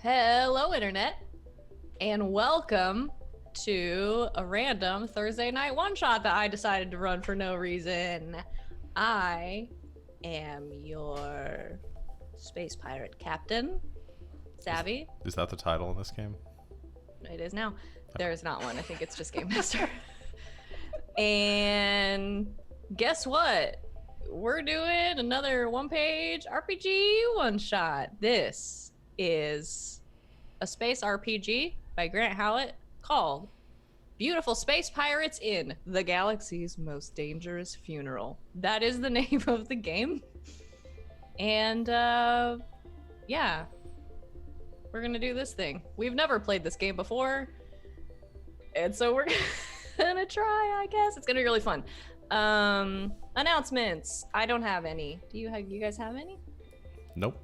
Hello, Internet, and welcome to a random Thursday night one-shot that I decided to run for no reason. I am your space pirate captain, Savvy. Is that the title in this game? It is now. There is not one. I think it's just Game Master. And guess what? We're doing another one-page RPG one-shot. This is a space RPG by Grant Howlett called Beautiful Space Pirates in the Galaxy's Most Dangerous Funeral. That is the name of the game. And yeah, we're gonna do this thing. We've never played this game before, and so we're gonna try, I guess. It's gonna be really fun. Announcements. I don't have any. Do you guys have any? Nope.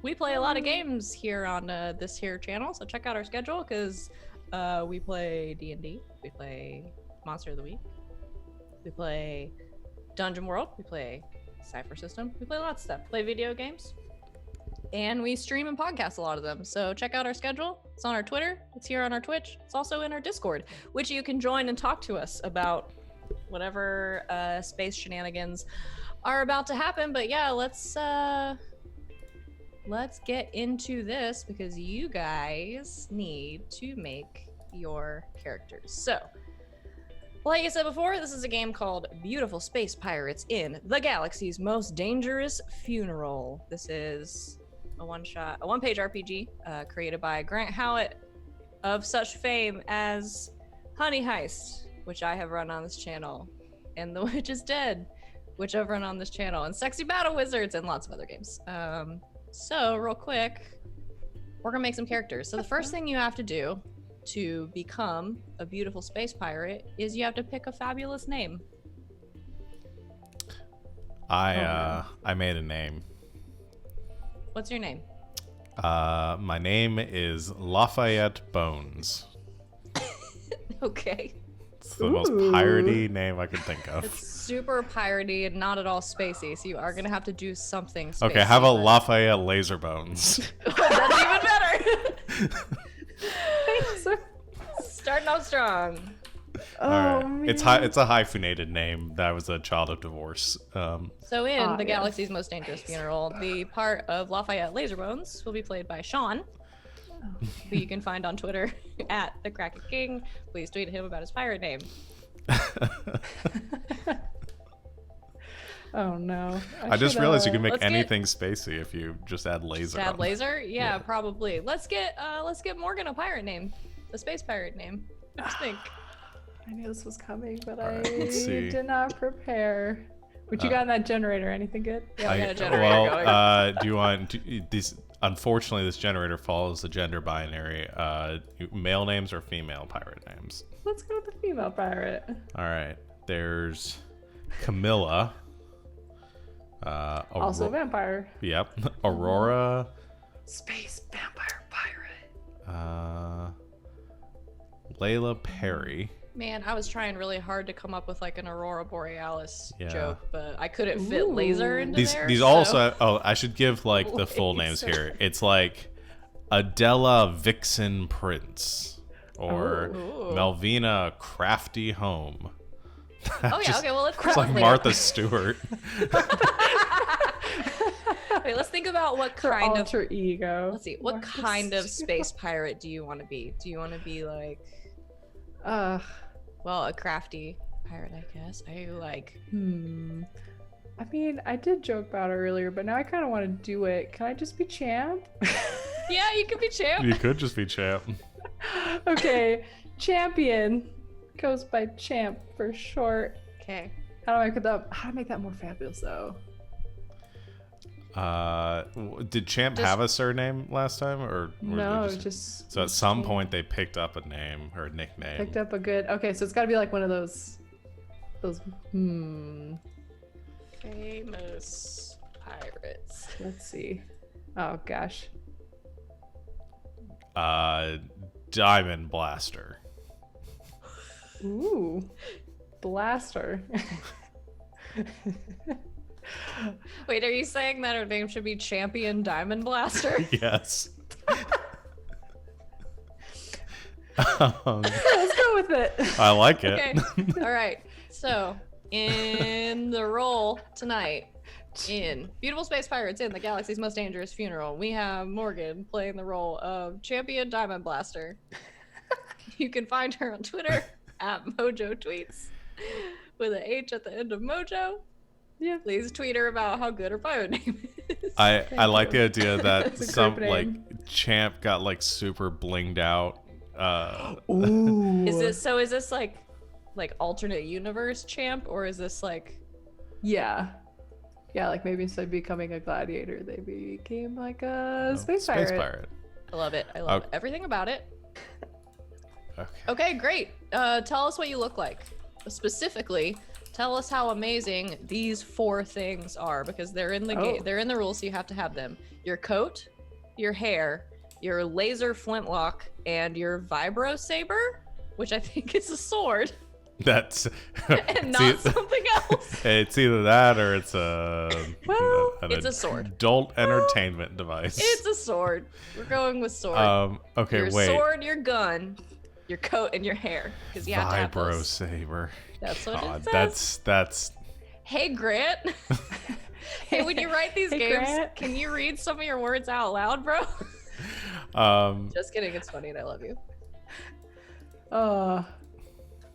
We play a lot of games here on this here channel, so check out our schedule because we play D&D, we play Monster of the Week, we play Dungeon World, we play Cypher System, we play lots of stuff. Play video games, and we stream and podcast a lot of them. So check out our schedule. It's on our Twitter, it's here on our Twitch, it's also in our Discord, which you can join and talk to us about whatever space shenanigans are about to happen. But yeah, let's get into this because you guys need to make your characters. So, like I said before, this is a game called Beautiful Space Pirates in the Galaxy's Most Dangerous Funeral. This is a one-page RPG created by Grant Howlett of such fame as Honey Heist, which I have run on this channel, and The Witch is Dead, which I've run on this channel, and Sexy Battle Wizards, and lots of other games. So real quick, we're gonna make some characters. So the first thing you have to do to become a beautiful space pirate is you have to pick a fabulous name. I made a name. What's your name? My name is Lafayette Bones. Okay. It's the most piratey name I could think of. It's super piratey and not at all spacey, so you are gonna have to do something spacey. Okay, how about Lafayette Laser Bones? That's even better. Starting off strong. All right. It's a hyphenated name. That was a child of divorce. So in the Galaxy's Most Dangerous Funeral, the part of Lafayette Laserbones will be played by Sean, who you can find on Twitter at the Kraken King. Please tweet him about his pirate name. Oh no! I just realized you can make anything spacey if you just add laser. Add laser? Yeah, probably. Let's get Morgan a pirate name, a space pirate name. What do you think? I knew this was coming, but All right, I let's see. did not prepare. What you got in that generator? Anything good? Yeah, we got a generator going. Do you want this? Unfortunately, this generator follows the gender binary. Male names or female pirate names? Let's go with the female pirate. All right. There's Camilla. Also a vampire. Yep. Aurora. Space vampire pirate. Layla Perry. Man, I was trying really hard to come up with like an Aurora Borealis Yeah. joke, but I couldn't fit laser into there. These so. also. Oh, I should give like the full names here. It's like Adela Vixen Prince or Melvina Crafty Home. Oh yeah, okay, well let's It's like Martha Stewart. Wait, let's think about what Her kind of alter ego. Let's see. What Martha kind of Stewart. space pirate do you want to be? Do you want to be like, well, a crafty pirate, I guess? Are you like, I mean, I did joke about it earlier, but now I kind of want to do it. Can I just be champ? yeah, you could be champ. You could just be champ. Okay, champion goes by champ for short. Okay. How do I make that more fabulous though? Did Champ have a surname last time, or No, they just so at some point they picked up a name or a nickname? picked up a good. Okay, so it's got to be like one of those. Famous pirates. Let's see. Oh gosh. Diamond Blaster. Ooh, blaster. Wait, are you saying that her name should be Champion Diamond Blaster? Yes. Let's go with it. I like it. Okay. All right. So, in the role tonight, in Beautiful Space Pirates in the Galaxy's Most Dangerous Funeral, we have Morgan playing the role of Champion Diamond Blaster. You can find her on Twitter at Mojo Tweets with an H at the end of Mojo. Yeah. Please tweet her about how good her bio name is. I like the idea that It's a some group like name. Champ got like super blinged out. Ooh. Is this like alternate universe Champ, or is this like Yeah. Yeah, like maybe instead of becoming a gladiator, they became like a space pirate. I love it. I love Okay. everything about it. Okay. Okay, great. Tell us what you look like. Specifically, tell us how amazing these 4 things are, because they're in the game. Oh. They're in the rules, so you have to have them. Your coat, your hair, your laser flintlock, and your vibro saber, which I think is a sword, That's and not something else. it's either that or it's a Well, it's a sword. adult entertainment device. It's a sword. We're going with sword. Okay, your wait. sword, your gun, your coat, and your hair, because you have to have Vibro those. saber. That's what God, it says. that's Hey, Grant. Hey, when you write these Hey, games, Grant. can you read some of your words out loud, bro? um Just kidding. It's funny and I love you. oh,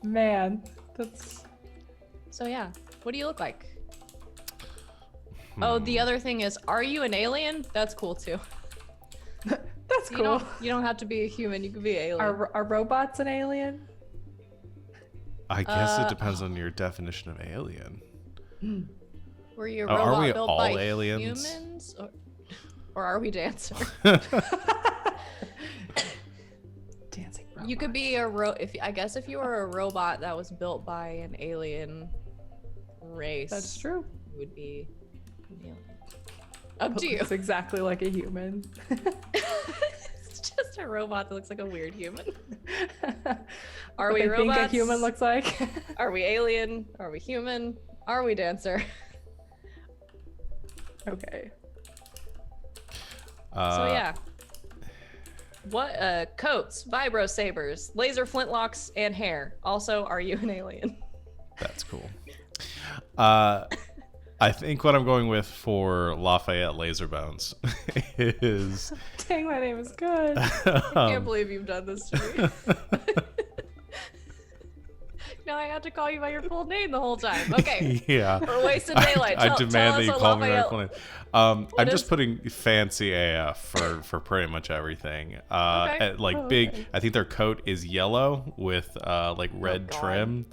man. That's. So, yeah. What do you look like? Oh, the other thing is, are you an alien? That's cool, too. That's You cool. don't have to be a human. You can be an alien. Are robots an alien? I guess it depends on your definition of alien. Were you a Oh, are robot we built all by aliens? humans? Or are we dancer? Dancing robot. You could be if you were a robot that was built by an alien race. That's true. You would be an alien. Up to you. It's exactly like a human. It's just a robot that looks like a weird human. Are What we they robots? think a human looks like? Are we alien? Are we human? Are we dancer? Okay. So yeah. What coats, vibro sabers, laser flintlocks, and hair. Also, are you an alien? That's cool. I think what I'm going with for Lafayette Laserbones is Dang, my name is good. I can't believe you've done this to me. Now I have to call you by your full name the whole time. Okay. yeah. We're wasting daylight. I Tell demand us that you what call me by Lafayette- full name. I'm What just is- putting fancy AF for pretty much everything. Okay. Like Oh, big. okay. I think their coat is yellow with like red God. trim,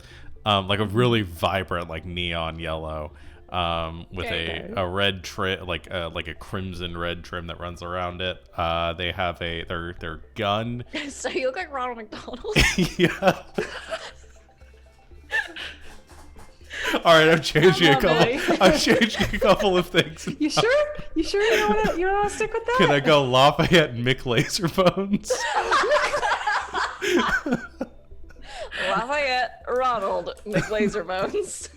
like a really vibrant like neon yellow. With Okay. a red trim, like a crimson red trim that runs around it. They have their gun. So you look like Ronald McDonald. yeah. All right, I'm changing a love couple. it. I'm changing a couple of things. You sure? You sure you don't want to stick with that? Can I go Lafayette and Mick Laserbones? Lafayette Ronald McLaserbones.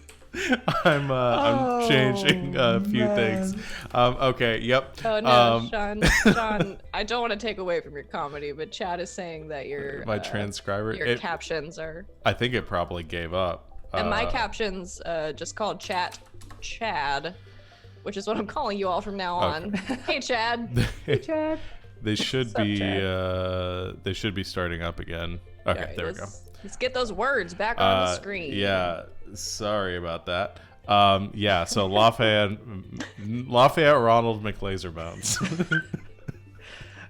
I'm changing a few man. things. Okay, yep. Oh no, Sean, I don't want to take away from your comedy, but Chad is saying that your My transcriber. your captions are, I think it probably gave up. and my captions just called Chad, which is what I'm calling you all from now on. Hey Chad. Hey, Chad. They should What's up, be. Chad? They should be starting up again. Okay, Alright, there we go. Let's get those words back on the screen. Yeah, sorry about that. Yeah, so Lafayette Ronald McLaserbones.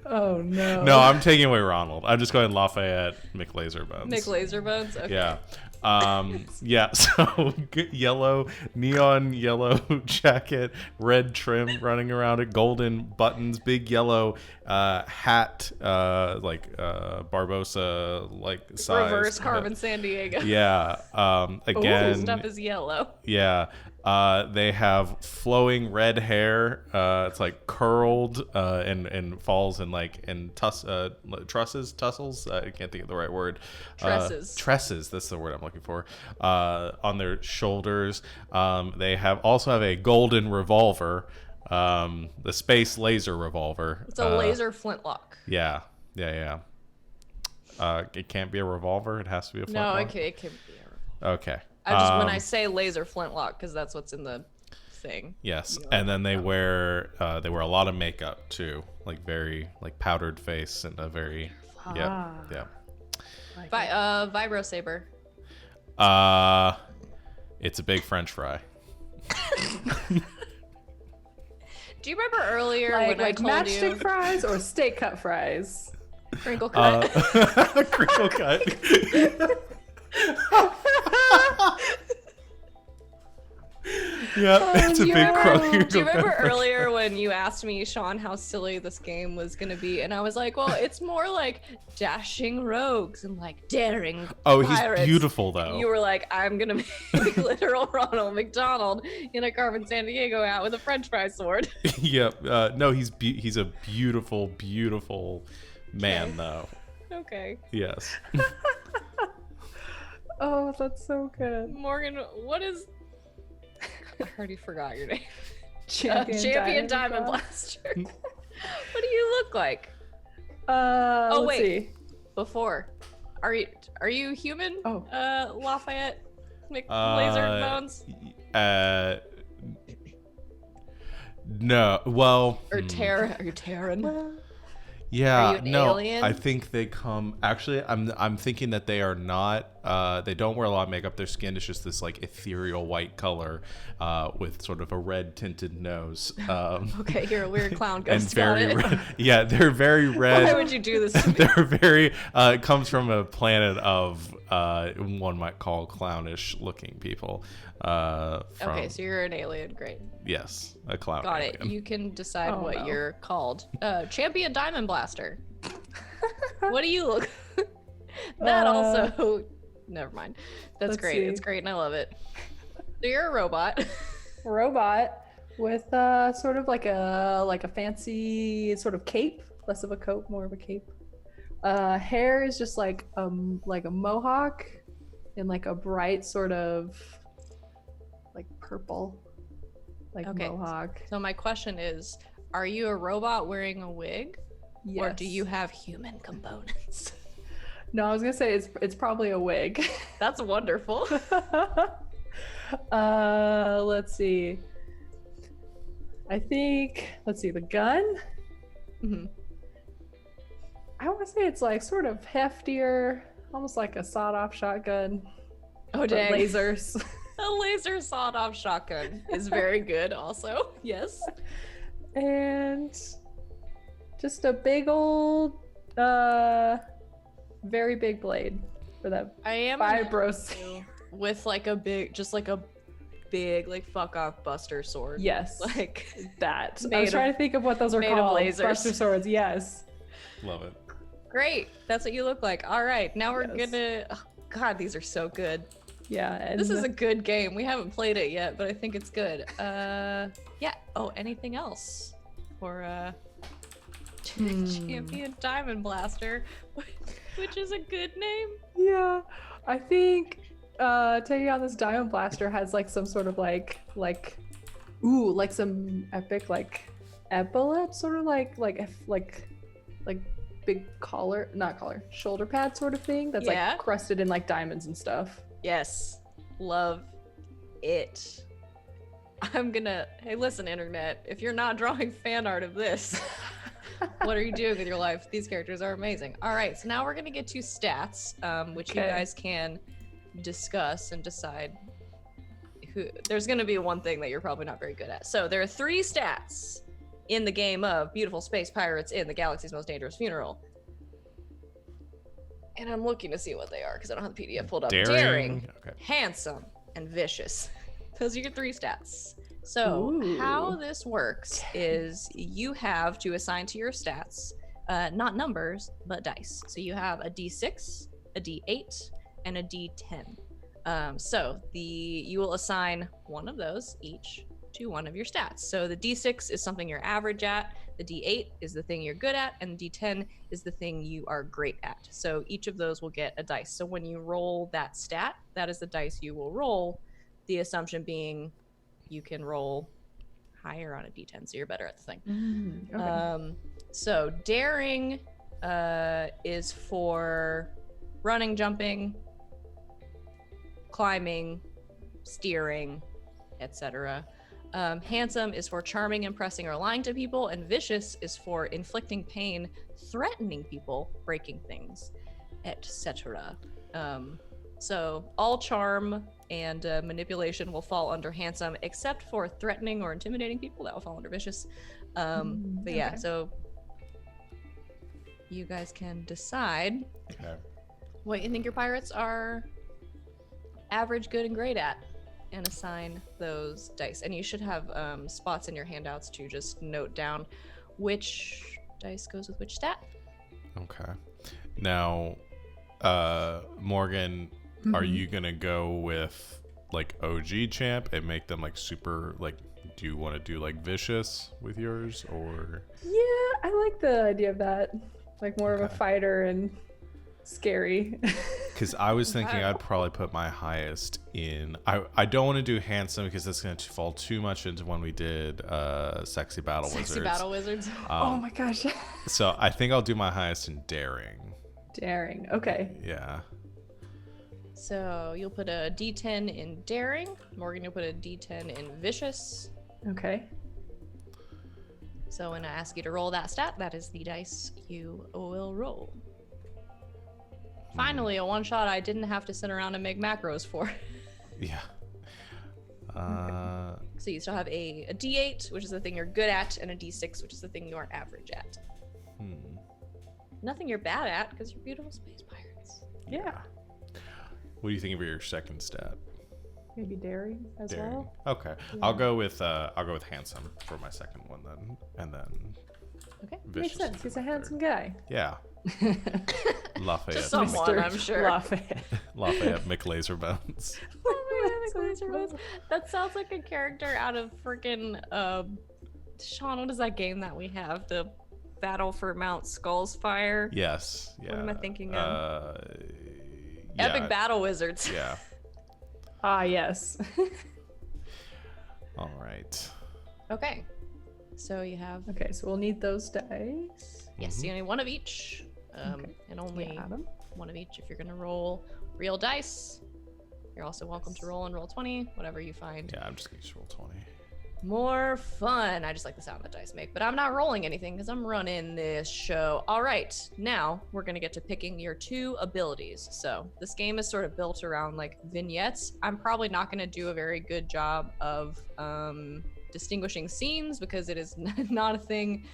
Oh no. No, I'm taking away Ronald. I'm just going Lafayette McLaserbones. McLaserbones. Okay. Yeah. Yeah, so yellow, neon yellow jacket, red trim running around it, golden buttons, big yellow hat, like Barbosa like size. Reverse Carmen San Diego. Yeah. Again, Stuff is yellow. yeah. They have flowing red hair. It's like curled and falls in trusses, tussles. I can't think of the right word. Tresses. Tresses. That's the word I'm looking for. On their shoulders. They also have a golden revolver. The space laser revolver. It's a laser flintlock. Yeah. Yeah. Yeah. It can't be a revolver. It has to be a No, flintlock. it can be a revolver. Okay. I just when I say laser flintlock, because that's what's in the thing. Yes, and then they wear a lot of makeup too, like very like powdered face and a very yeah. Vibro saber. It's a big French fry. Do you remember earlier when I told matchstick you fries or steak cut fries? crinkle cut? Crinkle cut. Yeah, it's a big crinkle Do you remember cut. earlier when you asked me, Sean, how silly this game was gonna be, and I was like, well, it's more like dashing rogues and like daring Oh, pirates. he's beautiful though. You were like, I'm gonna make literal Ronald McDonald in a Carmen Sandiego hat with a French fry sword. Yep. No, he's a beautiful, beautiful man though. Okay. Yes. Oh, that's so good. Morgan, what is... I already forgot your name. Champion Diamond Blaster. What do you look like? Let's wait. see. Before. Are you human? Oh. Lafayette Laser Bones? No. Well. Or are you Terran? Yeah, Are you an no, alien? I think they come. Actually, I'm thinking that they are not. They don't wear a lot of makeup. Their skin is just this like ethereal white color, with sort of a red tinted nose. Okay, you're a weird clown And ghost. Got very it. red. Yeah, they're very red. Why would you do this to me? They're very. It comes from a planet of one might call clownish looking people. Okay, so you're an alien. Great. Yes, a clown. Got it. alien. You can decide Oh, what no. you're called. Champion Diamond Blaster. What do you look? That also. Never mind. That's let's great. see. It's great, and I love it. So you're a robot. Robot with sort of like a fancy sort of cape, less of a coat, more of a cape. Hair is just like a mohawk in like a bright sort of like purple, like Okay. mohawk. So my question is, are you a robot wearing a wig, or do Yes. you have human components? No, I was gonna say it's probably a wig. That's wonderful. Let's see. Let's see, the gun. Mhm. I want to say it's like sort of heftier, almost like a sawed-off shotgun. Oh but dang! lasers. A laser sawed-off shotgun is very good. Also, yes. And just a big old, very big blade for that I am fibros. with like a big, like fuck off Buster sword. Yes, Like that. I made was of- trying to think of what those are made of called. lasers. Buster swords. Yes. Love it. great. That's what you look like. All right, now we're Yes. gonna. Oh, God, these are so good. Yeah. And This is a good game. We haven't played it yet, but I think it's good. Yeah. Oh, anything else for Champion Diamond Blaster, which is a good name. Yeah, I think taking on this Diamond Blaster has like some sort of like some epic like epaulette, sort of like big shoulder pad sort of thing that's Yeah. like crusted in like diamonds and stuff. Yes, love it. Hey, listen, internet, if you're not drawing fan art of this, what are you doing with your life? These characters are amazing. All right, so now we're gonna get to stats, which you Okay. guys can discuss and decide who. There's gonna be one thing that you're probably not very good at. So there are 3 stats in the game of Beautiful Space Pirates in the Galaxy's Most Dangerous Funeral. And I'm looking to see what they are because I don't have the PDF pulled up. Daring. Okay. Handsome, and vicious. Those are your 3 stats. So Ooh. how this works is you have to assign to your stats not numbers but dice. So you have a d6, a d8, and a d10. You will assign one of those each to one of your stats. So the d6 is something you're average at, the d8 is the thing you're good at, and the d10 is the thing you are great at. So each of those will get a dice. So when you roll that stat, that is the dice you will roll. The assumption being you can roll higher on a d10, so you're better at the thing. Okay. So daring is for running, jumping, climbing, steering, etc. Handsome is for charming, impressing, or lying to people, and vicious is for inflicting pain, threatening people, breaking things, etc. So all charm and manipulation will fall under handsome, except for threatening or intimidating people. That will fall under vicious. But yeah, Okay. so you guys can decide Okay. what you think your pirates are average, good, and great at, and assign those dice. And you should have spots in your handouts to just note down which dice goes with which stat. Okay. Now, Morgan, are you gonna go with like OG champ and make them like super like? Do you want to do like vicious with yours or? Yeah, I like the idea of that. Like more of a Okay. fighter and scary. Because I was thinking Okay. I'd probably put my highest in. I don't want to do handsome because that's going to fall too much into when we did sexy battle Sexy wizards. battle wizards. Oh my gosh. So I think I'll do my highest in daring. Daring. Okay. Yeah. So you'll put a D10 in daring. Morgan, you'll put a D10 in vicious. Okay. So when I ask you to roll that stat, that is the dice you will roll. Finally, a one shot I didn't have to sit around and make macros for. Yeah. So you still have a D8, which is the thing you're good at, and a D6, which is the thing you are average at. Nothing you're bad at, because you're beautiful space pirates. Yeah. What do you think of your second stat? Maybe daring as Daring. well. Okay. I'll go with handsome for my second one then, and then Okay. vicious. Makes sense. He's a handsome guy. Yeah. Lafayette. Just someone, I'm sure. Lafayette. Lafayette McLaserbones. That sounds like a character out of freaking Sean, what is that game that we have? The Battle for Mount Skullsfire? Yes. Yeah. What am I thinking of? Yeah. Epic Battle Wizards. Yeah. Ah, yes. All right. Okay. So you have Okay, so we'll need those dice. yes, you need one of each. Okay. And only Yeah, Adam. one of each if you're gonna roll real dice. You're also welcome to roll and roll 20, whatever you find Yeah, I'm just gonna roll 20. more fun. I just like the sound that dice make, but I'm not rolling anything because I'm running this show. All right, now we're gonna get to picking your 2 abilities. So this game is sort of built around like vignettes. I'm probably not gonna do a very good job of distinguishing scenes because it is not a thing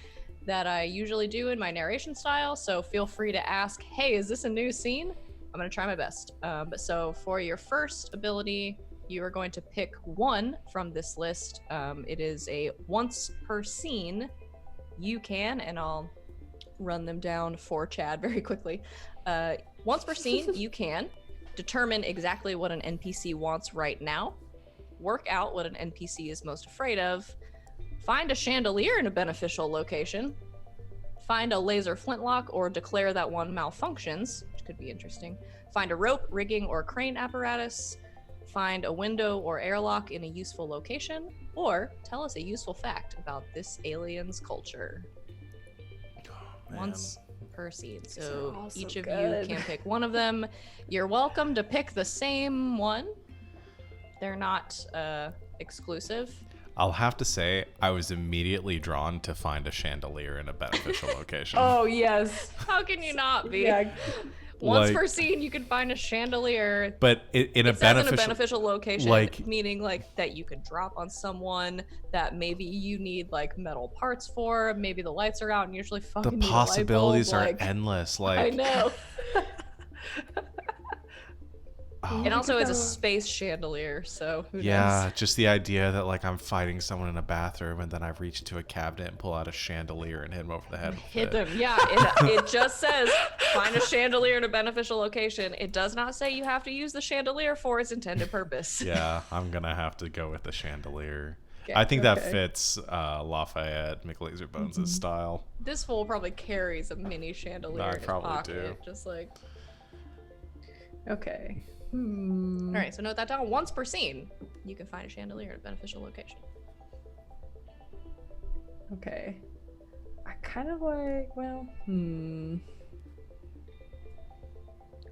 that I usually do in my narration style. So feel free to ask, hey, is this a new scene? I'm gonna try my best. But so for your first ability, you are going to pick one from this list. It is a once per scene. You can, and I'll run them down for Chad very quickly. Once per scene, you can determine exactly what an NPC wants right now, work out what an NPC is most afraid of, find a chandelier in a beneficial location, find a laser flintlock or declare that one malfunctions, which could be interesting, find a rope, rigging, or crane apparatus, find a window or airlock in a useful location, or tell us a useful fact about this alien's culture. Once per scene. So are all so each of good. you can pick one of them. You're welcome to pick the same one. They're not exclusive. I'll have to say, I was immediately drawn to find a chandelier in a beneficial location. Oh, yes. How can you not be? Yeah. Once Like- per scene, you can find a chandelier. But in a It says in a beneficial, beneficial location, like- meaning like that you could drop on someone that maybe you need like metal parts for. Maybe the lights are out and you usually fucking the need a light bulb, possibilities are like- endless. I Like, know. oh, And also, it's a go. space chandelier, so who yeah, knows? just the idea that like I'm fighting someone in a bathroom and then I reach into a cabinet and pull out a chandelier and hit him over the head. with Hit it. them. Yeah, it just says find a chandelier in a beneficial location. It does not say you have to use the chandelier for its intended purpose. Yeah, I'm gonna have to go with the chandelier. Okay. I think that Okay. fits Lafayette McLaserbones' style. This fool probably carries a mini chandelier I in his probably pocket, do. just like. Okay. All right, so note that down. Once per scene, you can find a chandelier at a beneficial location. Okay. I kind of like, well,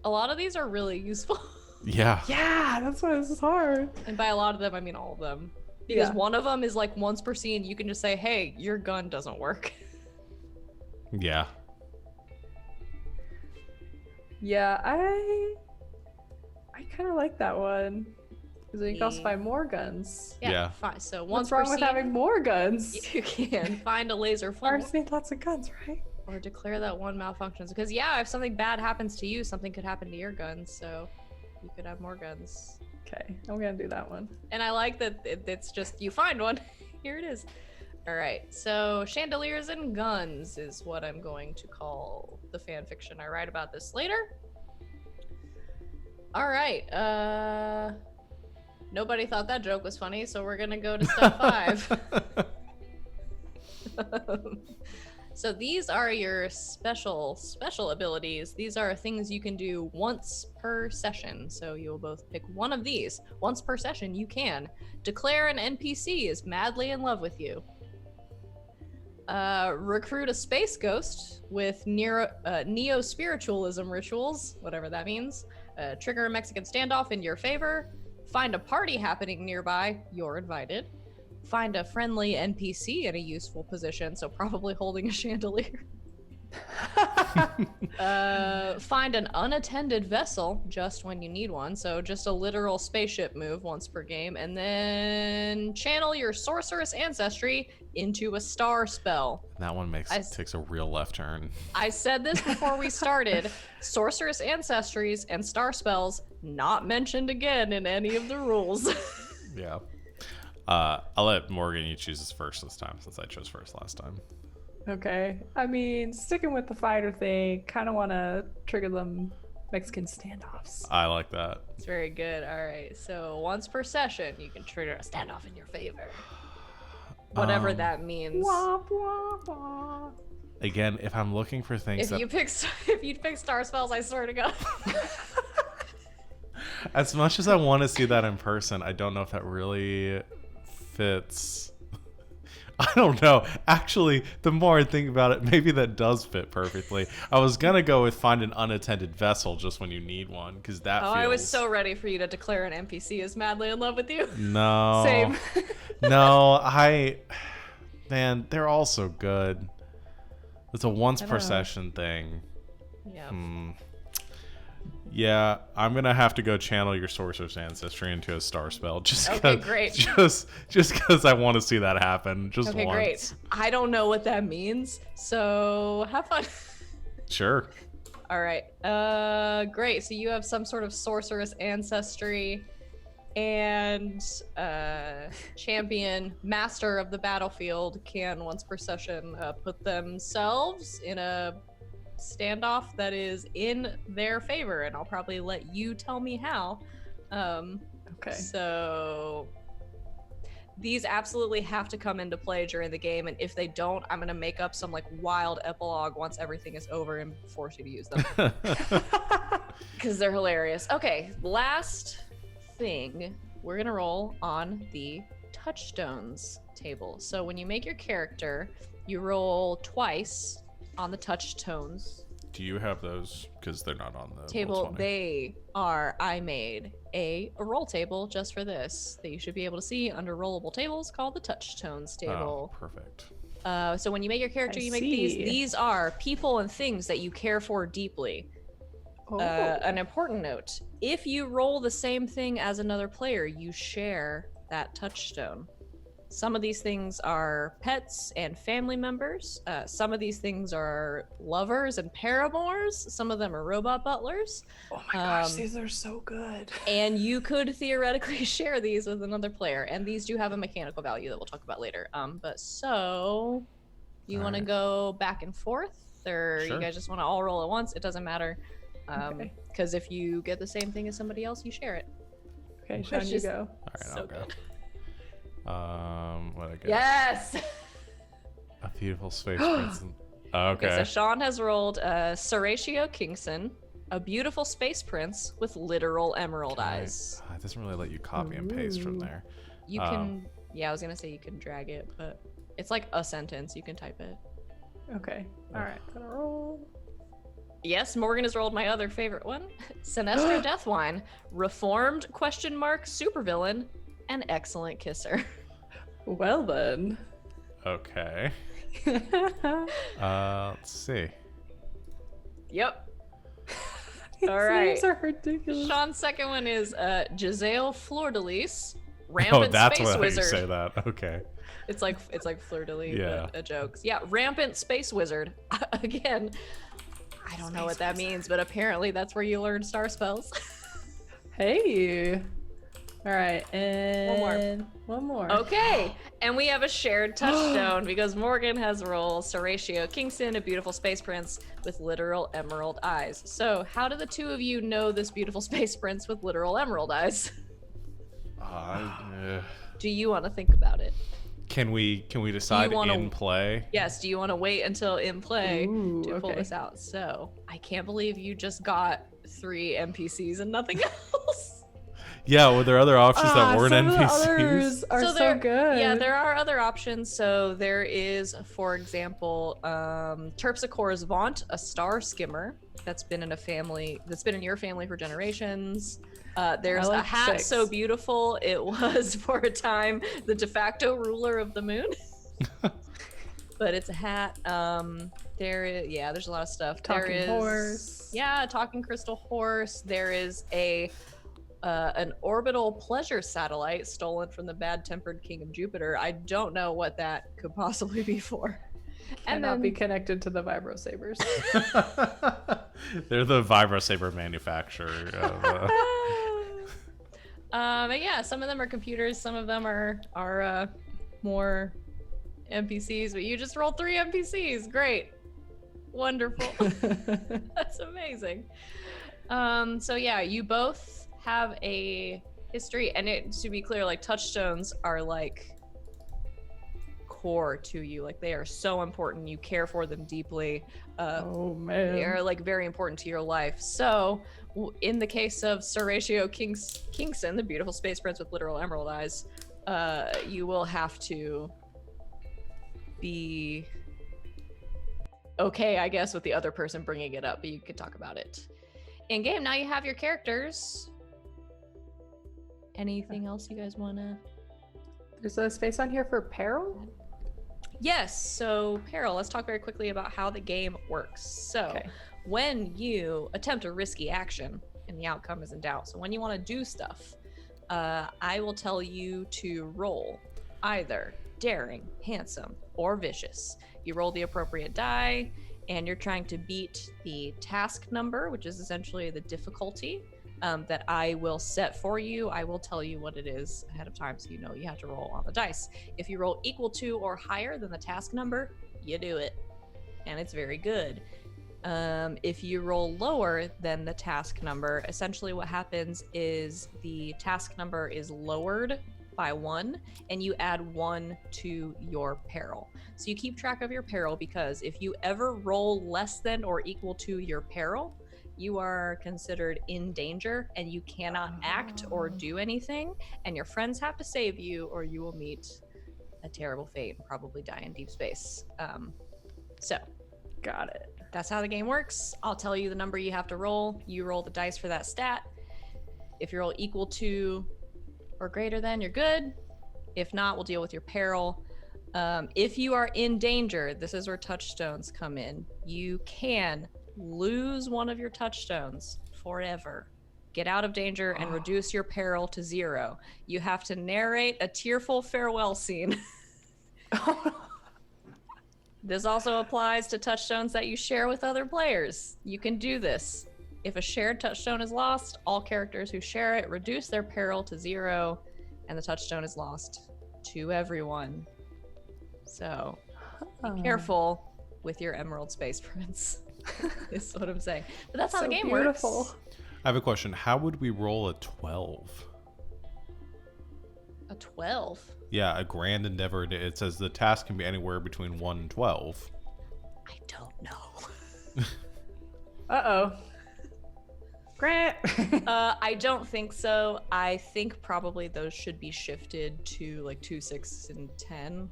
a lot of these are really useful. Yeah. Yeah, that's why this is hard. And by a lot of them, I mean all of them. Because Yeah. one of them is like once per scene, you can just say, hey, your gun doesn't work. Yeah. Yeah, I kind of like that one. Because then you can also find more guns. Yeah. Fine. So once What's wrong per with scene, having more guns? you can find a laser full Ours need lots of guns, right? or declare that one malfunctions. Because yeah, if something bad happens to you, something could happen to your guns. So you could have more guns. Okay, I'm gonna do that one. And I like that it's just you find one. Here it is. All right. So chandeliers and guns is what I'm going to call the fan fiction I write about this later. All right. Nobody thought that joke was funny, so we're gonna go to step 5. So these are your special abilities. These are things you can do once per session. So you'll both pick one of these. Once per session, you can declare an NPC is madly in love with you. Recruit a space ghost with neo-spiritualism rituals, whatever that means. Trigger a Mexican standoff in your favor. Find a party happening nearby. You're invited. Find a friendly NPC in a useful position, so probably holding a chandelier. Find an unattended vessel just when you need one, so just a literal spaceship move once per game, and then channel your sorceress ancestry into a star spell. That one takes a real left turn. I said this before we started. Sorceress ancestries and star spells not mentioned again in any of the rules. Yeah. I'll let Morgan, you choose first this time since I chose first last time. Okay. I mean, sticking with the fighter thing, kind of want to trigger them Mexican standoffs. I like that. It's very good. All right. So once per session, you can trigger a standoff in your favor. Whatever that means. Wah, wah, wah. Again, if I'm looking for things If you pick star spells, I swear to God. as much as I want to see that in person, I don't know if that really fits. I don't know. Actually, the more I think about it, maybe that does fit perfectly. I was gonna go with find an unattended vessel just when you need one, because that feels... I was so ready for you to declare an NPC is madly in love with you. No. Same. No, man, they're all so good. It's a once per session thing. Yeah. Yeah, I'm gonna have to go channel your sorcerer's ancestry into a star spell. Okay, great. Just because I want to see that happen. Just Okay, once. great. I don't know what that means, so have fun. Sure. All right. Great. So you have some sort of sorceress ancestry, and champion master of the battlefield can once per session put themselves in a standoff that is in their favor, and I'll probably let you tell me how. Okay. So these absolutely have to come into play during the game, and if they don't, I'm gonna make up some like wild epilogue once everything is over and force you to use them because they're hilarious. Okay, last thing, we're gonna roll on the touchstones table. So when you make your character, you roll twice on the touchstones Do you have those? Because they're not on the table. Roll20. They are. I made a roll table just for this that you should be able to see under rollable tables called the touchstones table. Oh, perfect. So when you make your character, I you make see. these are people and things that you care for deeply. Oh. An important note: if you roll the same thing as another player, you share that touchstone. Some of these things are pets and family members. Some of these things are lovers and paramours. Some of them are robot butlers. Oh my gosh, these are so good. And you could theoretically share these with another player. And these do have a mechanical value that we'll talk about later. But so, you want to Alright. go back and forth? Or Sure. you guys just want to all roll at once? It doesn't matter. Okay. Because if you get the same thing as somebody else, you share it. Okay, Sean, you just- go. All right, So I'll go. good. What I get? Yes! A beautiful space prince. Okay. Okay, so Sean has rolled Saratio Kingson, a beautiful space prince with literal emerald eyes. It doesn't really let you copy and paste from Ooh. there. You can, yeah, I was gonna say you can drag it, but it's like a sentence. You can type it. Okay. All right. Gonna roll. Yes, Morgan has rolled my other favorite one. Sinestro Deathwine, reformed ? Supervillain, and excellent kisser. Well then. Okay. Let's see. Yep. These All right. names are ridiculous. Sean's second one is Giselle Fleur-de-Lis, Oh, rampant that's space why you wizard. say that. Okay. It's like fleur-de-lis, Yeah. but a joke. Yeah, rampant space wizard. Again, I don't know what that means, but apparently that's where you learn star spells. Hey. All right, and one more. Okay, and we have a shared touchstone because Morgan has rolled Horatio Kingston, a beautiful space prince with literal emerald eyes. So, how do the two of you know this beautiful space prince with literal emerald eyes? Do you want to think about it? Can we decide wanna- in play? Yes, do you want to wait until in play Ooh, to pull okay. this out? So, I can't believe you just got 3 NPCs and nothing else. Yeah, were there other options that weren't some of the NPCs? others are so there, good. Yeah, there are other options. So there is, for example, Terpsichore's Vaunt, a star skimmer that's been in your family for generations. There's I like a hat 6. so beautiful it was for a time the de ruler of the moon. But it's a hat. There's a lot of stuff. Talking horse. Yeah, talking crystal horse. There is an orbital pleasure satellite stolen from the bad-tempered king of Jupiter. I don't know what that could possibly be for. And Cannot then be connected to the vibro sabers. They're the vibrosaber manufacturer. but yeah, some of them are computers, some of them are more NPCs, but you just rolled 3 NPCs. Great. Wonderful. That's amazing. So yeah, you both have a history, and to be clear, like touchstones are like core to you. Like they are so important. You care for them deeply. Oh man. They are like very important to your life. So in the case of Horatio Kingston, the beautiful space prince with literal emerald eyes, you will have to be okay, I guess, with the other person bringing it up, but you could talk about it in game. Now you have your characters. Anything else you guys want to? There's a space on here for peril? Yes, so peril, let's talk very quickly about how the game works. So when you attempt a risky action and the outcome is in doubt, so when you want to do stuff, I will tell you to roll either daring, handsome, or vicious. You roll the appropriate die, and you're trying to beat the task number, which is essentially the difficulty that I will set for you. I will tell you what it is ahead of time, so you know you have to roll on the dice. If you roll equal to or higher than the task number, you do it, and it's very good. If you roll lower than the task number, essentially what happens is the task number is lowered by 1, and you add 1 to your peril. So you keep track of your peril, because if you ever roll less than or equal to your peril, you are considered in danger and you cannot act or do anything, and your friends have to save you or you will meet a terrible fate and probably die in deep space. So Got it. that's how the game works. I'll tell you the number you have to roll. You roll the dice for that stat. If you roll equal to or greater than, you're good. If not, we'll deal with your peril. If you are in danger, this is where touchstones come in. You can lose one of your touchstones forever. Get out of danger and reduce your peril to 0. You have to narrate a tearful farewell scene. This also applies to touchstones that you share with other players. You can do this. If a shared touchstone is lost, all characters who share it reduce their peril to 0, and the touchstone is lost to everyone. So be careful with your Emerald Space Prince. Is what I'm saying. But that's how the game beautiful. works. I have a question. How would we roll a 12? A 12? Yeah, a grand endeavor. It says the task can be anywhere between 1 and 12. I don't know. Uh-oh. Grant. I don't think so. I think probably those should be shifted to like 2, 6, and 10.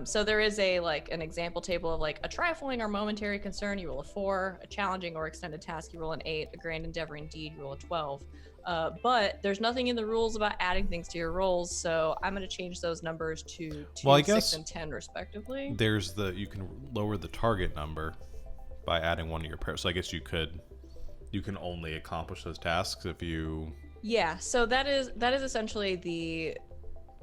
So there is a an example table of a trifling or momentary concern, you roll a 4, a challenging or extended task, you roll an 8, a grand endeavor indeed, you roll a 12. But there's nothing in the rules about adding things to your rolls, so I'm going to change those numbers to 2, Well, I 6, guess and 10 respectively. There's you can lower the target number by adding one to your pair. So I guess you can only accomplish those tasks if you. Yeah, so that is essentially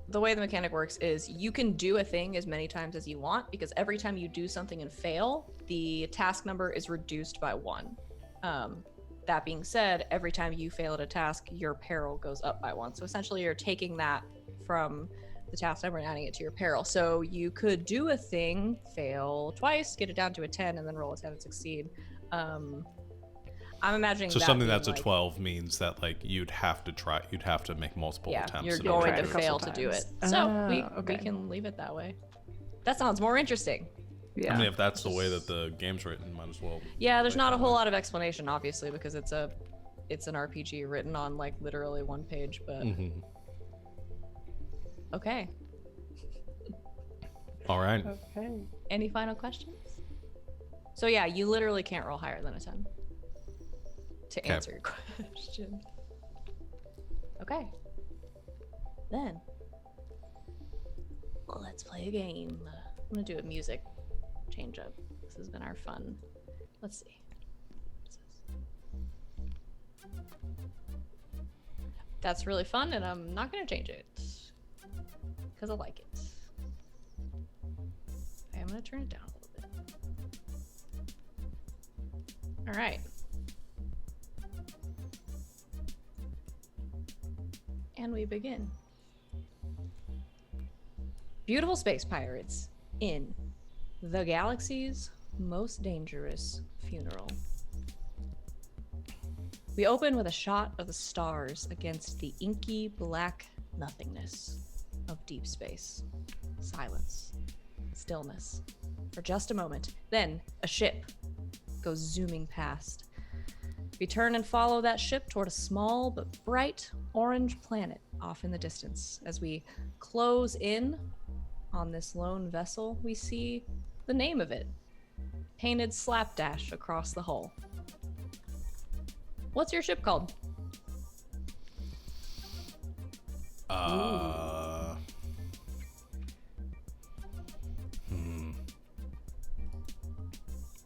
the way the mechanic works is you can do a thing as many times as you want, because every time you do something and fail, the task number is reduced by 1. That being said, every time you fail at a task, your peril goes up by 1. So essentially you're taking that from the task number and adding it to your peril. So you could do a thing, fail twice, get it down to a 10, and then roll a 10 and succeed. I'm imagining So that something being that's a 12 means that you'd have to make multiple attempts. you're in going order to try a fail couple to do it. times. So we Okay. can leave it that way. That sounds more interesting. Yeah. I mean, if that's the way that the game's written, might as well. Yeah, there's play not a that whole way. lot of explanation, obviously, because it's an RPG written on literally 1 page. But Mhm. okay, All right. Okay. any final questions? So yeah, you literally can't roll higher than a 10 to Okay. answer your question. Okay, then let's play a game. I'm gonna do a music change up. This has been our fun. Let's see. That's really fun, and I'm not gonna change it because I like it. Okay, I'm gonna turn it down a little bit. All right. And we begin. Beautiful space pirates in the galaxy's most dangerous funeral. We open with a shot of the stars against the inky black nothingness of deep space. Silence. Stillness. For just a moment. Then a ship goes zooming past. We turn and follow that ship toward a small but bright orange planet off in the distance. As we close in on this lone vessel, we see the name of it painted slapdash across the hull. What's your ship called?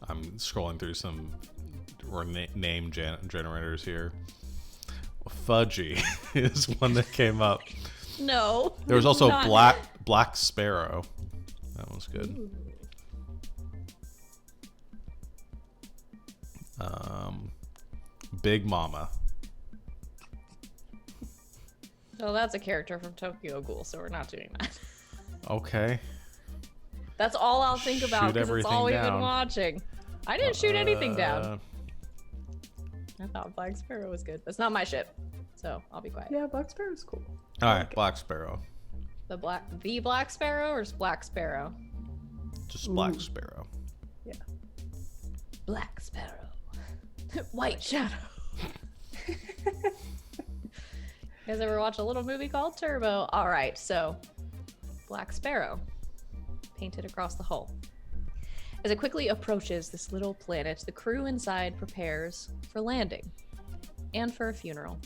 I'm scrolling through some name generators here. Fudgy is one that came up. No. There was also not- Black Sparrow. That was good. Big Mama. Oh, that's a character from Tokyo Ghoul, so we're not doing that. Okay. That's all I'll think about Shoot because it's everything all we've been down. watching. I didn't shoot anything down. Uh, I thought Black Sparrow was good. That's not my ship, so I'll be quiet. Yeah, Black Sparrow's cool. All right, Black Sparrow. The Black Sparrow or just Black Sparrow? Just Black Ooh. Sparrow. Yeah. Black Sparrow. White Shadow. You guys ever watch a little movie called Turbo? All right, so Black Sparrow painted across the hull. As it quickly approaches this little planet, the crew inside prepares for landing and for a funeral.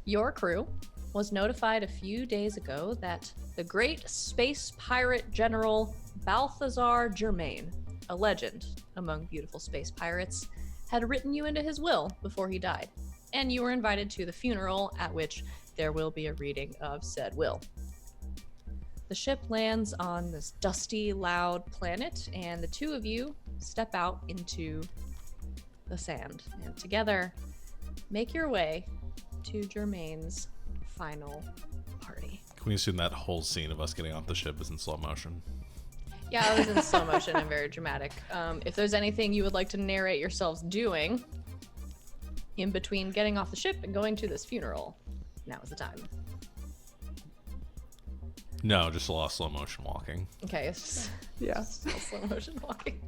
Your crew was notified a few days ago that the great space pirate general Balthazar Germain, a legend among beautiful space pirates, had written you into his will before he died, and you were invited to the funeral at which there will be a reading of said will. The ship lands on this dusty, loud planet, and the two of you step out into the sand, and together make your way to Germain's final party. Can we assume that whole scene of us getting off the ship is in slow motion? Yeah, it was in slow motion and very dramatic. If there's anything you would like to narrate yourselves doing in between getting off the ship and going to this funeral, now is the time. No, just a lot of slow motion walking. Okay, it's Yeah. just slow motion walking.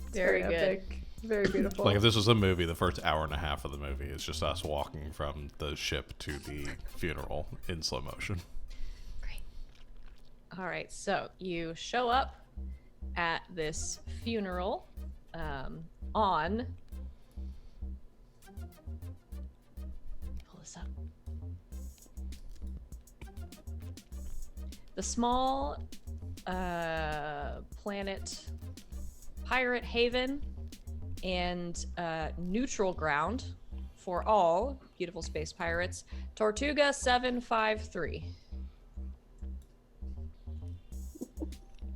It's Very good. epic. Very beautiful. Like if this was a movie, the first hour and a half of the movie is just us walking from the ship to the funeral in slow motion. Great. All right, so you show up at this funeral on. Pull this up. The small planet Pirate Haven and neutral ground for all beautiful space pirates, Tortuga 753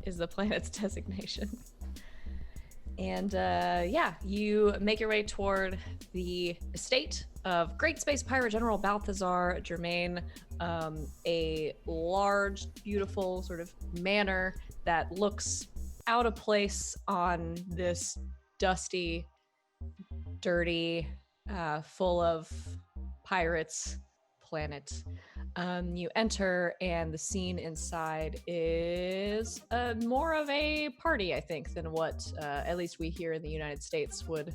is the planet's designation. And yeah, you make your way toward the estate of Great Space Pirate General Balthazar Germain, a large, beautiful sort of manor that looks out of place on this dusty, dirty, full of pirates planet. You enter, and the scene inside is more of a party, I think, than what at least we here in the United States would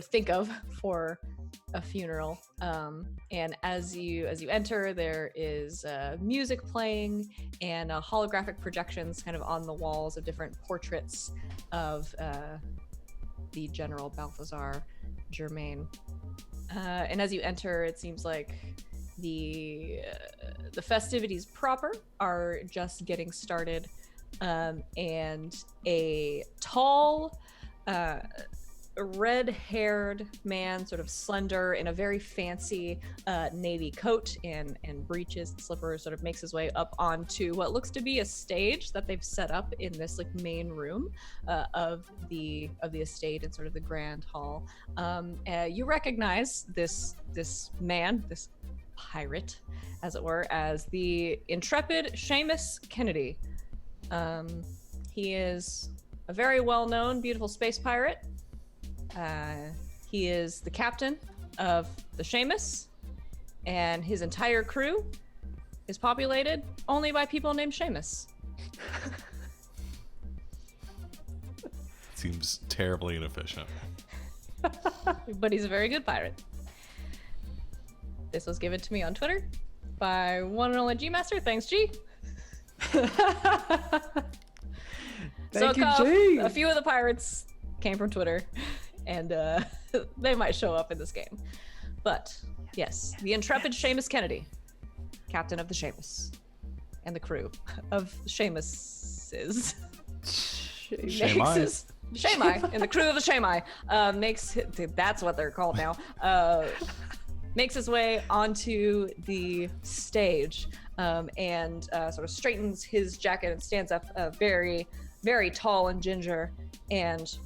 think of for a funeral. And as you enter, there is music playing and holographic projections kind of on the walls of different portraits of the General Balthazar Germain. And as you enter, it seems like the festivities proper are just getting started, and a tall, red-haired man, sort of slender, in a very fancy navy coat and breeches and slippers, sort of makes his way up onto what looks to be a stage that they've set up in this like main room of the estate and sort of the grand hall. You recognize this man, this pirate, as it were, as the intrepid Seamus Kennedy. He is a very well-known, beautiful space pirate. He is the captain of the Seamus, and his entire crew is populated only by people named Seamus. Seems terribly inefficient. But he's a very good pirate. This was given to me on Twitter by one and only G Master. Thanks, G. Thank you, G. A few of the pirates came from Twitter, and they might show up in this game. But yes, the intrepid Seamus Kennedy, captain of the Seamus, and the crew of Seamus's. Shamai, and the crew of the Shamai that's what they're called now, makes his way onto the stage, and sort of straightens his jacket and stands up, very, very tall and ginger, and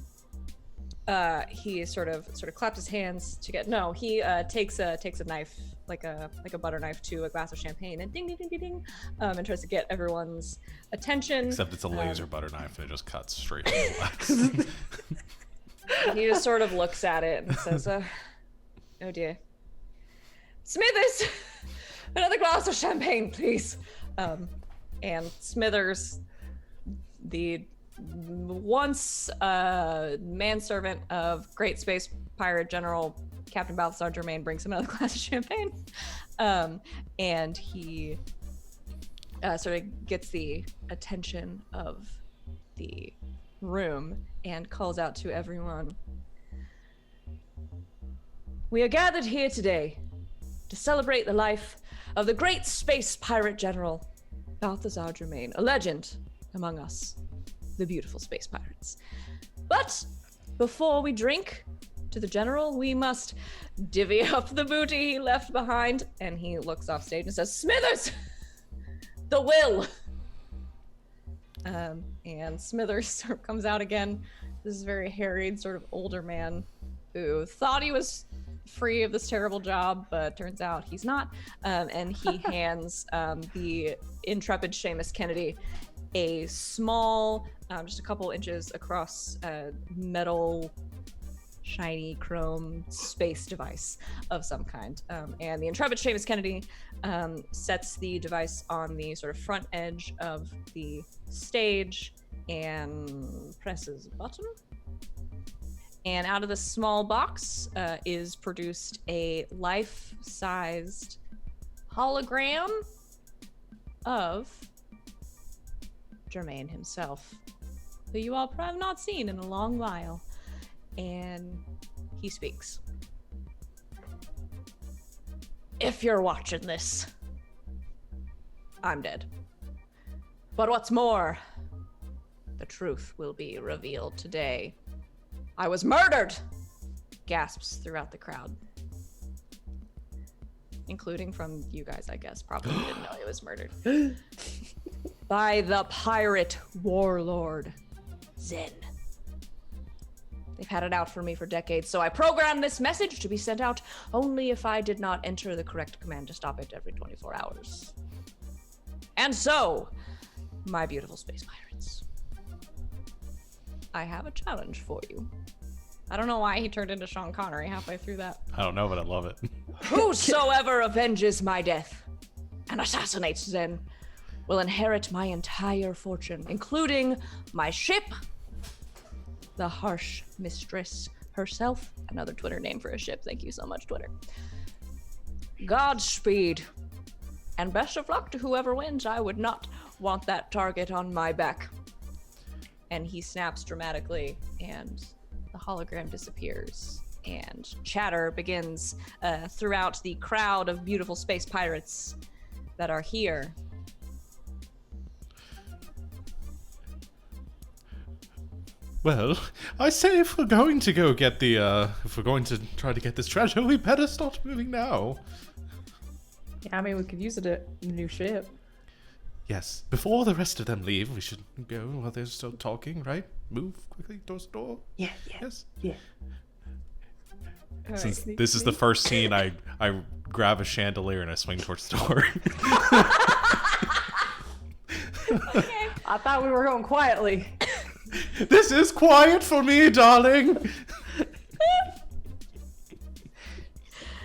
he sort of claps his hands to get. No, he takes a knife, like a butter knife, to a glass of champagne, and ding ding ding ding ding, and tries to get everyone's attention. Except it's a laser butter knife, and it just cuts straight to the glass. He just sort of looks at it and says, "Oh dear, Smithers, another glass of champagne, please." And Smithers, the once manservant of Great Space Pirate General Captain Balthazar Germain, brings him another glass of champagne, and he sort of gets the attention of the room and calls out to everyone. "We are gathered here today to celebrate the life of the Great Space Pirate General Balthazar Germain, a legend among us, the beautiful space pirates. But before we drink to the general, we must divvy up the booty he left behind." And he looks off stage and says, "Smithers, the will." And Smithers sort of comes out again. This is a very harried, sort of older man who thought he was free of this terrible job, but turns out he's not. And he hands the intrepid Seamus Kennedy a small, just a couple inches across, metal, shiny chrome space device of some kind. And the intrepid Seamus Kennedy sets the device on the sort of front edge of the stage and presses a button. And out of this small box is produced a life-sized hologram of Jermaine himself, who you all probably have not seen in a long while. And he speaks. If you're watching this, I'm dead. But what's more, the truth will be revealed today. I was murdered! Gasps throughout the crowd. Including from you guys, I guess. Probably didn't know he was murdered. By the pirate warlord, Zen. They've had it out for me for decades, so I programmed this message to be sent out only if I did not enter the correct command to stop it every 24 hours. And so, my beautiful space pirates, I have a challenge for you. I don't know why he turned into Sean Connery halfway through that. I don't know, but I love it. Whosoever avenges my death and assassinates Zen will inherit my entire fortune, including my ship, the Harsh Mistress herself. Another Twitter name for a ship. Thank you so much, Twitter. Godspeed. And best of luck to whoever wins. I would not want that target on my back. And he snaps dramatically, and the hologram disappears. And chatter begins throughout the crowd of beautiful space pirates that are here. Well, I say if we're going to go get the, if we're going to try to get this treasure, we better start moving now. Yeah, I mean, we could use it at a new ship. Yes, before the rest of them leave, we should go while they're still talking, right? Move quickly towards the door. Yeah. Yes. Yeah. See, Sneak, this is the sneak. first scene I grab a chandelier and I swing towards the door. Okay. I thought we were going quietly. This is quiet for me, darling.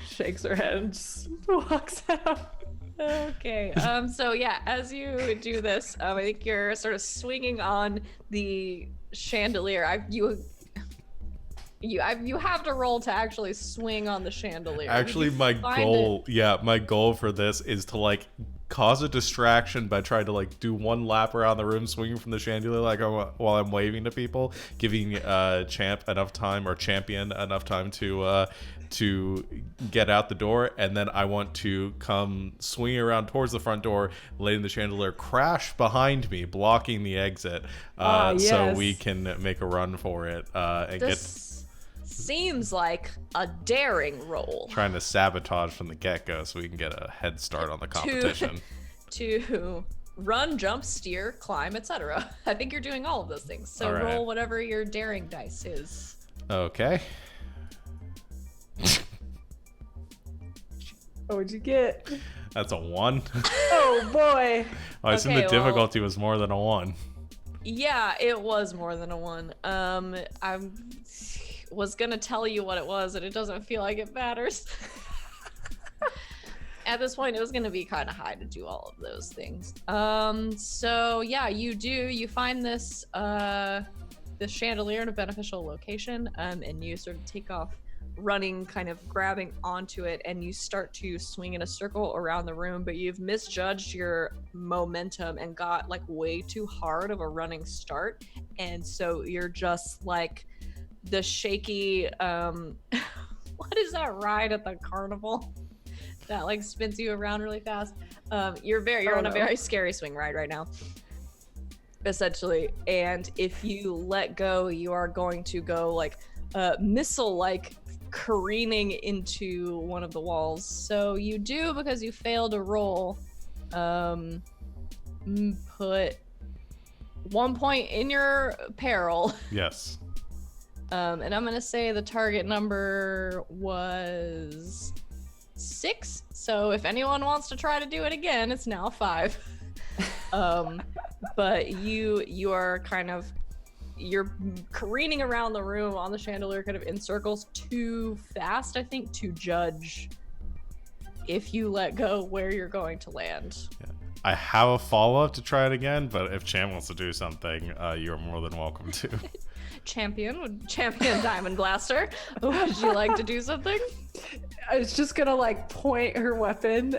Shakes her head and just walks out. Okay. So yeah, as you do this, I think you're sort of swinging on the chandelier. You have to roll to actually swing on the chandelier. Actually, my goal for this is to like cause a distraction by trying to like do one lap around the room swinging from the chandelier like while I'm waving to people, giving champion enough time to get out the door, and then I want to come swinging around towards the front door, letting the chandelier crash behind me, blocking the exit, so we can make a run for it and seems like a daring roll. trying to sabotage from the get-go so we can get a head start on the competition. To run, jump, steer, climb, etc. I think you're doing all of those things. So All right. roll whatever your daring dice is. Okay. What'd you get? That's a 1. Oh boy. I assume Okay, the well- difficulty was more than a 1. Yeah, it was more than a 1. I was gonna tell you what it was, and it doesn't feel like it matters. At this point, it was gonna be kind of high to do all of those things. So yeah, you find this chandelier in a beneficial location, and you sort of take off running, kind of grabbing onto it, and you start to swing in a circle around the room, but you've misjudged your momentum and got like way too hard of a running start, and so you're just like the shaky what is that ride at the carnival that like spins you around really fast? You're on a very scary swing ride right now, essentially, and if you let go, you are going to go like missile like careening into one of the walls. So you do, because you failed to roll, put 1 point in your peril. Yes. And I'm gonna say the target number was 6. So if anyone wants to try to do it again, it's now 5. But you are kind of, you're careening around the room on the chandelier, kind of in circles, too fast, I think, to judge if you let go where you're going to land. Yeah. I have a follow-up to try it again, but if Cham wants to do something, you're more than welcome to. Champion Diamond Blaster, would you like to do something? is just gonna like point her weapon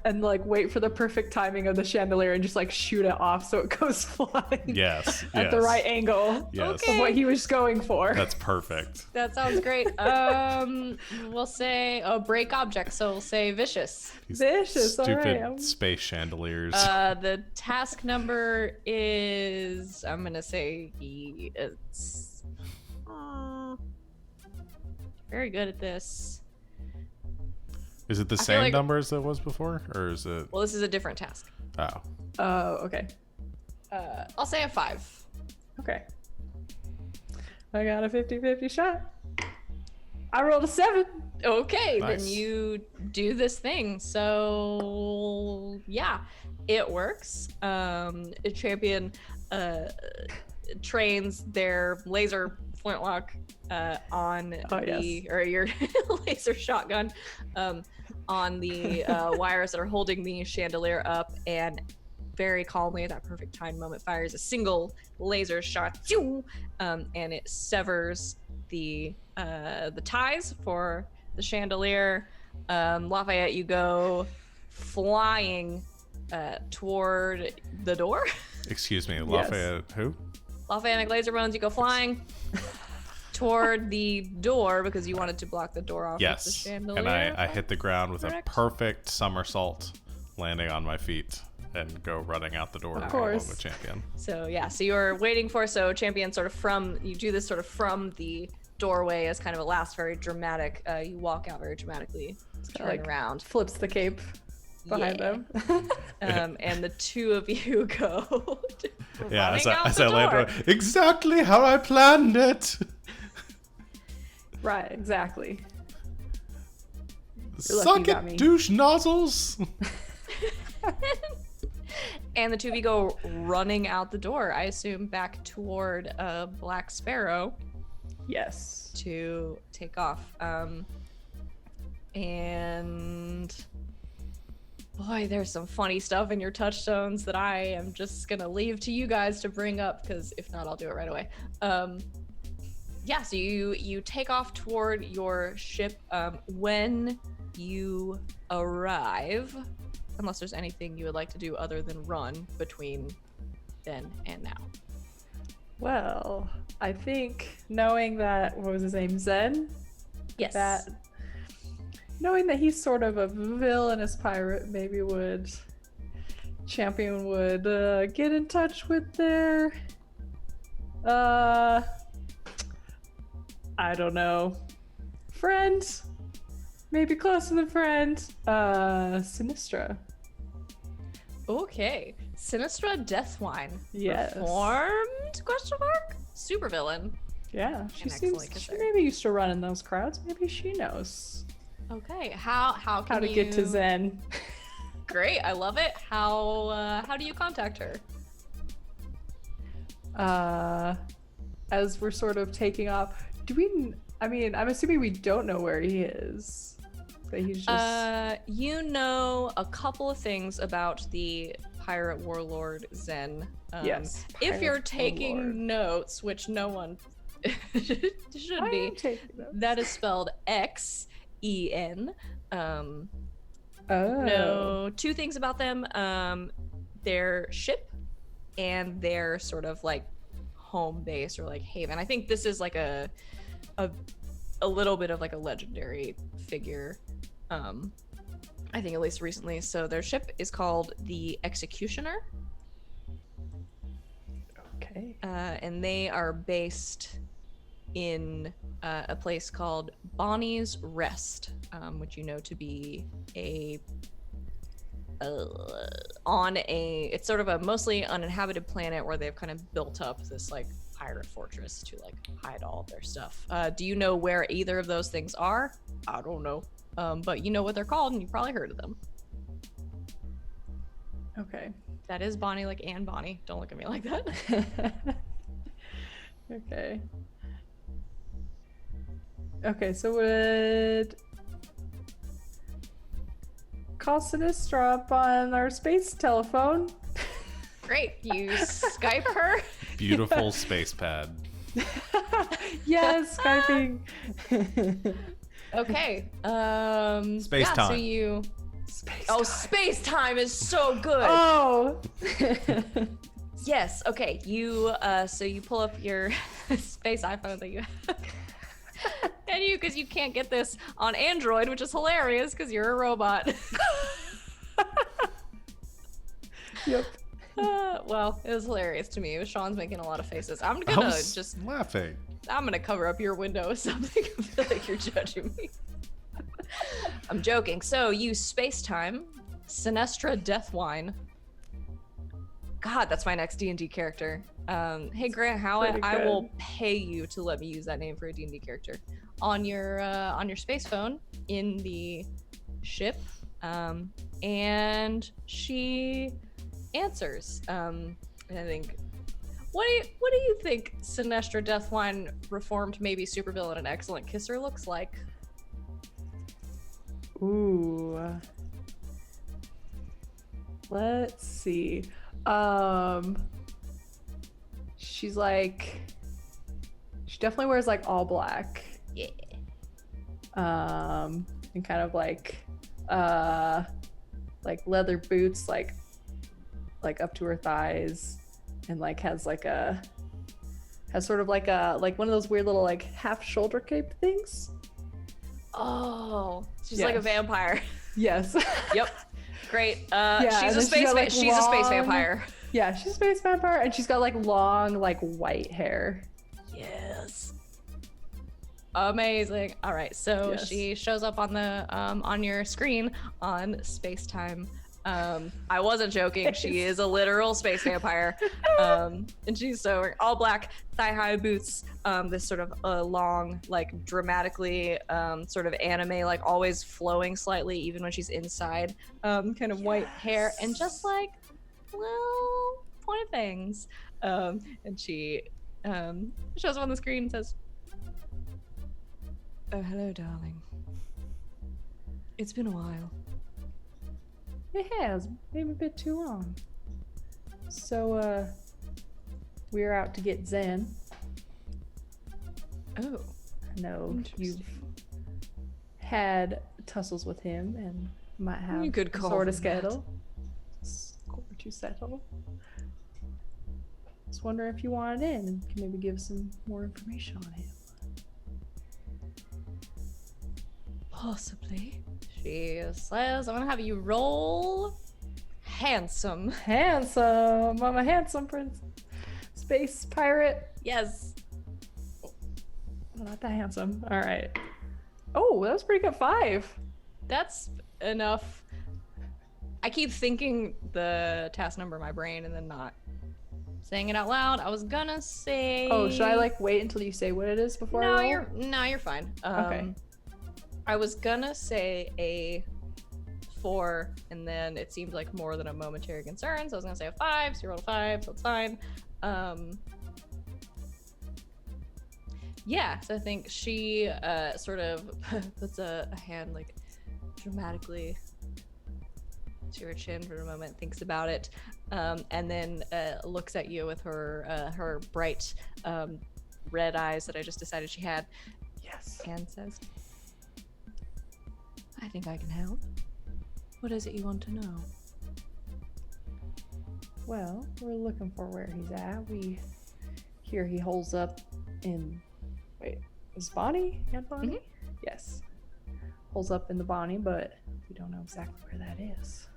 and like wait for the perfect timing of the chandelier and just like shoot it off so it goes flying. Yes. At the right angle Yes. of what he was going for. That's perfect. That sounds great. We'll say break object, so we'll say vicious. These Vicious, all stupid right. space chandeliers. The task number is, I'm gonna say it's very good at this. Is it the feel same like- number as it was before, or is it? Well, this is a different task. Oh, Oh, okay. I'll say a 5. Okay. I got a 50-50 shot. I rolled a 7. Okay, Nice. then you do this thing. So yeah, it works. A champion trains their laser flintlock on or your laser shotgun on the wires that are holding the chandelier up, and very calmly at that perfect time moment fires a single laser shot, and it severs the ties for the chandelier. Lafayette, you go flying toward the door. excuse me, Lafayette. Who? Lafayette McLaserbones, you go flying toward the door because you wanted to block the door off with the Yes. chandelier. And I hit the ground with Correct. a perfect somersault, landing on my feet, and go running out the door. Of along course. with champion. So yeah, so you're waiting for champion sort of you do this sort of from the doorway as kind of a last very dramatic. You walk out very dramatically, turn like- around, Flips the cape behind Yeah. them. and the two of you go. Yeah, running out as the I land, door. exactly how I planned it. Right, exactly. lucky Suck you got it, me. douche nozzles. And the two of you go running out the door. I assume back toward Black Sparrow Yes. to take off. And boy, there's some funny stuff in your touchstones that I am just gonna leave to you guys to bring up, because if not, I'll do it right away. Yeah, so you take off toward your ship. When you arrive, unless there's anything you would like to do other than run between then and now. Well, I think knowing that, what was his name, Zen? Yes. That knowing that he's sort of a villainous pirate, maybe champion would get in touch with their I don't know, friend, maybe closer than friend, Sinistra. Okay. Sinistra Deathwine. Yes. Reformed? Question mark? Supervillain. Yeah, she An excellent seems. She kisser. maybe used to run in those crowds. Maybe she knows Okay. How can how to get to you- Zen. Great. I love it. How do you contact her? As we're sort of taking off, I mean, I'm assuming we don't know where he is. That he's just. You know a couple of things about the pirate warlord Zen. Yes. If pirate you're taking warlord. notes, which no one should I be, am taking notes. that is spelled Xen. Oh. Know two things about them: their ship and their sort of like home base or like haven. I think this is like a little bit of like a legendary figure. I think at least recently. So their ship is called the Executioner, Okay. and they are based in a place called Bonnie's Rest, which you know to be it's sort of a mostly uninhabited planet where they've kind of built up this like pirate fortress to like hide all of their stuff. Do you know where either of those things are? I don't know. But you know what they're called, and you've probably heard of them. Okay. That is Bonnie, like Anne Bonnie. Don't look at me like that. Okay. Okay, so would call Sinistra up on our space telephone. Great. You Skype her. Beautiful space pad. Yes, Skyping. Okay. Space yeah, time. So you. Space Oh, time. space time is so good. Oh. Yes. Okay. You. So you pull up your space iPhone that you have, and because you can't get this on Android, which is hilarious because you're a robot. Yep. Well, it was hilarious to me. Sean's making a lot of faces. I'm I gonna was just. laughing. I'm gonna cover up your window with something. I feel like you're judging me. I'm joking. So you space time, Sinestra Deathwine. God, that's my next D&D character. Hey Grant Howitt, pretty I will good. pay you to let me use that name for a D&D character on your space phone in the ship, and she answers. And I think, what do you think Sinestra Deathwine, reformed maybe supervillain and excellent kisser looks like? Ooh. Let's see. She's like, she definitely wears like all black. Yeah. And kind of like leather boots, like up to her thighs, and like has sort of like one of those weird little like half shoulder cape things. Oh, she's like a Yes. vampire. Yes. Yep. Great. and She's then a she's space. got, like, She's a space long- vampire. Yeah, she's a space vampire, and she's got like long, like white hair. Yes. Amazing. All right, so Yes. she shows up on the on your screen on Spacetime. I wasn't joking. She is a literal space vampire, and she's so wearing all black, thigh-high boots. This sort of long, like dramatically, sort of anime, like always flowing slightly, even when she's inside. Kind of white hair and just like little pointed things. And she shows up on the screen and says, "Oh, hello, darling. It's been a while." It has, maybe a bit too long. So, we're out to get Zen. Oh, I know you've interesting. had tussles with him and might have You could some call sort of them that. scandal. Score to settle. Just wondering if you wanted in and can maybe give some more information on him. Possibly. She says, "I'm gonna have you roll handsome." Handsome! I'm a handsome prince. Space pirate. Yes. Not that handsome. Alright. Oh, that was pretty good. 5. That's enough. I keep thinking the task number in my brain and then not saying it out loud. I was gonna say. Oh, should I like wait until you say what it is before No, I roll? you're fine. Okay. I was gonna say a 4, and then it seemed like more than a momentary concern, so I was gonna say a 5. So you rolled a 5, so it's fine. Yeah, so I think she sort of puts a hand like dramatically to her chin for a moment, thinks about it, and then looks at you with her bright red eyes that I just decided she had, Yes. and says, "I think I can help. What is it you want to know?" Well, we're looking for where he's at. We hear he holds up in. Wait, is Bonnie? Aunt Bonnie? Yes. Holds up in the Bonnie, but we don't know exactly where that is.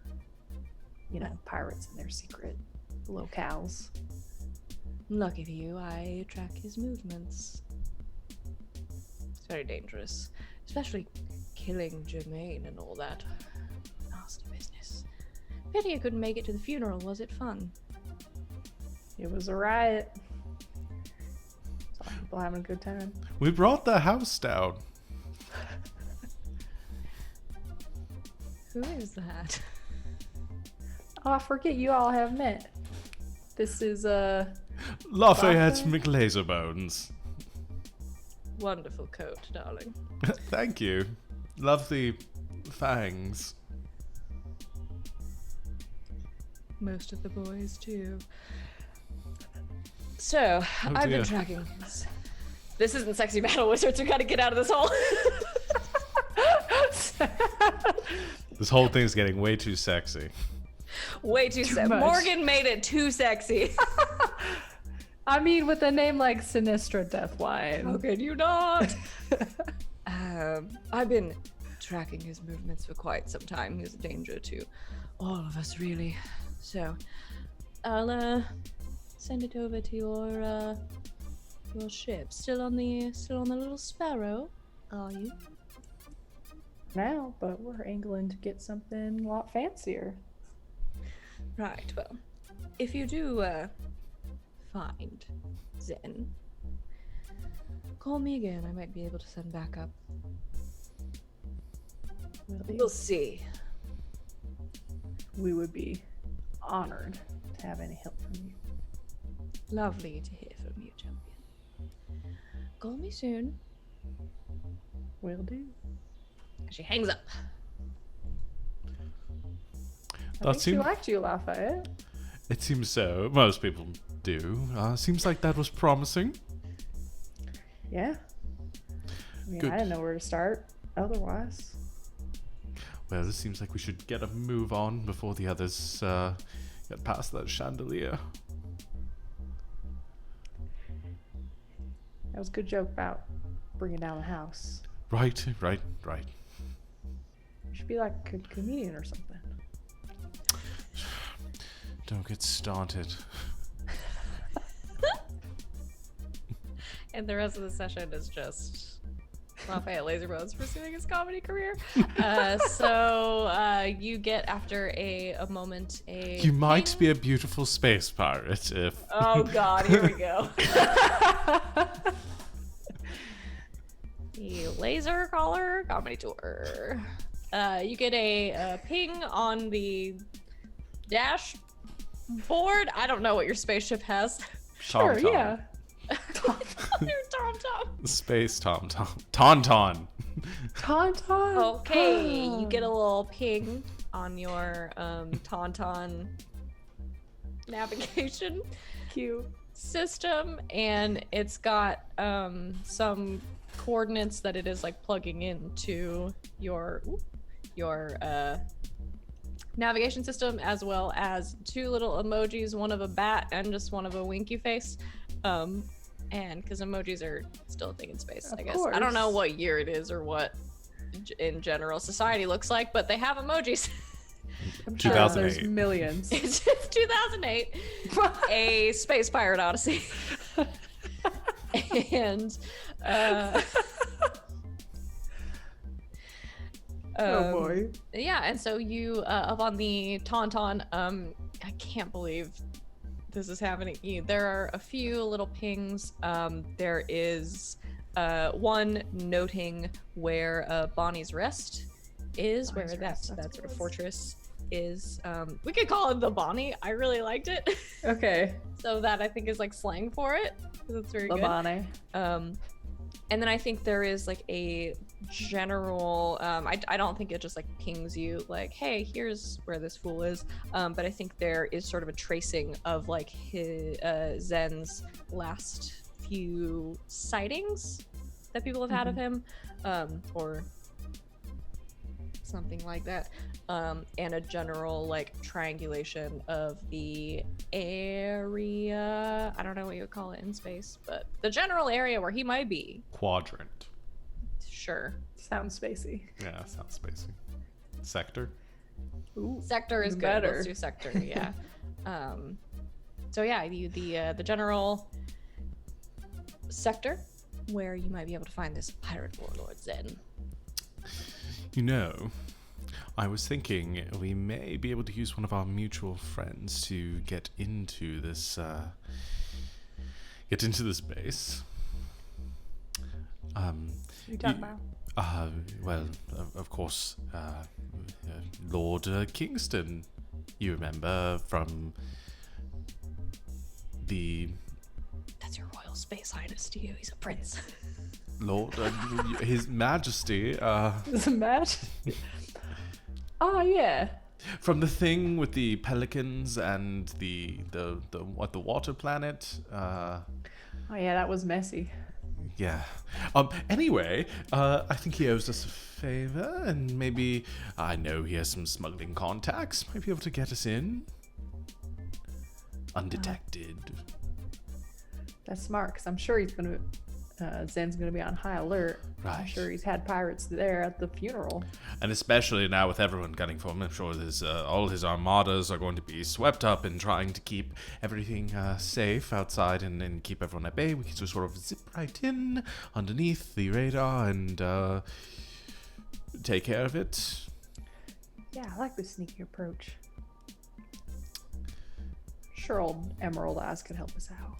You know, pirates and their secret locales. Lucky for you, I track his movements. It's very dangerous, especially killing Jermaine and all that nasty business. Pity you couldn't make it to the funeral. Was it fun? It was a riot. Saw people having a good time. We brought the house down. Who is that? Oh, I forget you all have met. This is Lafayette Lafayette? McLazerbones. Wonderful coat, darling. Thank you. Love the fangs. Most of the boys too. So, I've dear. been tracking this. This isn't Sexy Battle Wizards. We gotta get out of this hole. This whole thing's getting way too sexy. Way too sexy. much. Morgan made it too sexy. I mean, with a name like Sinistra Deathwine. How could you not? I've been tracking his movements for quite some time. He's a danger to all of us, really. So, I'll send it over to your ship. Still on the little Sparrow, are you? Now, but we're angling to get something a lot fancier. Right. Well, if you do find Zen, call me again. I might be able to send backup. We'll see. We would be honored to have any help from you. Lovely to hear from you, champion. Call me soon. Will do. She hangs up. I think she liked you, Lafayette. It seems so. Most people do. Seems like that was promising. Yeah. I mean, Good. I didn't know where to start otherwise. Well, it seems like we should get a move on before the others get past that chandelier. That was a good joke about bringing down the house. Right. You should be like a comedian or something. Don't get started. And the rest of the session is just Lafayette Laserbones pursuing his comedy career. So you get after a moment a. You might be a beautiful space pirate if. Oh God! Here we go. The Laser Caller Comedy Tour. You get a ping on the dashboard. I don't know what your spaceship has. Sure, Tom-tom. yeah. Your Tom-Tom. Space Tom-tom. Tauntaun. Tauntaun. Okay, you get a little ping on your Tauntaun navigation Cute. system, and it's got some coordinates that it is like plugging into your navigation system, as well as two little emojis, one of a bat and just one of a winky face. And because emojis are still a thing in space, I guess. I don't know course. what year it is or what in general society looks like, but they have emojis. I'm sure 2008. there's millions. It's 2008, a Space Pirate Odyssey. And Oh boy. yeah, and so you up on the Tauntaun, I can't believe this is happening. There are a few little pings. There is one noting where Bonnie's Rest is, Bonnie's where Rest, that that's sort of what it is. fortress is. We could call it the Bonnie. I really liked it. Okay. So that I think is like slang for it, 'cause it's very good. Labane. And then I think there is like a general I don't think it just like pings you like, hey, here's where this fool is, but I think there is sort of a tracing of like his Zen's last few sightings that people have had of him, or something like that, and a general like triangulation of the area. I don't know what you would call it in space, but the general area where he might be. Quadrant. Sure. Sounds spacey. Yeah, sounds spacey. Sector. Ooh. Sector is even good. better. Let's do sector. Yeah. So yeah, the general sector where you might be able to find this pirate warlord Zen. You know, I was thinking we may be able to use one of our mutual friends to get into this base. You talking about? Well, of course, Lord Kingston. You remember from the That's your Royal Space Highness to you. He's a prince. Lord, His Majesty, Is it Matt? Oh yeah. from the thing with the pelicans and the water planet. Oh yeah, that was messy. Yeah. Anyway, I think he owes us a favor, and maybe I know he has some smuggling contacts. Might be able to get us in undetected. That's smart, because I'm sure Zen's gonna be on high alert. I'm Right. sure he's had pirates there at the funeral. And especially now with everyone gunning for him, I'm sure all his armadas are going to be swept up and trying to keep everything safe outside and keep everyone at bay. We can just sort of zip right in underneath the radar and take care of it. Yeah, I like the sneaky approach. Sure, old Emerald Eyes could help us out.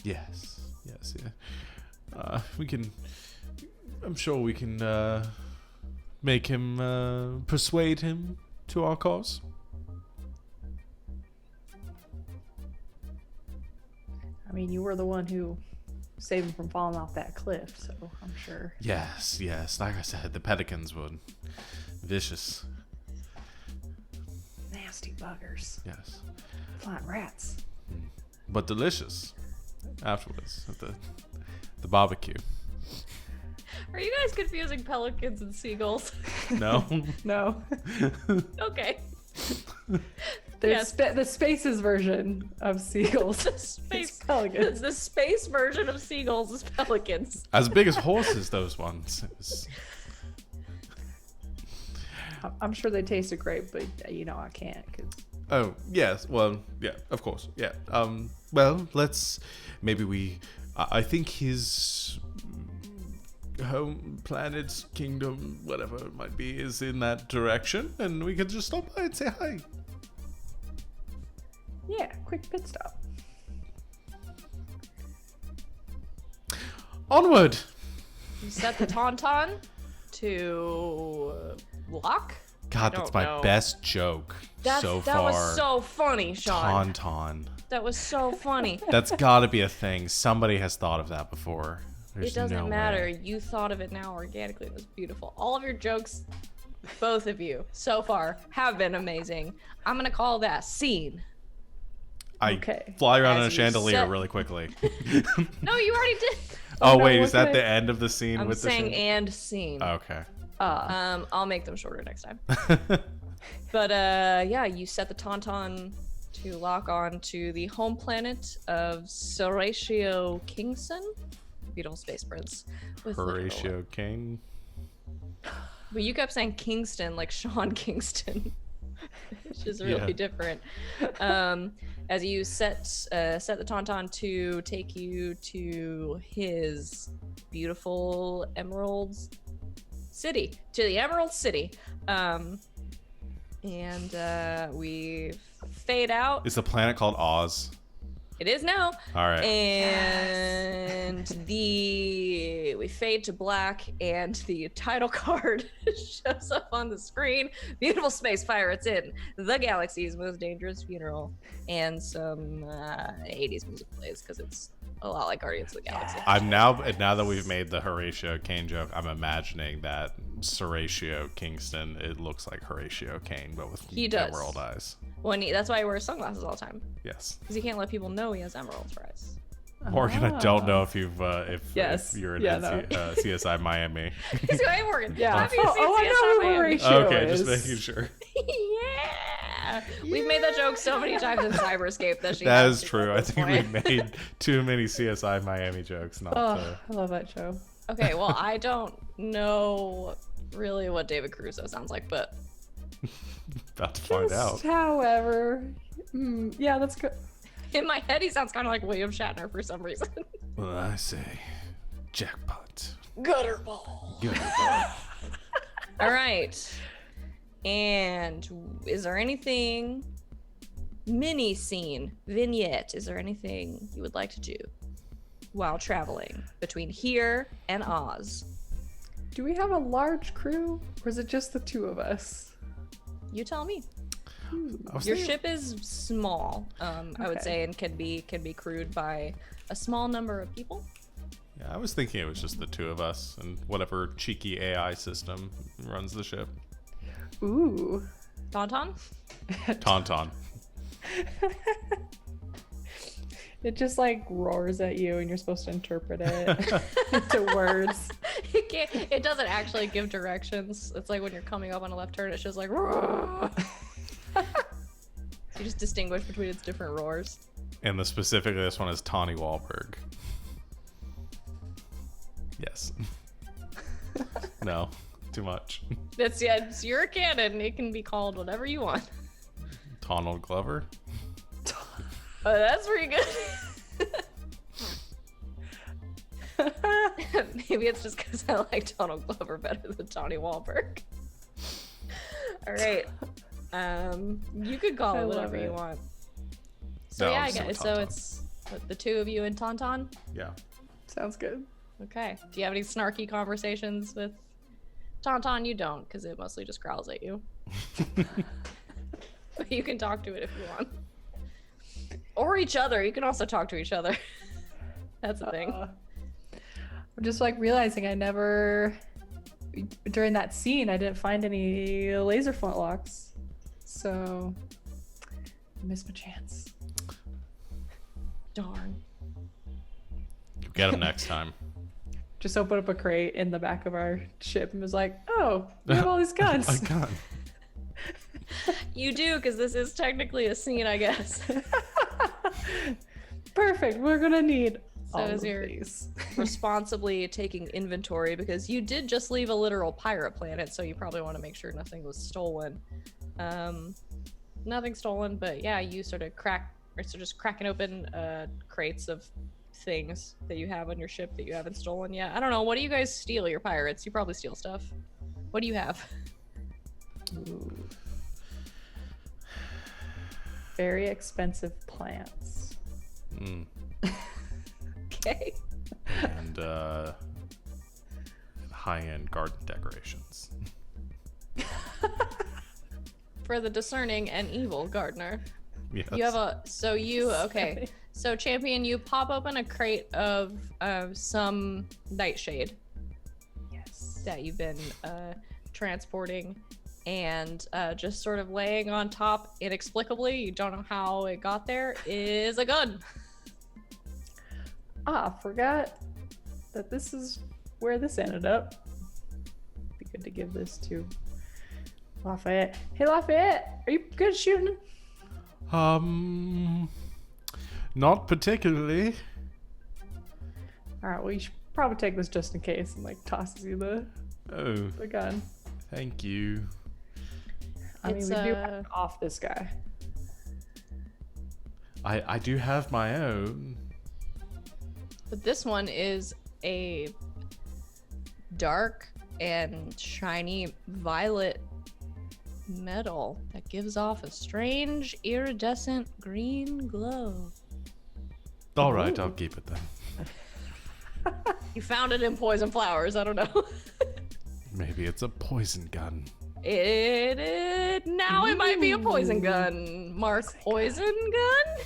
Yes, yeah. We can. I'm sure we can make him persuade him to our cause. I mean, you were the one who saved him from falling off that cliff, so I'm sure. Yes. Like I said, the pedicans were vicious. Nasty buggers. Yes, Flying rats. but delicious afterwards at the barbecue. Are you guys confusing pelicans and seagulls? No. No. Okay. There's the Spaces version of seagulls. The It's space pelicans. the space version of seagulls is pelicans. As big as horses, those ones. I'm sure they tasted great, but I can't. Oh, yes. Well, yeah, of course. Yeah. Well, I think his home planet, kingdom, whatever it might be, is in that direction, and we could just stop by and say hi. Yeah, quick pit stop. Onward! You set the tauntaun to lock. God, I that's don't my know. best joke so That far. was so funny, Sean. Tauntaun. That was so funny. That's gotta be a thing. Somebody has thought of that before. There's It doesn't no matter. way. You thought of it now organically. It was beautiful. All of your jokes, both of you, so far, have been amazing. I'm gonna call that scene. I Okay. fly around As on a you chandelier set- really quickly. No, you already did. Oh, no, wait, what is that can the I- end of the scene I'm with the saying chandelier? and scene. Okay. I'll make them shorter next time. But yeah, you set the tauntaun to lock on to the home planet of Horatio Kingston, beautiful space prince. With Horatio King. But you kept saying Kingston like Sean Kingston, which is really Yeah. different. As you set the tauntaun to take you to his beautiful Emerald City, to the Emerald City, and we fade out. Is the planet called Oz? It is now. All right. And we fade to black, and the title card shows up on the screen. Beautiful space pirates in the galaxy's most dangerous funeral, and some 80s music plays because it's a lot like Guardians of the Galaxy. I'm now that we've made the Horatio Kane joke, I'm imagining that Horatio Kingston, it looks like Horatio Kane, but with He does. emerald eyes. That's why he wears sunglasses all the time, Yes. because he can't let people know he has emeralds for eyes. Morgan, I don't know if you've Yes. if you're in Yeah, no. CSI Miami. He's going, Morgan. Yeah. Have you seen I know CSI who Miami? Horatio Okay, is. just making sure. Yeah. We've made that joke so many times in Cyberscape that she That has is to true. at I this think point. we made too many CSI Miami jokes not Oh, to. I love that show. Okay, well, I don't know really what David Caruso sounds like, but About to find out. However, yeah, that's good. in my head, he sounds kind of like William Shatner for some reason. Well, I say jackpot. Gutterball. Good. All right. And is there anything, mini scene, vignette, is there anything you would like to do while traveling between here and Oz? Do we have a large crew, or is it just the two of us? You tell me. I was Your thinking- ship is small, I would Okay. say, and can be crewed by a small number of people. Yeah, I was thinking it was just the two of us and whatever cheeky AI system runs the ship. Ooh. Tauntaun? Tauntaun. It just like roars at you, and you're supposed to interpret it into words. It doesn't actually give directions. It's like when you're coming up on a left turn, it's just like. You just distinguish between its different roars. And specifically, this one is Tawny Wahlberg. Yes. No, too much. It's your canon. It can be called whatever you want. Donald Glover. Oh, that's pretty good. Maybe it's just because I like Donald Glover better than Tawny Wahlberg. All right. You could call it whatever you want. So No, yeah, I let's do guess so. Tauntaun. It's the two of you and Tauntaun. Yeah. Sounds good. Okay. Do you have any snarky conversations with Tauntaun? You don't, because it mostly just growls at you. But you can talk to it if you want. Or each other. You can also talk to each other. That's a thing. I'm just like realizing I never, during that scene, I didn't find any laser flintlocks. So, I missed my chance. Darn. You get him next time. Just opened up a crate in the back of our ship and was like, oh, we have all these guns. A gun. You do, because this is technically a scene, I guess. Perfect. We're going to need So all is of your- these. Responsibly taking inventory, because you did just leave a literal pirate planet, so you probably want to make sure nothing was stolen. Nothing stolen, but yeah, you sort of just cracking open crates of things that you have on your ship that you haven't stolen yet. I don't know. What do you guys steal? You're pirates. You probably steal stuff. What do you have? Ooh. Very expensive plants. Mm. Okay. And high-end garden decorations. For the discerning and evil gardener. Yes. You have okay. So champion, you pop open a crate of some nightshade. Yes. That you've been transporting, and just sort of laying on top inexplicably, you don't know how it got there, is a gun. Forgot that this is where this ended up. Be good to give this to Lafayette. Hey Lafayette, are you good at shooting? Not particularly. Alright, well you should probably take this just in case, and like tosses you the Oh, gun. thank you. I mean, It's, we do have to off this guy. I do have my own. But this one is a dark and shiny violet metal that gives off a strange iridescent green glow. All right, I'll keep it then. You found it in poison flowers. I don't know. Maybe it's a poison gun. It might be a poison gun. Mark poison gun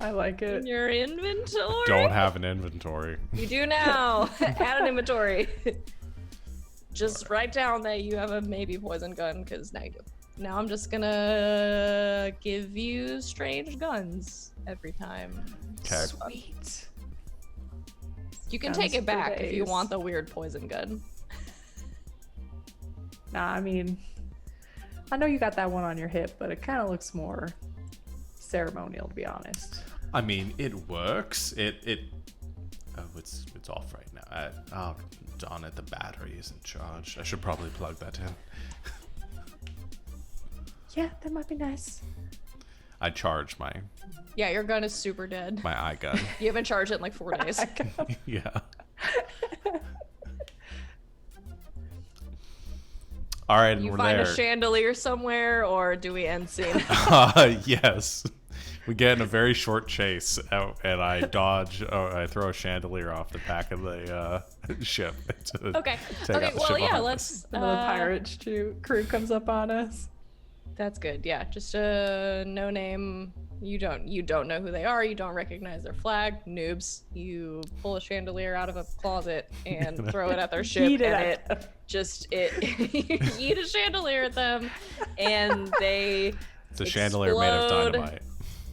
I like in it. your inventory. Don't have an inventory. You do now. Add an inventory. Just write down that you have a maybe poison gun, because now you do. Now I'm just gonna give you strange guns every time. Okay. Sweet. You can Guns take it for back if you days. want the weird poison gun. Nah, I mean, I know you got that one on your hip, but it kind of looks more ceremonial, to be honest. I mean, it works. It. Oh, it's off right now. Oh, darn it! The battery isn't charged. I should probably plug that in. Yeah, that might be nice. I charged my Yeah, your gun is super dead. eye gun. You haven't charged it in like 4 days. Yeah. All right, and You we're find there. a chandelier somewhere, or do we end scene? Yes. We get in a very short chase, and I dodge. I throw a chandelier off the back of the ship. to Okay. take Okay. out the Well, ship yeah. behind Let's. us. Another pirate crew comes up on us. That's good. Yeah. Just a no name. You don't know who they are. You don't recognize their flag. Noobs. You pull a chandelier out of a closet and throw it at their ship, Eat it and at it just you eat a chandelier at them, and they It's a chandelier made of explode. dynamite.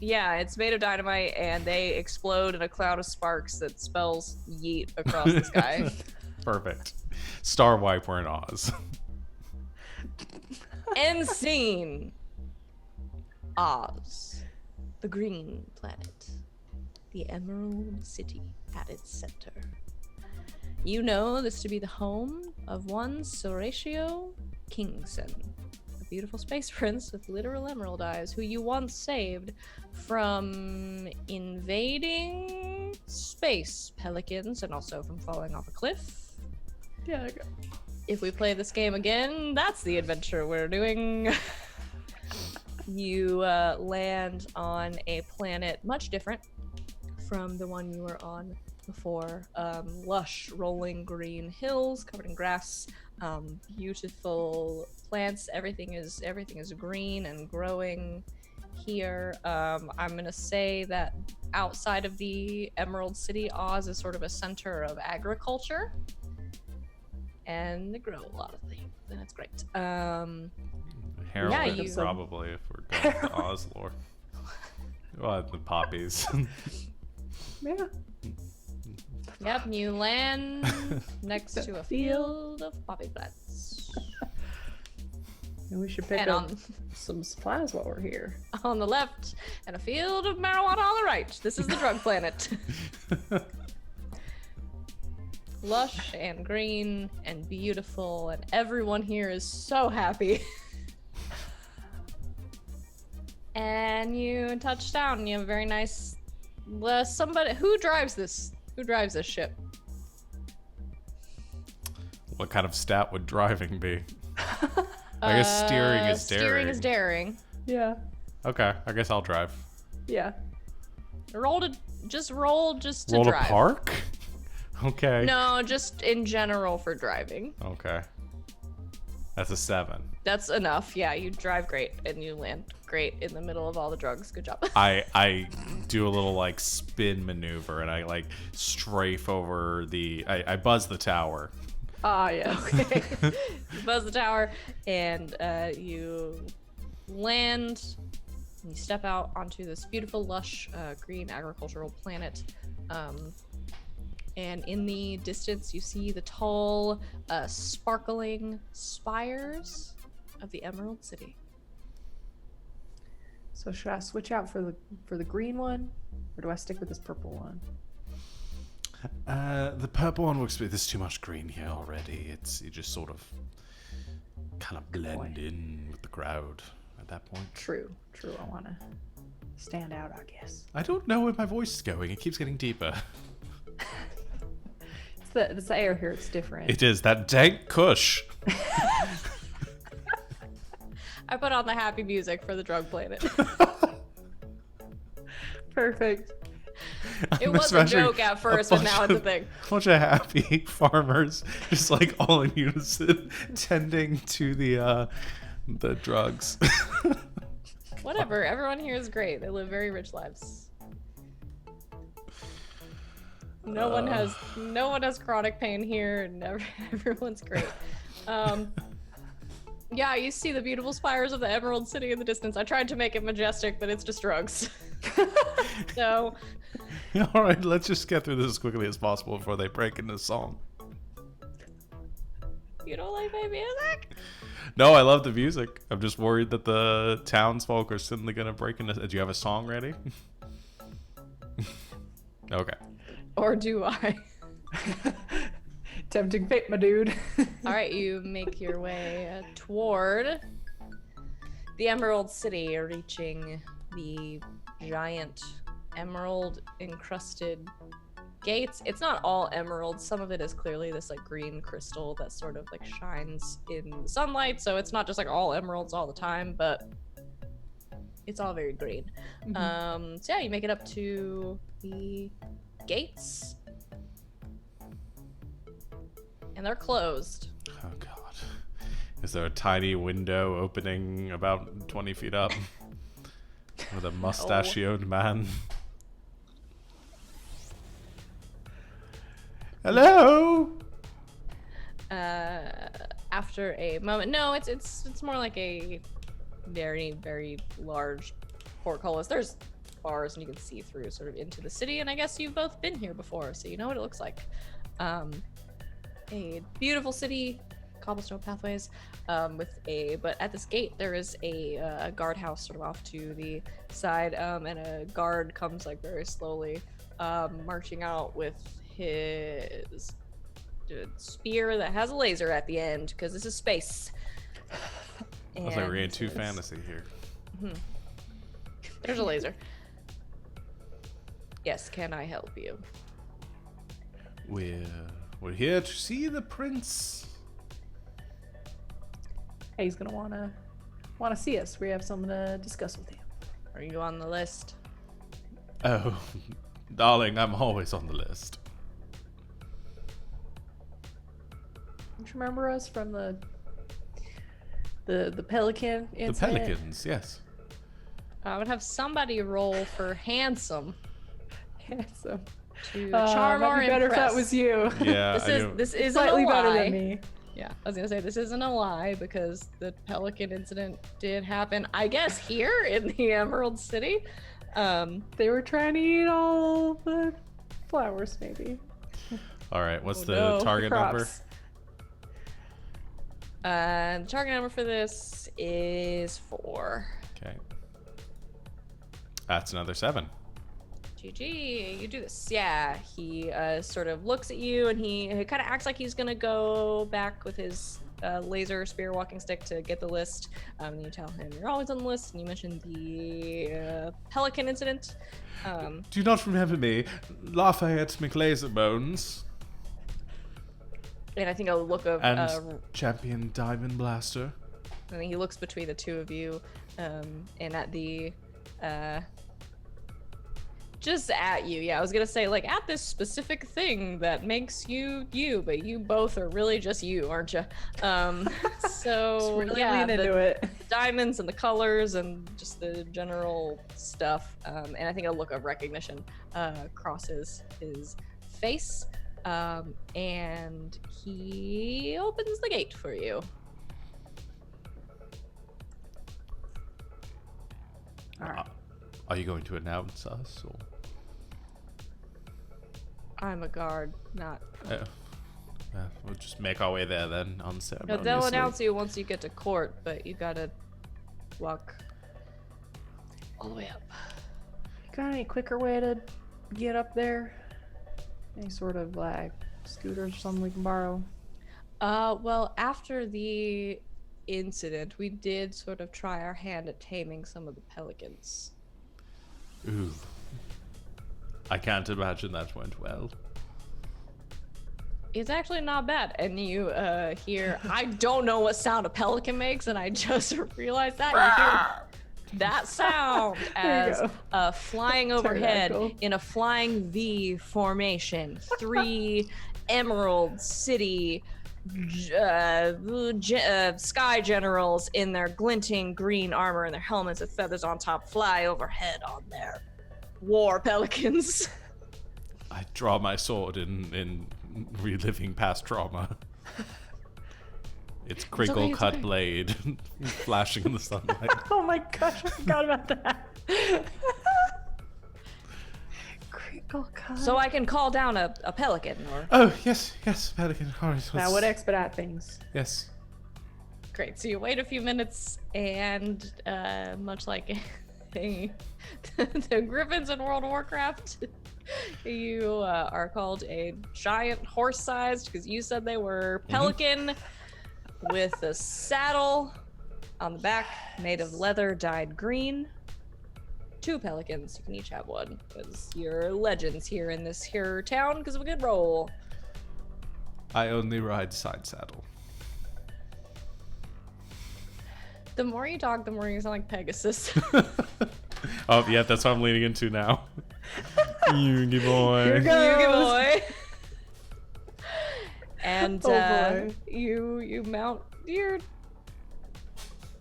Yeah, it's made of dynamite, and they explode in a cloud of sparks that spells yeet across the sky. Perfect. Star wipe, we're in Oz. End scene. Oz, the green planet, the Emerald City at its center. You know this to be the home of one Soratio Kingson, a beautiful space prince with literal emerald eyes who you once saved from invading space pelicans and also from falling off a cliff. Yeah, there you go. If we play this game again, that's the adventure we're doing. You land on a planet much different from the one you were on before. Lush, rolling green hills covered in grass, beautiful plants. Everything is green and growing here. I'm gonna say that outside of the Emerald City, Oz is sort of a center of agriculture, and they grow a lot of things, and it's great. Heroin, you- probably, if we're going to Oz lore. Well, the poppies. Yeah. Yep, you land next to a field of poppy plants. And we should pick And up some supplies while we're here. on the left, and a field of marijuana on the right. This is the drug planet. Lush and green and beautiful, and everyone here is so happy. And you touch down. You have a very nice. Somebody who drives this. Who drives this ship? What kind of stat would driving be? I guess steering is daring. Steering is daring. Yeah. Okay, I guess I'll drive. Yeah. Roll to Roll to drive. park? Okay. No, just in general for driving. Okay. That's a 7. That's enough. Yeah, you drive great and you land great in the middle of all the drugs. Good job. I do a little like spin maneuver and I like strafe over I buzz the tower. Ah, yes. Okay. You buzz the tower and you land. And you step out onto this beautiful, lush, green agricultural planet. And in the distance, you see the tall, sparkling spires of the Emerald City. So should I switch out for the green one, or do I stick with this purple one? The purple one looks. There's too much green here already. You just sort of kind of blend in with the crowd at that point. True. I want to stand out, I guess. I don't know where my voice is going. It keeps getting deeper. It's the air here. It's different. It is that dank kush. I put on the happy music for the drug planet. Perfect. It I'm was a imagining joke at first, but now it's a thing. Bunch of happy farmers, just like all in unison, tending to the drugs. Whatever. Everyone here is great. They live very rich lives. No one has chronic pain here, and everyone's great. Yeah, you see the beautiful spires of the Emerald City in the distance. I tried to make it majestic, but it's just drugs. So, All right, let's just get through this as quickly as possible before they break into song. you don't like my music? No, I love the music. I'm just worried that the townsfolk are suddenly gonna break into. Do you have a song ready? Okay. Or do I? Tempting fate, my dude. All right, you make your way toward the Emerald City, reaching the giant emerald encrusted gates. It's not all emerald. Some of it is clearly this like green crystal that sort of like shines in the sunlight. So it's not just like all emeralds all the time, but it's all very green. So yeah, you make it up to the gates. And they're closed. Oh God. Is there a tiny window opening about 20 feet up with a mustachioed man? Hello. After a moment, no, it's more like a very, very large portcullis. There's bars, and you can see through sort of into the city. And I guess you've both been here before, so you know what it looks like. A beautiful city, cobblestone pathways, but at this gate there is a guardhouse sort of off to the side, and a guard comes like very slowly, marching out with his spear that has a laser at the end, because this is space. I was like, we're getting And too says- fantasy here. There's a laser. Yes, can I help you? We're here to see the prince. Hey, he's gonna wanna see us. We have something to discuss with you. Are you on the list? Oh, darling, I'm always on the list. Don't you remember us from the pelican The incident? pelicans, yes. I would have somebody roll for handsome Handsome. to charm or might be better if that impress. was you. Yeah, This isn't Slightly a better lie. than me. Yeah, I was gonna say this isn't a lie, because the pelican incident did happen, I guess, here in the Emerald City. They were trying to eat all the flowers, maybe. All right, what's Oh, the no. target number? Crops. The target number for this is 4. Okay. That's another 7. GG, you do this. Yeah, he sort of looks at you, and he kind of acts like he's gonna go back with his laser spear walking stick to get the list. And you tell him you're always on the list, and you mentioned the pelican incident. Do you not remember me? Lafayette McLaserbones And I think a look of and Champion Diamond Blaster. and then he looks between the two of you, and at the just at you. Yeah, I was gonna say, like, at this specific thing that makes you you, but you both are really just you, aren't you? So Just really yeah, lean into the it. diamonds and the colors and just the general stuff. And I think a look of recognition crosses his face, and he opens the gate for you. All right. Are you going to announce us? Or? I'm a guard, not. We'll just make our way there then, No, unceremoniously. they'll announce you once you get to court, but you gotta walk all the way up. Got any quicker way to get up there? Any sort of like scooters or something we can borrow? Well, after the incident, we did sort of try our hand at taming some of the pelicans. Ooh. I can't imagine that went well. It's actually not bad. And you hear, I don't know what sound a pelican makes, and I just realized that. You hear that sound There you as flying overhead Pterodactyl. in a flying V formation. 3 Emerald City sky generals in their glinting green armor and their helmets with feathers on top fly overhead on their war pelicans. I draw my sword in reliving past trauma. It's crinkle it's cut okay. blade flashing in the sunlight. Oh my gosh, I forgot about that. Crinkle cut. So I can call down a pelican, or Oh, yes, pelican. All right, that would expedite things. yes. great. So you wait a few minutes, and much like the griffins in World of Warcraft, you are called a giant horse-sized, because you said they were pelican, with a saddle on the back made of leather dyed green. 2 pelicans. You can each have one, because you're legends here in this here town because of a good roll. I only ride side saddle. The more you talk, the more you sound like Pegasus. Oh, yeah, that's what I'm leaning into now. Yugi boy. Here goes. Yugi boy. And Oh, boy. you mount your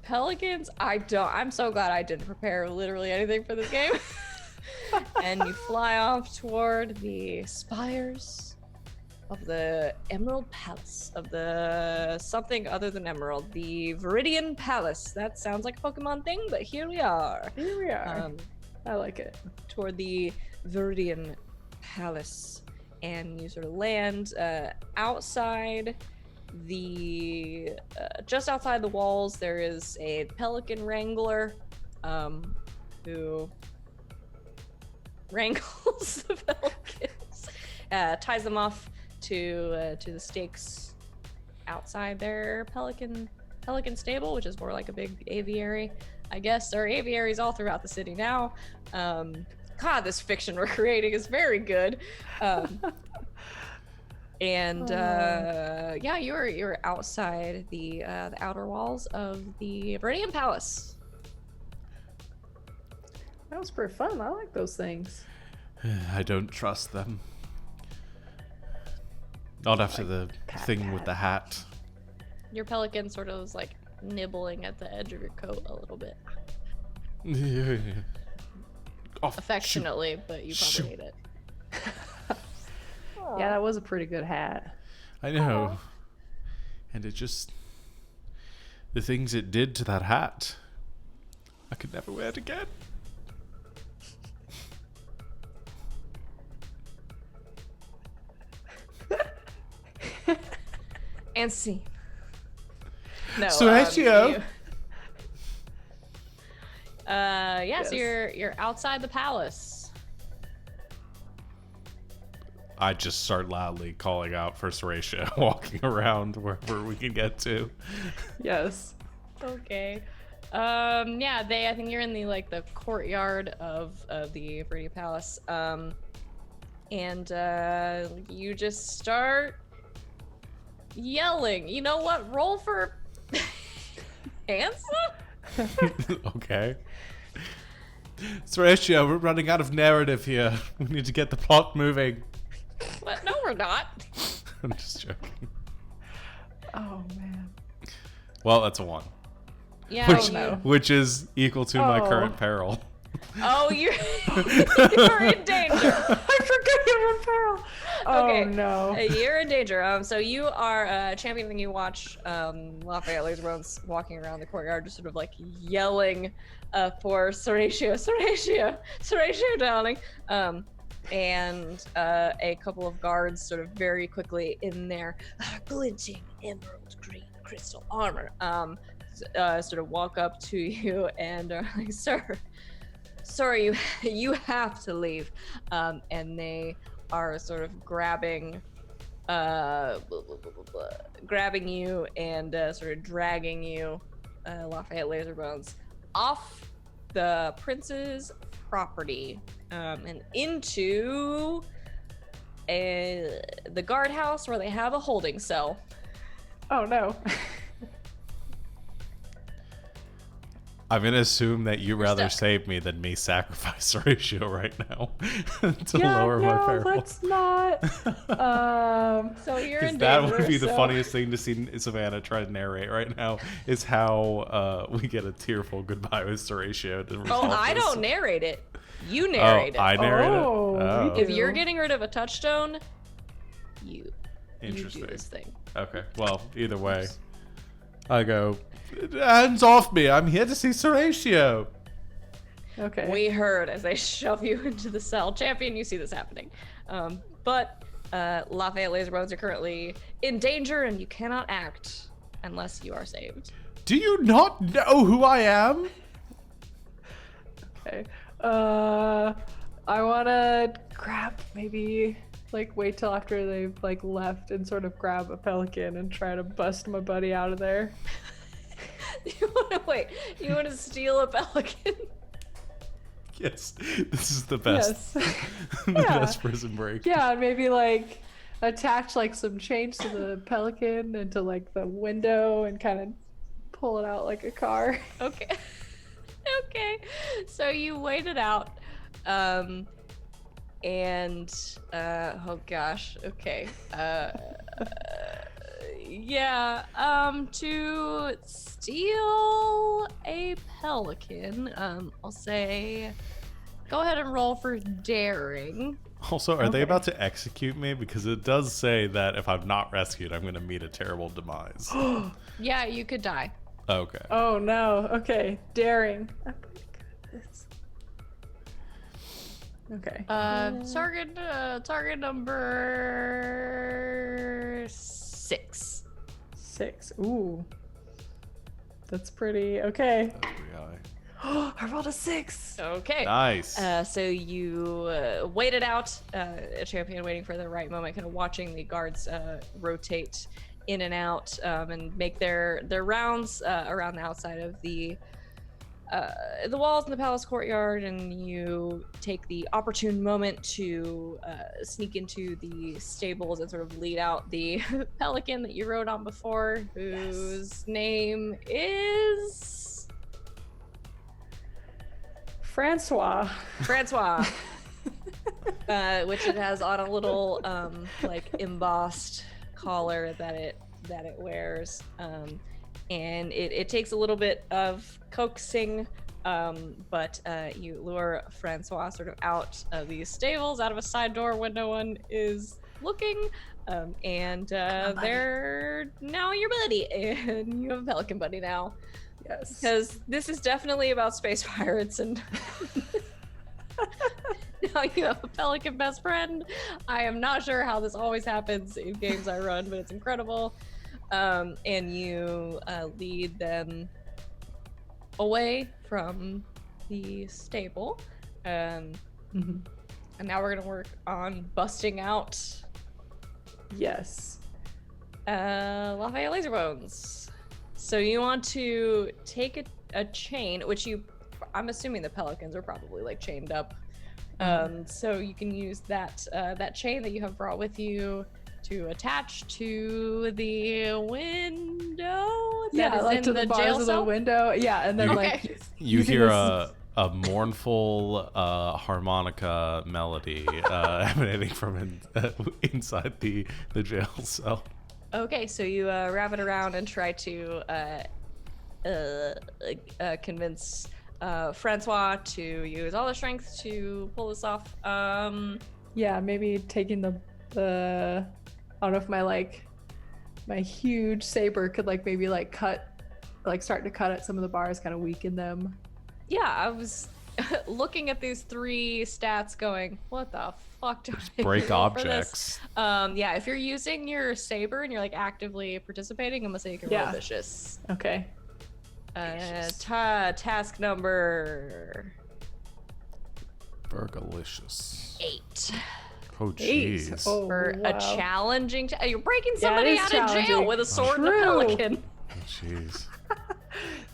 pelicans. I'm so glad I didn't prepare literally anything for this game. And you fly off toward the spires of the Emerald Palace, of the something other than Emerald, the Viridian Palace. That sounds like a Pokemon thing, but here we are. Here we are. I like it. toward the Viridian Palace, and you sort of land outside the just outside the walls. There is a pelican wrangler who wrangles the pelicans, ties them off to the stakes outside their pelican stable, which is more like a big aviary. I guess there are aviaries all throughout the city now. God, this fiction we're creating is very good. Yeah, you're outside the outer walls of the Viridian Palace. That was pretty fun. I like those things. I don't trust them. Not after the thing with the hat. Your pelican sort of is like nibbling at the edge of your coat a little bit. Off, Affectionately, but you probably Shoot. hate it. Yeah, that was a pretty good hat. I know. And it just... The things it did to that hat. I could never wear it again. And scene. No. Sergio! Yeah, so Yes. you're outside the palace. I just start loudly calling out for Seracia, walking around wherever we can get to. Yes. Okay. Yeah, I think you're in the courtyard of the Viridian Palace. And you just start yelling. You know what? Roll for handsome? Okay. Seracia, we're running out of narrative here. We need to get the plot moving. What? No, we're not. I'm just joking. Oh man. Well, that's a 1. Yeah. Which, no. which is equal to my Oh. current peril. Oh, you're you're in danger. I forgot you're in peril. Okay. Oh no. You're in danger. So you are championing. You watch Lafayette Laserbones walking around the courtyard, just sort of like yelling for Seracia, darling. And a couple of guards sort of very quickly in their glinting emerald green crystal armor sort of walk up to you and are like, sorry, you have to leave. And they are sort of grabbing you and sort of dragging you, Lafayette Laserbones, off the prince's property and into the guardhouse where they have a holding cell. Oh no. I'm going to assume that you rather stuck. save me than me sacrifice Seracia right now to Yeah, lower my no, peril. let's not. So you're in danger. Because that would be the so- funniest thing to see Savannah try to narrate right now, is how we get a tearful goodbye with Seracia. To Oh, resolve I this. don't narrate it. You narrate it. I narrate Oh, it? Oh, we If do. you're getting rid of a touchstone, you do interesting. this thing. Okay, well, either way, I go, hands off me, I'm here to see Seracia. Okay. We heard as they shove you into the cell. Champion, you see this happening. But Lafayette Laserbones are currently in danger and you cannot act unless you are saved. Do you not know who I am? Okay. I wanna grab maybe wait till after they've left and sort of grab a pelican and try to bust my buddy out of there. You want to steal a pelican? Yes, this is the best. Yes. The Yeah. best prison break. Yeah, and maybe attach some chains to the pelican and to the window and kind of pull it out like a car. Okay. Okay. So you wait it out. And oh gosh. Okay. Yeah. To steal a pelican, I'll say go ahead and roll for daring. Also, are they Okay. about to execute me? Because it does say that if I'm not rescued, I'm going to meet a terrible demise. Yeah, you could die. Okay. Oh no. Okay, daring. I'm pretty good at this. Okay. Target number 6. 6. Ooh. That's pretty okay. That's pretty high. I rolled a 6. Okay. Nice. So you wait it out, a champion waiting for the right moment, kind of watching the guards rotate in and out and make their rounds around the outside of the walls in the palace courtyard, and you take the opportune moment to sneak into the stables and sort of lead out the pelican that you rode on before, whose name is Francois. Which it has on a little like embossed collar that it wears, and it takes a little bit of coaxing, but you lure Francois sort of out of these stables, out of a side door when no one is looking, and they're now your buddy, and you have a pelican buddy now. Yes. Because this is definitely about space pirates, and now you have a pelican best friend. I am not sure how this always happens in games I run, but it's incredible. And you lead them away from the stable. And now we're going to work on busting out Yes. Lafayette Laserbones. So you want to take a chain, which I'm assuming the pelicans are probably like chained up. So you can use that chain that you have brought with you to attach to the window. Yeah, that is like in to the bars jail of the cell? window. Yeah, and then You- like You using hear this- a mournful harmonica melody emanating from inside the jail cell. Okay, so you wrap it around and try to convince Francois to use all the strength to pull this off. Yeah, maybe taking the I don't know if my huge saber could maybe start to cut at some of the bars, kind of weaken them. Yeah, I was looking at these 3 stats going, what the fuck do I Break roll for this? objects. Yeah, if you're using your saber and you're actively participating, I'm gonna say you can roll Yeah. vicious. Okay. Task number Burgalicious. 8. Oh 8. jeez. Oh, For a wow. challenging you're breaking Yeah, somebody it is out of jail challenging. with a sword and a True. pelican. Oh, jeez.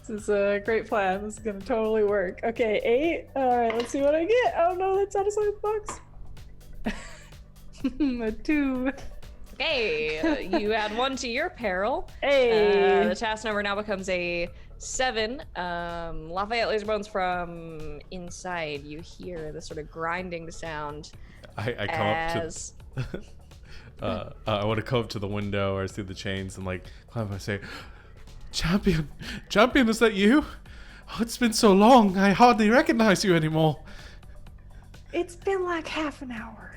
This is a great plan. This is gonna totally work. Okay, 8. All right, let's see what I get. Oh no, that's outside the box. A 2. Okay, you add 1 to your peril. Hey. The task number now becomes a 7. Lafayette Laserbones, from inside, you hear the sort of grinding sound I come up as to I want to go up to the window or see the chains and climb up and say, Champion, is that you? Oh, it's been so long, I hardly recognize you anymore. It's been like half an hour.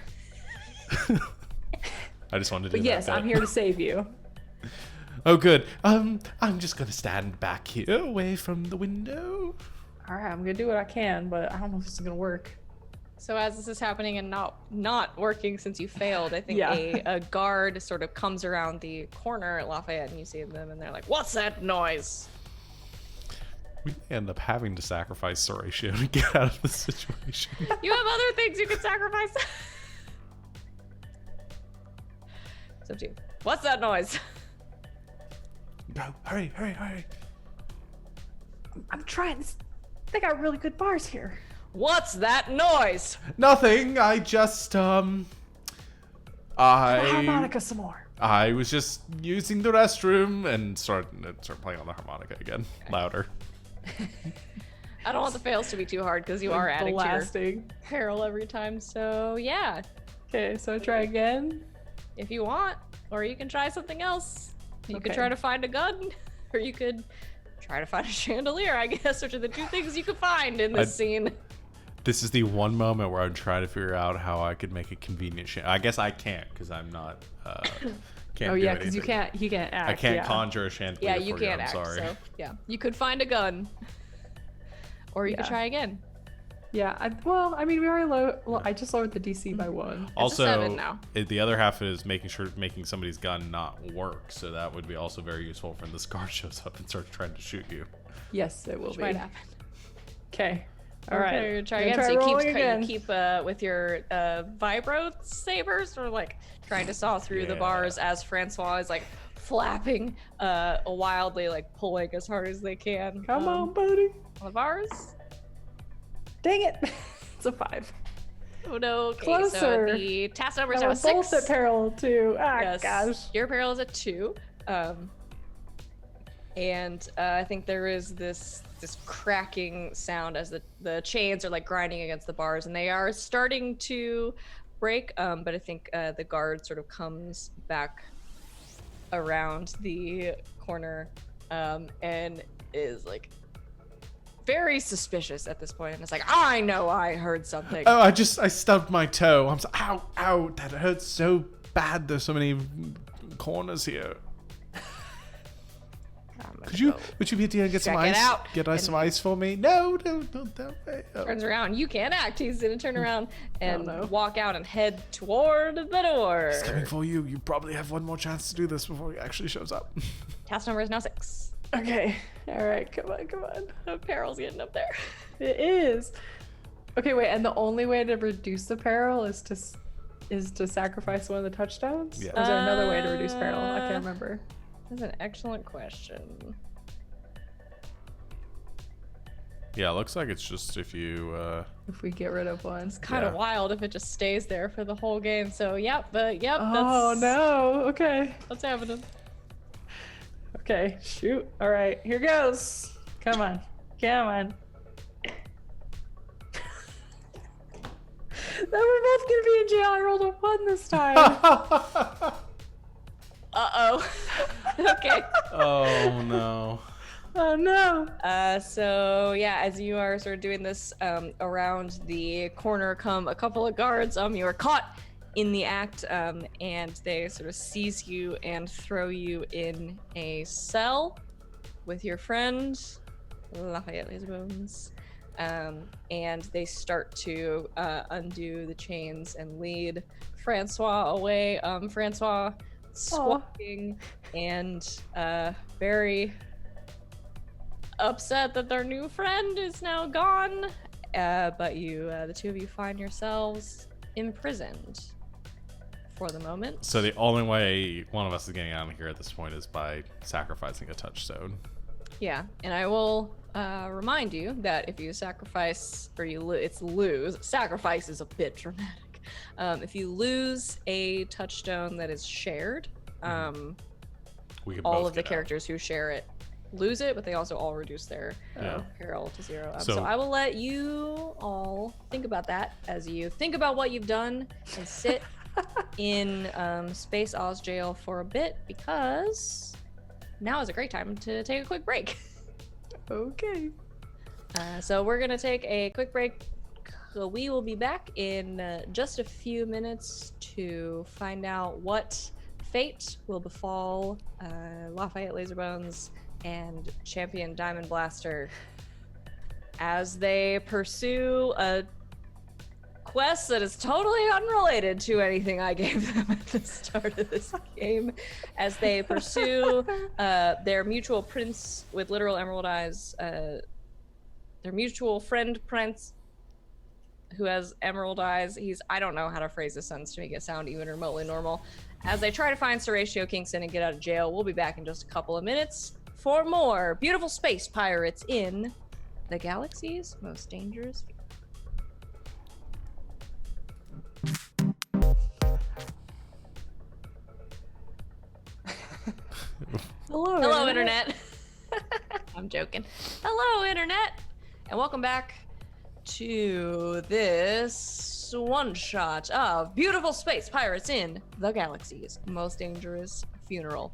I just wanted to do But yes, that I'm bit. here to save you. Oh, good. I'm just gonna stand back here, away from the window. All right, I'm gonna do what I can, but I don't know if this is gonna work. so as this is happening and not working since you failed, I think Yeah. a guard sort of comes around the corner at Lafayette, and you see them, and they're like, "What's that noise?" We may end up having to sacrifice Horatio to get out of the situation. You have other things you can sacrifice. It's up to you. What's that noise? Go, hurry. I'm trying. They got really good bars here. What's that noise? Nothing. I just Harmonica some more. I was just using the restroom and start playing on the harmonica again, louder. I don't want the fails to be too hard because you are adding to your Blasting. peril every time. So yeah, Okay, so try again. if you want, or you can try something else. You could Okay. try to find a gun, or you could try to find a chandelier, I guess, which are the 2 things you could find in this scene. This is the one moment where I'm trying to figure out how I could make a convenient I guess I can't because I'm not. Can't Oh do yeah, because you anything. can't act. I can't yeah. conjure a chandelier. Yeah, you for can't I'm act. sorry. So yeah, you could find a gun, or you could Yeah. try again. Yeah. I mean, we already well, I just lowered the DC by 1. Also, 7 now. The other half is making somebody's gun not work. So that would be also very useful when this guard shows up and starts trying to shoot you. Yes, it will Which be. might happen. Okay. All right. Okay, try Gonna again. So rolling you again. keep with your vibro sabers, or like trying to saw through the Yeah. bars as Francois is like flapping wildly, like pulling as hard as they can. Come on, buddy. on the bars. Dang it. It's a 5. Oh no. Okay, Closer. so the task number is And now we're 6. both at peril too. Ah, Yes. gosh. Your peril is a 2. And I think there is this cracking sound as the chains are like grinding against the bars, and they are starting to break. But I think the guard sort of comes back around the corner and is like very suspicious at this point, and it's like, I know I heard something. Oh, I stubbed my toe. I'm so, ow, that hurts so bad. There's so many corners here. Would you be able to get some Check it ice? out. Get us some ice for me? No, not that way. Oh. Turns around. You can't act. He's gonna turn around and no. walk out and head toward the door. He's coming for you. You probably have one more chance to do this before he actually shows up. Task number is now 6. Okay. All right. Come on. Oh, Peril's getting up there. It is. Okay, wait. And the only way to reduce the peril is to sacrifice one of the touchdowns? Yeah. Or is there another way to reduce peril? I can't remember. That's an excellent question. Yeah, it looks like it's just if you. If we get rid of one. It's kind of Yeah. wild if it just stays there for the whole game. So, yep. Oh That's no. Okay. what's happening. Okay. Shoot. All right. Here goes. Come on. Then we're both gonna be in jail. I rolled a 1 this time. Uh-oh. Okay. Oh no. Oh no. So yeah, as you are sort of doing this, around the corner come a couple of guards. You are caught in the act, and they sort of seize you and throw you in a cell with your friend, Lafayette Laserbones. And they start to undo the chains and lead Francois away. Francois squawking and very upset that their new friend is now gone. But you, the two of you, find yourselves imprisoned for the moment. So the only way one of us is getting out of here at this point is by sacrificing a touchstone. Yeah, and I will remind you that if you sacrifice or it's lose. Sacrifice is a bit dramatic. If you lose a touchstone that is shared, We can all both of the get out. characters who share it lose it, but they also all reduce their Yeah. peril to 0. So- So I will let you all think about that as you think about what you've done and sit in Space Oz jail for a bit, because now is a great time to take a quick break. Okay. So we're gonna take a quick break. We will be back in just a few minutes to find out what fate will befall Lafayette Laserbones and Champion Diamond Blaster as they pursue a quest that is totally unrelated to anything I gave them at the start of this game, as they pursue their mutual prince with literal emerald eyes, their mutual friend prince who has emerald eyes. I don't know how to phrase this sentence to make it sound even remotely normal. As they try to find Horatio Kingston and get out of jail, we'll be back in just a couple of minutes for more beautiful space pirates in the galaxy's most dangerous. Hello, Internet. I'm joking. Hello, Internet. And welcome back to this one shot of beautiful space pirates in the galaxy's most dangerous funeral.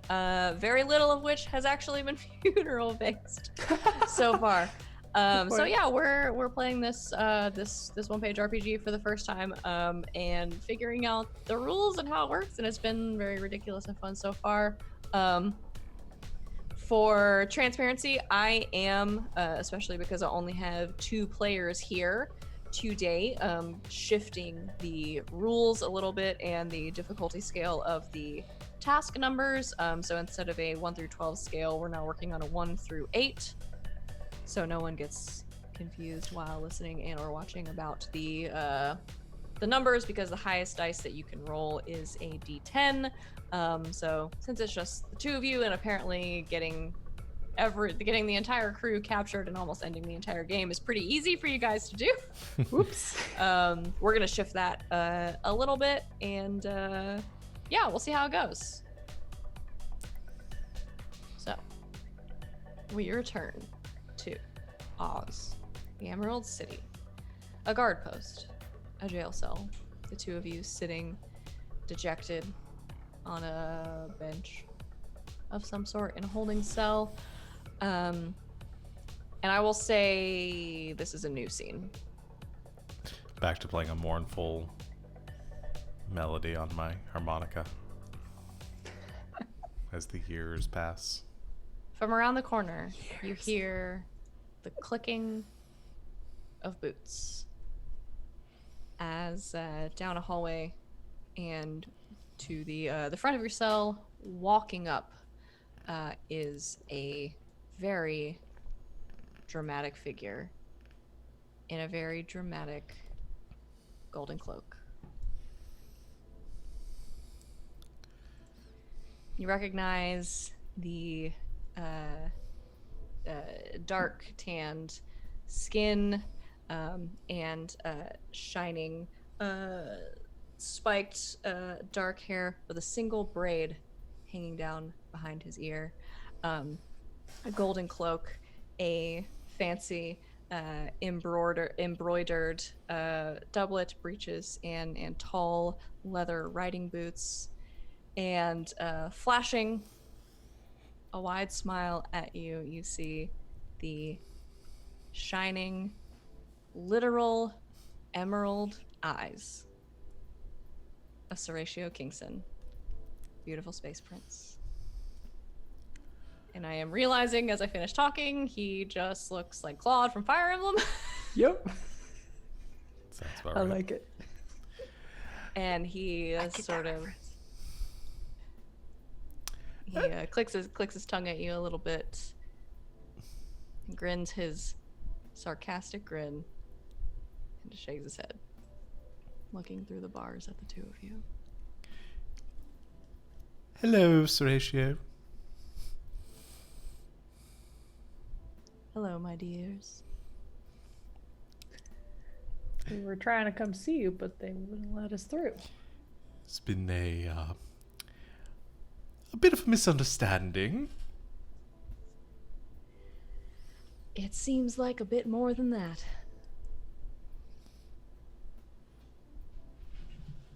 Very little of which has actually been funeral based so far. So yeah, we're playing this this one-page RPG for the first time, and figuring out the rules and how it works, and it's been very ridiculous and fun so far. For transparency, I am, especially because I only have 2 players here today, shifting the rules a little bit and the difficulty scale of the task numbers. So instead of a 1 through 12 scale, we're now working on a 1 through 8. So no one gets confused while listening and or watching about the numbers, because the highest dice that you can roll is a d10. So since it's just the 2 of you and apparently getting the entire crew captured and almost ending the entire game is pretty easy for you guys to do. Oops. We're gonna shift that a little bit, and yeah, we'll see how it goes. So we return to Oz, the Emerald City, a guard post, a jail cell, the 2 of you sitting dejected on a bench of some sort in a holding cell. And I will say this is a new scene. Back to playing a mournful melody on my harmonica as the years pass. From around the corner, you hear the clicking of boots as down a hallway and to the front of your cell, walking up, is a very dramatic figure in a very dramatic golden cloak. You recognize the dark tanned skin and shining spiked dark hair with a single braid hanging down behind his ear, a golden cloak, a fancy embroidered doublet, breeches, and tall leather riding boots, and flashing a wide smile at you. You see the shining, literal emerald eyes of Horatio Kingston, beautiful space prince. And I am realizing as I finish talking, he just looks like Claude from Fire Emblem. Yep. Sounds about I right. like it. And he sort of clicks his tongue at you a little bit, and grins his sarcastic grin, and just shakes his head, looking through the bars at the 2 of you. Hello, Horatio. Hello, my dears. We were trying to come see you, but they wouldn't let us through. It's been a bit of a misunderstanding. It seems like a bit more than that.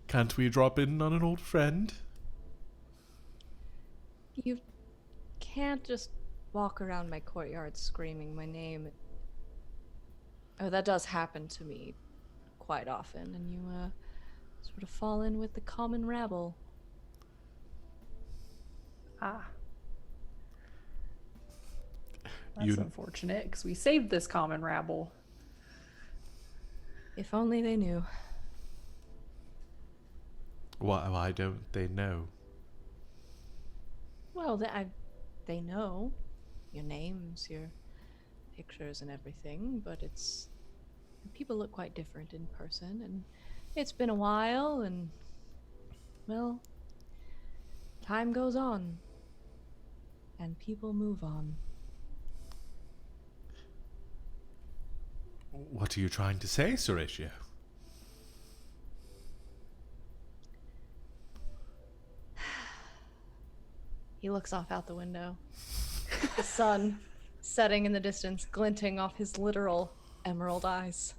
Can't we drop in on an old friend? You can't just walk around my courtyard screaming my name. Oh, that does happen to me quite often, and you sort of fall in with the common rabble. Ah. That's You- unfortunate, because we saved this common rabble. If only they knew. Why don't they know? Well, they know your names, your pictures and everything, but people look quite different in person, and it's been a while, and, well, time goes on, and people move on. What are you trying to say, Horatio? He looks off out the window. The sun setting in the distance, glinting off his literal emerald eyes.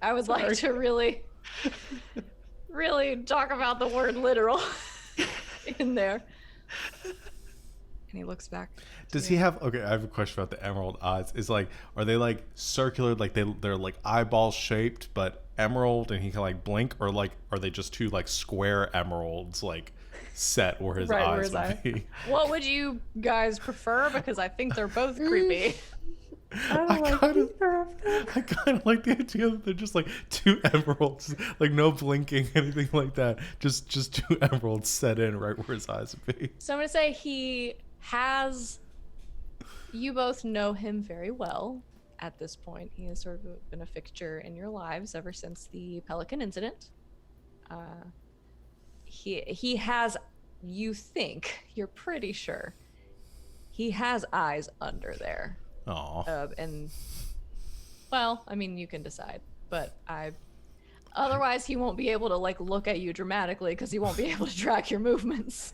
I would like to really talk about the word literal in there. And he looks back. Does he have? Okay, I have a question about the emerald eyes. Are they like circular, like they're like eyeball shaped, but emerald, and he can like blink, or like are they just 2 like square emeralds, like set where his Right where eyes his would eye- be. What would you guys prefer? Because I think they're both creepy. I don't like either of them. I kind of like the idea that they're just like two emeralds, like no blinking, anything like that. Just two emeralds set in right where his eyes would be. So I'm gonna say he has. You both know him very well at this point. He has sort of been a fixture in your lives ever since the Pelican incident. He has. You think you're pretty sure he has eyes under there. Aw. And well, I mean, you can decide, but otherwise he won't be able to like look at you dramatically because he won't be able to track your movements.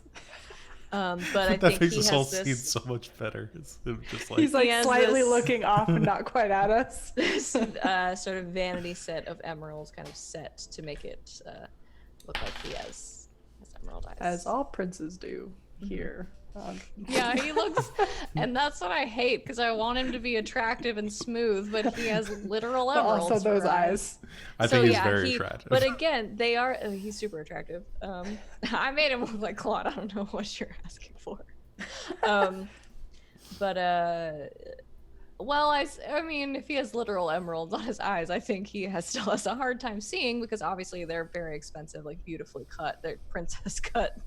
But I That think makes he this whole has scene this, so much better. It's just like, He's like He has slightly this- looking off and not quite at us. this sort of vanity set of emeralds kind of set to make it look like he has emerald eyes. As all princes do here. Yeah, he looks, and that's what I hate because I want him to be attractive and smooth, but he has literal But emeralds. also those for eyes. I think he's very attractive. But again, they are. He's super attractive. I made him look like Claude. I don't know what you're asking for. Well, I mean, if he has literal emeralds on his eyes, I think he still has a hard time seeing because obviously they're very expensive, like beautifully cut. They're princess cut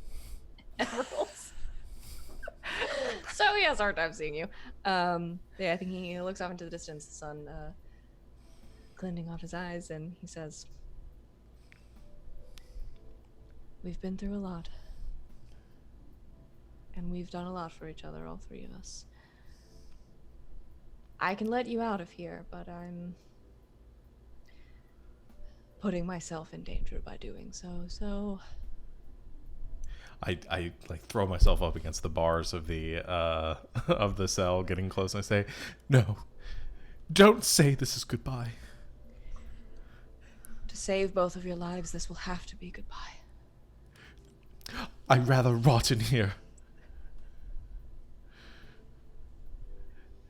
emeralds. So he has a hard time seeing you. Yeah, I think he looks off into the distance, the sun glinting off his eyes, and he says, "We've been through a lot. And we've done a lot for each other, all three of us. I can let you out of here, but I'm putting myself in danger by doing so, so..." I like throw myself up against the bars of the cell, getting close, and I say, "No, don't say this is goodbye." To save both of your lives, this will have to be goodbye. I'd rather rot in here.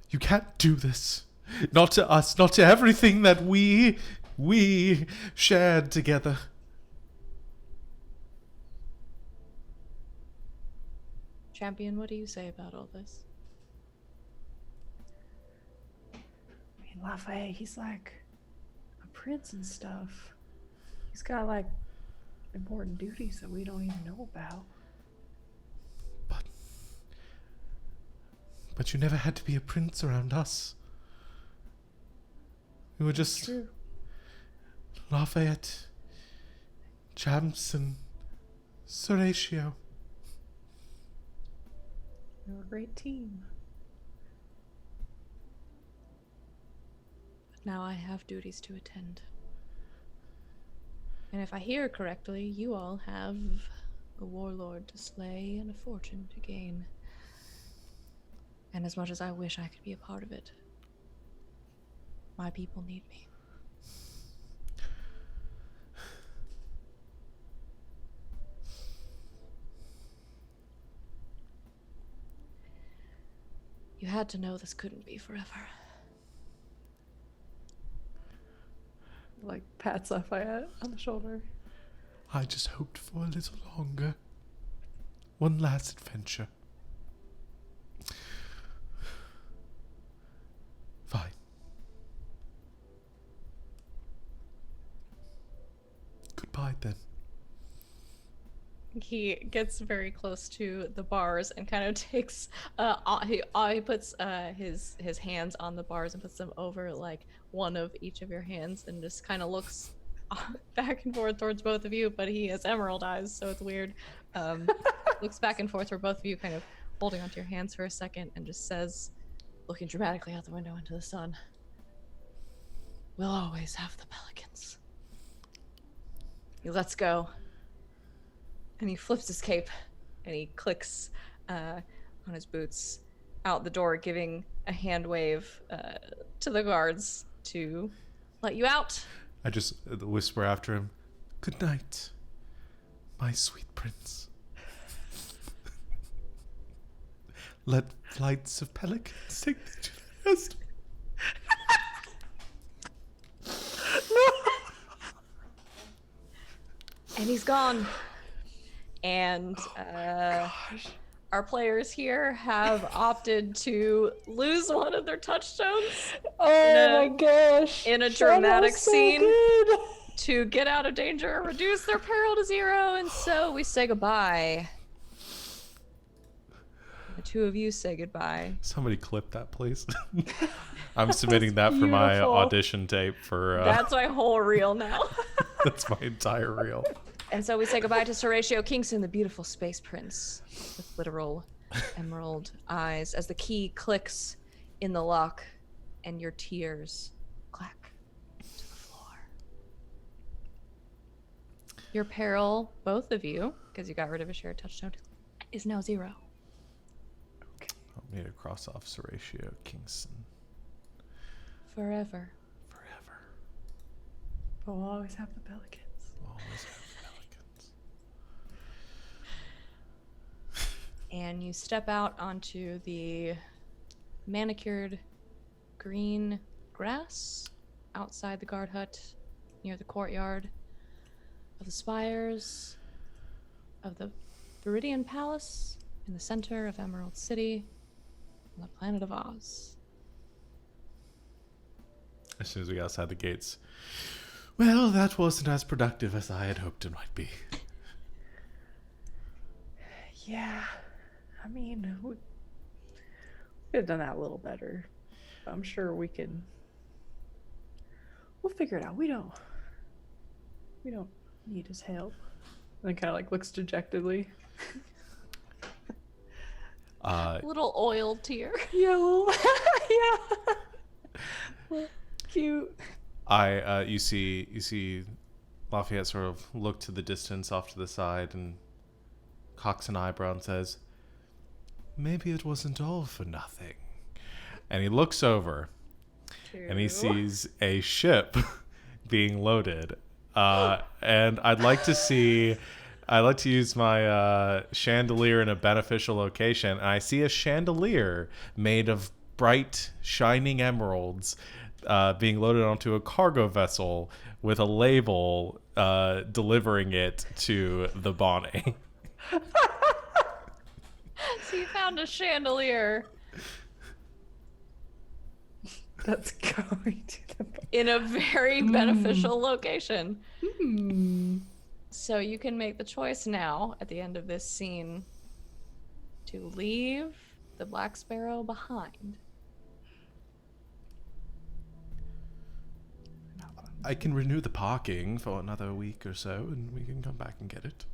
You can't do this. Not to us, not to everything that we shared together. Champion, what do you say about all this? I mean, Lafayette, he's like a prince and stuff. He's got like important duties that we don't even know about. But you never had to be a prince around us. We were just True. Lafayette, Jamson, Horatio. We're a great team. But now I have duties to attend. And if I hear correctly, you all have a warlord to slay and a fortune to gain. And as much as I wish I could be a part of it, my people need me. You had to know this couldn't be forever. Like pats Lafayette on the shoulder. I just hoped for a little longer. One last adventure. Fine. Goodbye then. He gets very close to the bars and kind of takes he puts his hands on the bars and puts them over like one of each of your hands and just kind of looks back and forth towards both of you, but he has emerald eyes, so it's weird. Looks back and forth for both of you, kind of holding onto your hands for a second, and just says, looking dramatically out the window into the sun, "We'll always have the pelicans." He lets go. And he flips his cape and he clicks on his boots out the door, giving a hand wave to the guards to let you out. I just whisper after him, "Good night, my sweet prince. Let flights of pelicans take me to the nest." And he's gone. And Gosh. our players here have opted to lose one of their touchstones Oh a- my gosh. in a Shauna dramatic was so scene. good. to get out of danger or reduce their peril to 0. And so we say goodbye. The two of you say goodbye. Somebody clip that, please. I'm submitting that for my beautiful. audition tape for. That's my whole reel now. That's my entire reel. And so we say goodbye to Horatio Kingston, the beautiful space prince with literal emerald eyes, as the key clicks in the lock and your tears clack to the floor. Your peril, both of you, because you got rid of a shared touchstone, is now 0. I need to cross off Horatio Kingston. Forever. Forever. But we'll always have the pelicans. Always have pelicans. And you step out onto the manicured green grass outside the guard hut near the courtyard of the spires of the Viridian Palace in the center of Emerald City on the planet of Oz. As soon as we got outside the gates. Well, that wasn't as productive as I had hoped it might be. Yeah. I mean, we could have done that a little better. I'm sure we can. We'll figure it out. We don't need his help. And then kind of like looks dejectedly. Little oil tear. Yeah, well, yeah. Well, cute. You see Lafayette sort of look to the distance off to the side and cocks an eyebrow and says, "Maybe it wasn't all for nothing." And he looks over and he sees a ship being loaded. And I'd like to use my chandelier in a beneficial location. And I see a chandelier made of bright, shining emeralds being loaded onto a cargo vessel with a label delivering it to the Bonnie. So you found a chandelier That's going to the. in a very beneficial location. Hmm. So you can make the choice now at the end of this scene to leave the Black Sparrow behind. I can renew the parking for another week or so, and we can come back and get it.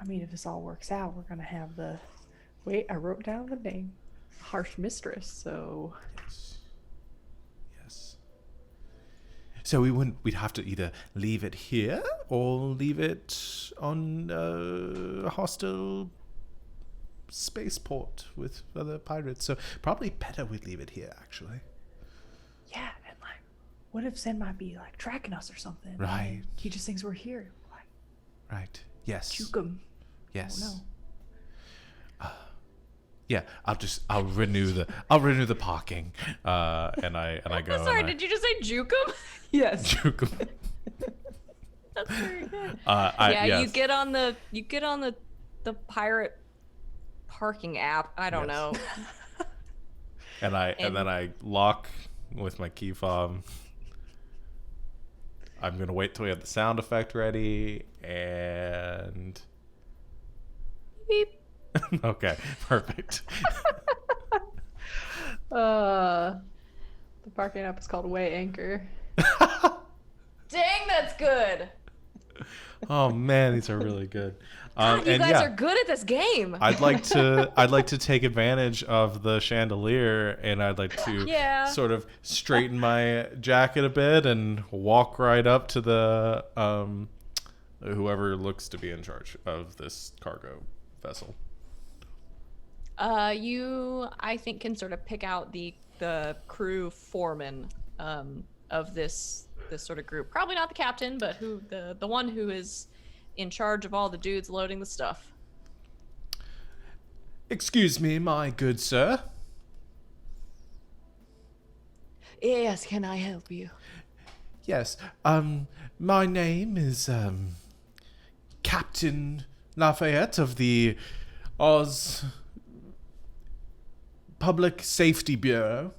I mean, if this all works out, we're gonna have the. Wait, I wrote down the name. Harsh Mistress. So. Yes. Yes. So we'd have to either leave it here or leave it on a hostile spaceport with other pirates. So probably better we leave it here, actually. Yeah, and like, what if Zen might be like tracking us or something? Right. And he just thinks we're here. Like, Right. Yes. juke him. Yes. Oh no. Yeah, I'll renew the parking. And I go. Sorry, and I did you just say Jukum? Yes. juke 'em. That's very good. Yes. you get on the pirate parking app. I don't Yes. know. And then I lock with my key fob. I'm gonna wait till we have the sound effect ready and Beep. okay, perfect. The parking app is called Way Anchor. Dang, that's good. Oh man, these are really good. God, you and guys yeah, are good at this game. I'd like to take advantage of the chandelier, and I'd like to Yeah. sort of straighten my jacket a bit and walk right up to the whoever looks to be in charge of this cargo vessel. You, I think, can sort of pick out the crew foreman of this sort of group. Probably not the captain, but who the one who is in charge of all the dudes loading the stuff. Excuse me, my good sir. Yes, can I help you? Yes. My name is Captain Lafayette of the Oz Public Safety Bureau,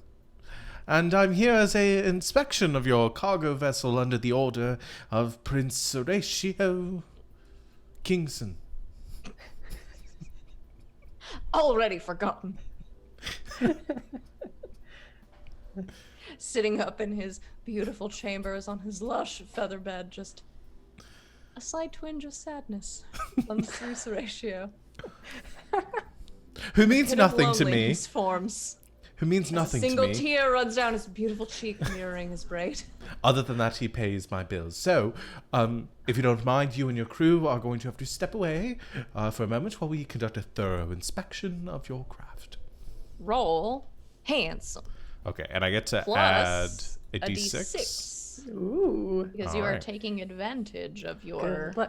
and I'm here as a inspection of your cargo vessel under the order of Prince Horatio Kingson. Already forgotten. Sitting up in his beautiful chambers on his lush feather bed, just a slight twinge of sadness runs through Horatio. Who means Pit of nothing to me. loneliness forms. Who means A nothing to single me. tear runs down his beautiful cheek, mirroring his braid. Other than that, he pays my bills. So, if you don't mind, you and your crew are going to have to step away for a moment while we conduct a thorough inspection of your craft. Roll handsome. Okay, and I get to Plus add a a d6. D6. Ooh. Because you are Alright. taking advantage of your Good.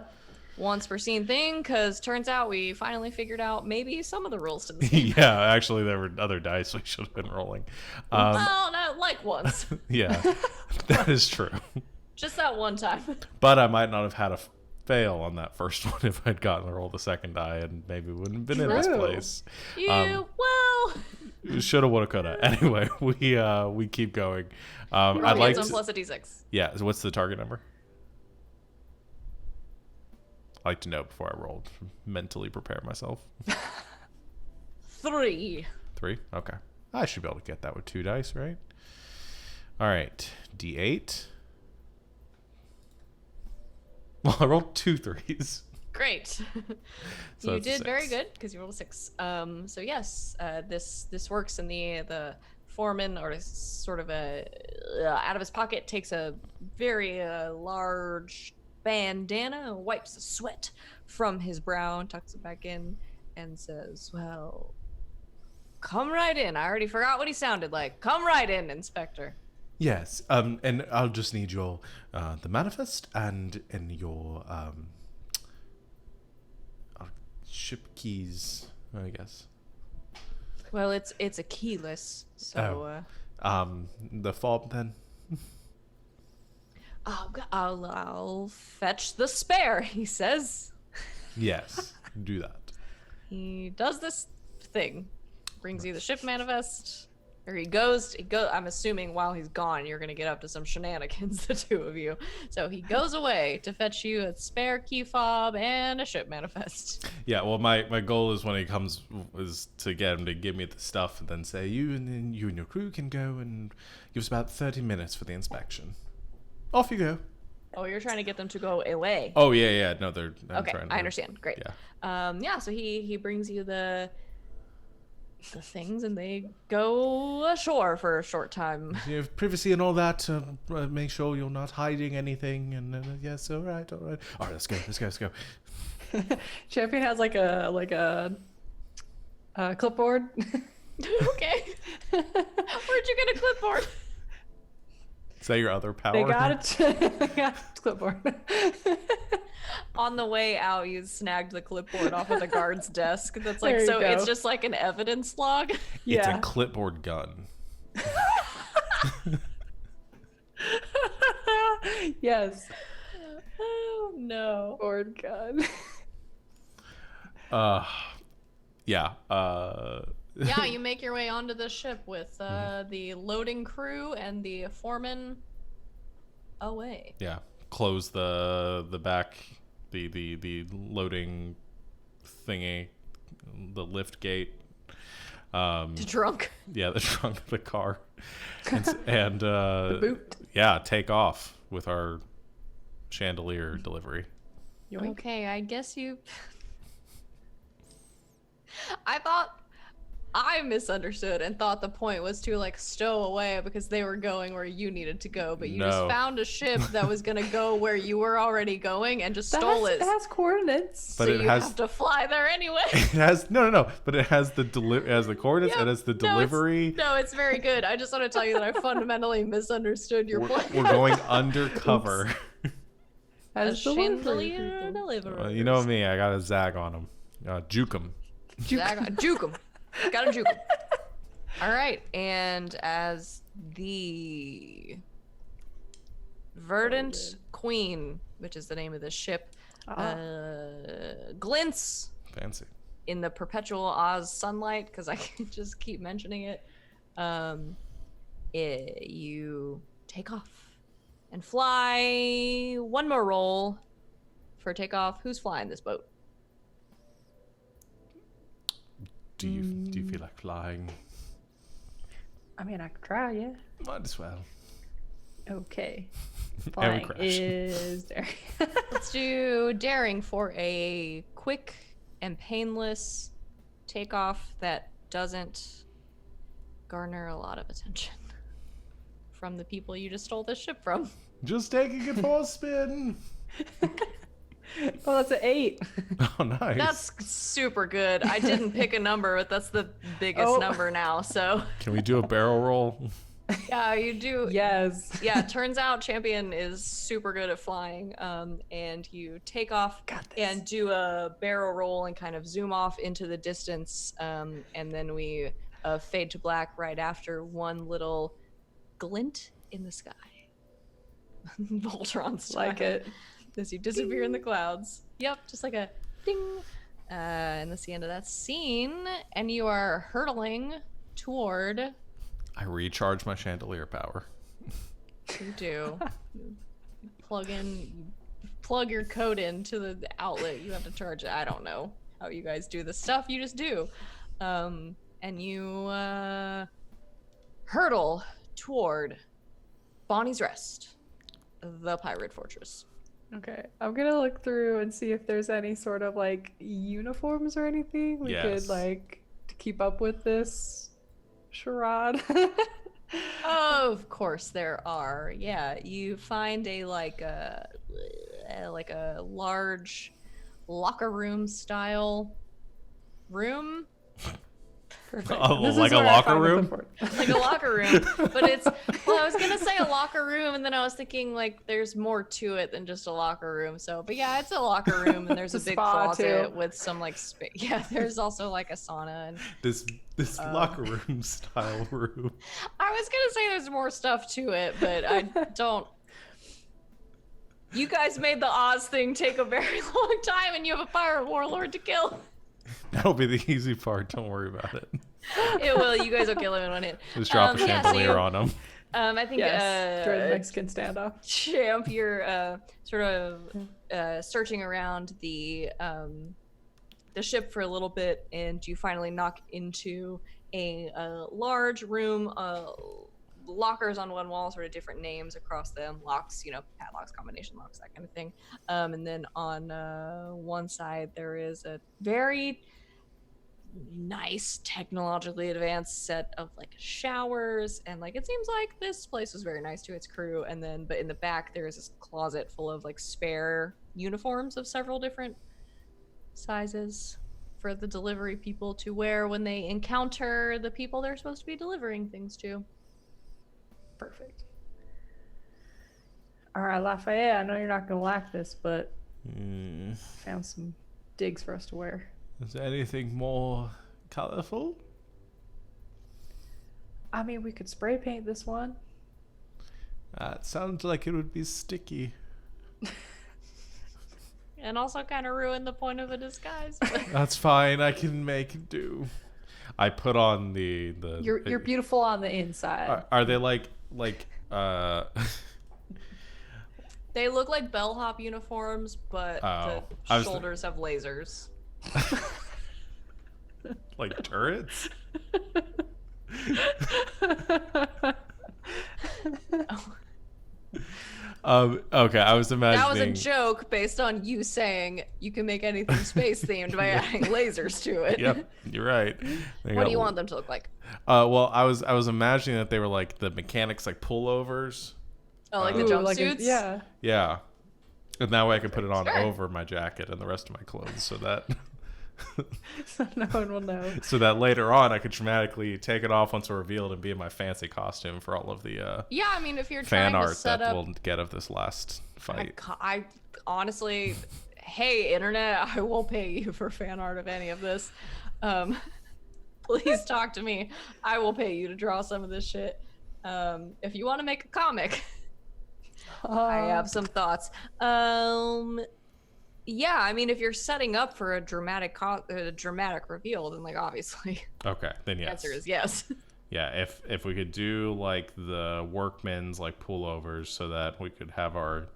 once foreseen thing, because turns out we finally figured out maybe some of the rules to this game. Yeah, actually, there were other dice we should have been rolling. Well, not like once. Yeah, that is true. Just that one time. But I might not have had a fail on that first one if I'd gotten to roll the second die, and maybe wouldn't have been in this True. place. Well, Shoulda, woulda, coulda. Anyway, we keep going. roll I'd like handsome to. plus a d6. Yeah, so what's the target number? I like to know before I roll. Mentally prepare myself. 3. 3? Okay. I should be able to get that with 2 dice, right? All right. D8. Well, I rolled 2 3s. Great. So You that's a did very 6. good because you rolled a 6. So yes, this works, and the foreman, or sort of a out of his pocket, takes a very large bandana and wipes the sweat from his brow and tucks it back in and says, "Well, come right in. I already forgot what he sounded like. Come right in, Inspector." Yes. And I'll just need your the manifest and your ship keys, I guess. Well, it's a keyless, so The fob then. I'll fetch the spare, he says. Yes. Do that. He does this thing, brings you the ship manifest, or he goes. I'm assuming while he's gone, you're gonna get up to some shenanigans, the two of you. So he goes away to fetch you a spare key fob and a ship manifest. Yeah, well, my goal is when he comes is to get him to give me the stuff and then say you and your crew can go and give us about 30 minutes for the inspection. Off you go. Oh, you're trying to get them to go away. Oh yeah. No, I'm Okay, trying to, I understand. Great. Yeah. So he brings you the things, and they go ashore for a short time. You have privacy and all that. Make sure you're not hiding anything. And yes, all right. All right, let's go. Champion has like a clipboard. Okay. Where'd you get a clipboard? Is that your other power? They got it. They got a clipboard. On the way out, you snagged the clipboard off of the guard's desk. That's like, There you so it's go. just like an evidence log. It's Yeah. a clipboard gun. Yes. Oh no. Board gun. Yeah. Yeah, you make your way onto the ship with the loading crew and the foreman away. Yeah. Close the back, the loading thingy, the lift gate. The trunk. Yeah, the trunk of the car, and boot. yeah, take off with our chandelier delivery. Yoink. Okay, I guess you. I misunderstood and thought the point was to like stow away because they were going where you needed to go, but you No. just found a ship that was gonna go where you were already going and just That stole has, it. it has coordinates. But so it you has- have to fly there anyway. It has no, but it has the it has the coordinates. Yep. It has the No, it's- delivery. No, it's very good. I just want to tell you that I fundamentally misunderstood your plan. We're going undercover. A Has delivery chandelier people. delivery. You know me, I got a zag on him. Juke him. Juke him. Gotta juke him. All right, and as the Verdant Queen, which is the name of the ship, glints Fancy. in the perpetual Oz sunlight, because I can just keep mentioning it. You take off and fly. One more roll for takeoff. Who's flying this boat? Do you feel like flying? I mean, I could try, yeah. Might as well. Okay. And we Flying crash. is there. Let's do daring for a quick and painless takeoff that doesn't garner a lot of attention from the people you just stole this ship from. Just taking it for a spin. Oh, that's an 8. Oh, nice. That's super good. I didn't pick a number, but that's the biggest number now. So Can we do a barrel roll? yeah, you do. Yes. Yeah, turns out Champion is super good at flying. And you take off Got this. and do a barrel roll and kind of zoom off into the distance. And then we fade to black right after one little glint in the sky. Voltron style. Like it. As you disappear in the clouds. Yep, just like a ding. And that's the end of that scene. And you are hurtling toward. I recharge my chandelier power. You do. You plug your code into the outlet. You have to charge it. I don't know how you guys do this stuff. You just do. And you hurtle toward Bonnie's Rest, the pirate fortress. Okay, I'm gonna look through and see if there's any sort of like uniforms or anything we Yes. could like to keep up with this charade. Of course there are. Yeah, you find a like a large locker room style room. Perfect. Oh, This is like a where I locker find the room? fort. Like a locker room, but it's I was gonna say a locker room, and then I was thinking like there's more to it than just a locker room. So, but yeah, it's a locker room, and there's a It's a big spa, closet too. with some like space. Yeah, there's also like a sauna, and This locker room style room. I was gonna say there's more stuff to it, but I don't. You guys made the Oz thing take a very long time, and you have a pirate warlord to kill. That'll be the easy part. Don't worry about it. It will. You guys will kill him in one hit. Just drop a Yeah, so chandelier you- on them. I think Yes, during the Mexican standoff. Champ, you're sort of searching around the ship for a little bit, and you finally knock into a large room. Lockers on one wall, sort of different names across them. Locks, padlocks, combination locks, that kind of thing. And then on one side there is a very nice, technologically advanced set of like showers, and like it seems like this place was very nice to its crew. And then, but in the back there is this closet full of like spare uniforms of several different sizes for the delivery people to wear when they encounter the people they're supposed to be delivering things to. Perfect. All right, Lafayette, I know you're not gonna like this, but found some digs for us to wear. Is there anything more colorful? I mean, we could spray paint this one. It sounds like it would be sticky. And also kind of ruin the point of the disguise. That's fine. I can make do. I put on the. You're beautiful on the inside. Are they like They look like bellhop uniforms, but Oh, the I was shoulders have lasers. like turrets? Okay, I was imagining. That was a joke based on you saying you can make anything space themed by adding lasers to it. Yep, you're right. What do you want them to look like? Well, I was imagining that they were like the mechanics, like pullovers. Oh, like the Ooh, jumpsuits? yeah. Yeah, and that way I can put it on Sure. over my jacket and the rest of my clothes, so that So no one will know. so that later on I could dramatically take it off once we're revealed and be in my fancy costume for all of the Yeah, I mean, if you're fan trying to art set that up, we'll get of this last fight. I honestly, hey internet, I will pay you for fan art of any of this. Please talk to me. I will pay you to draw some of this shit. If you want to make a comic, I have some thoughts. Yeah, I mean, if you're setting up for a dramatic reveal, then like obviously Okay, then the yes. answer is yes. Yeah, if we could do like the workmen's like pullovers so that we could have our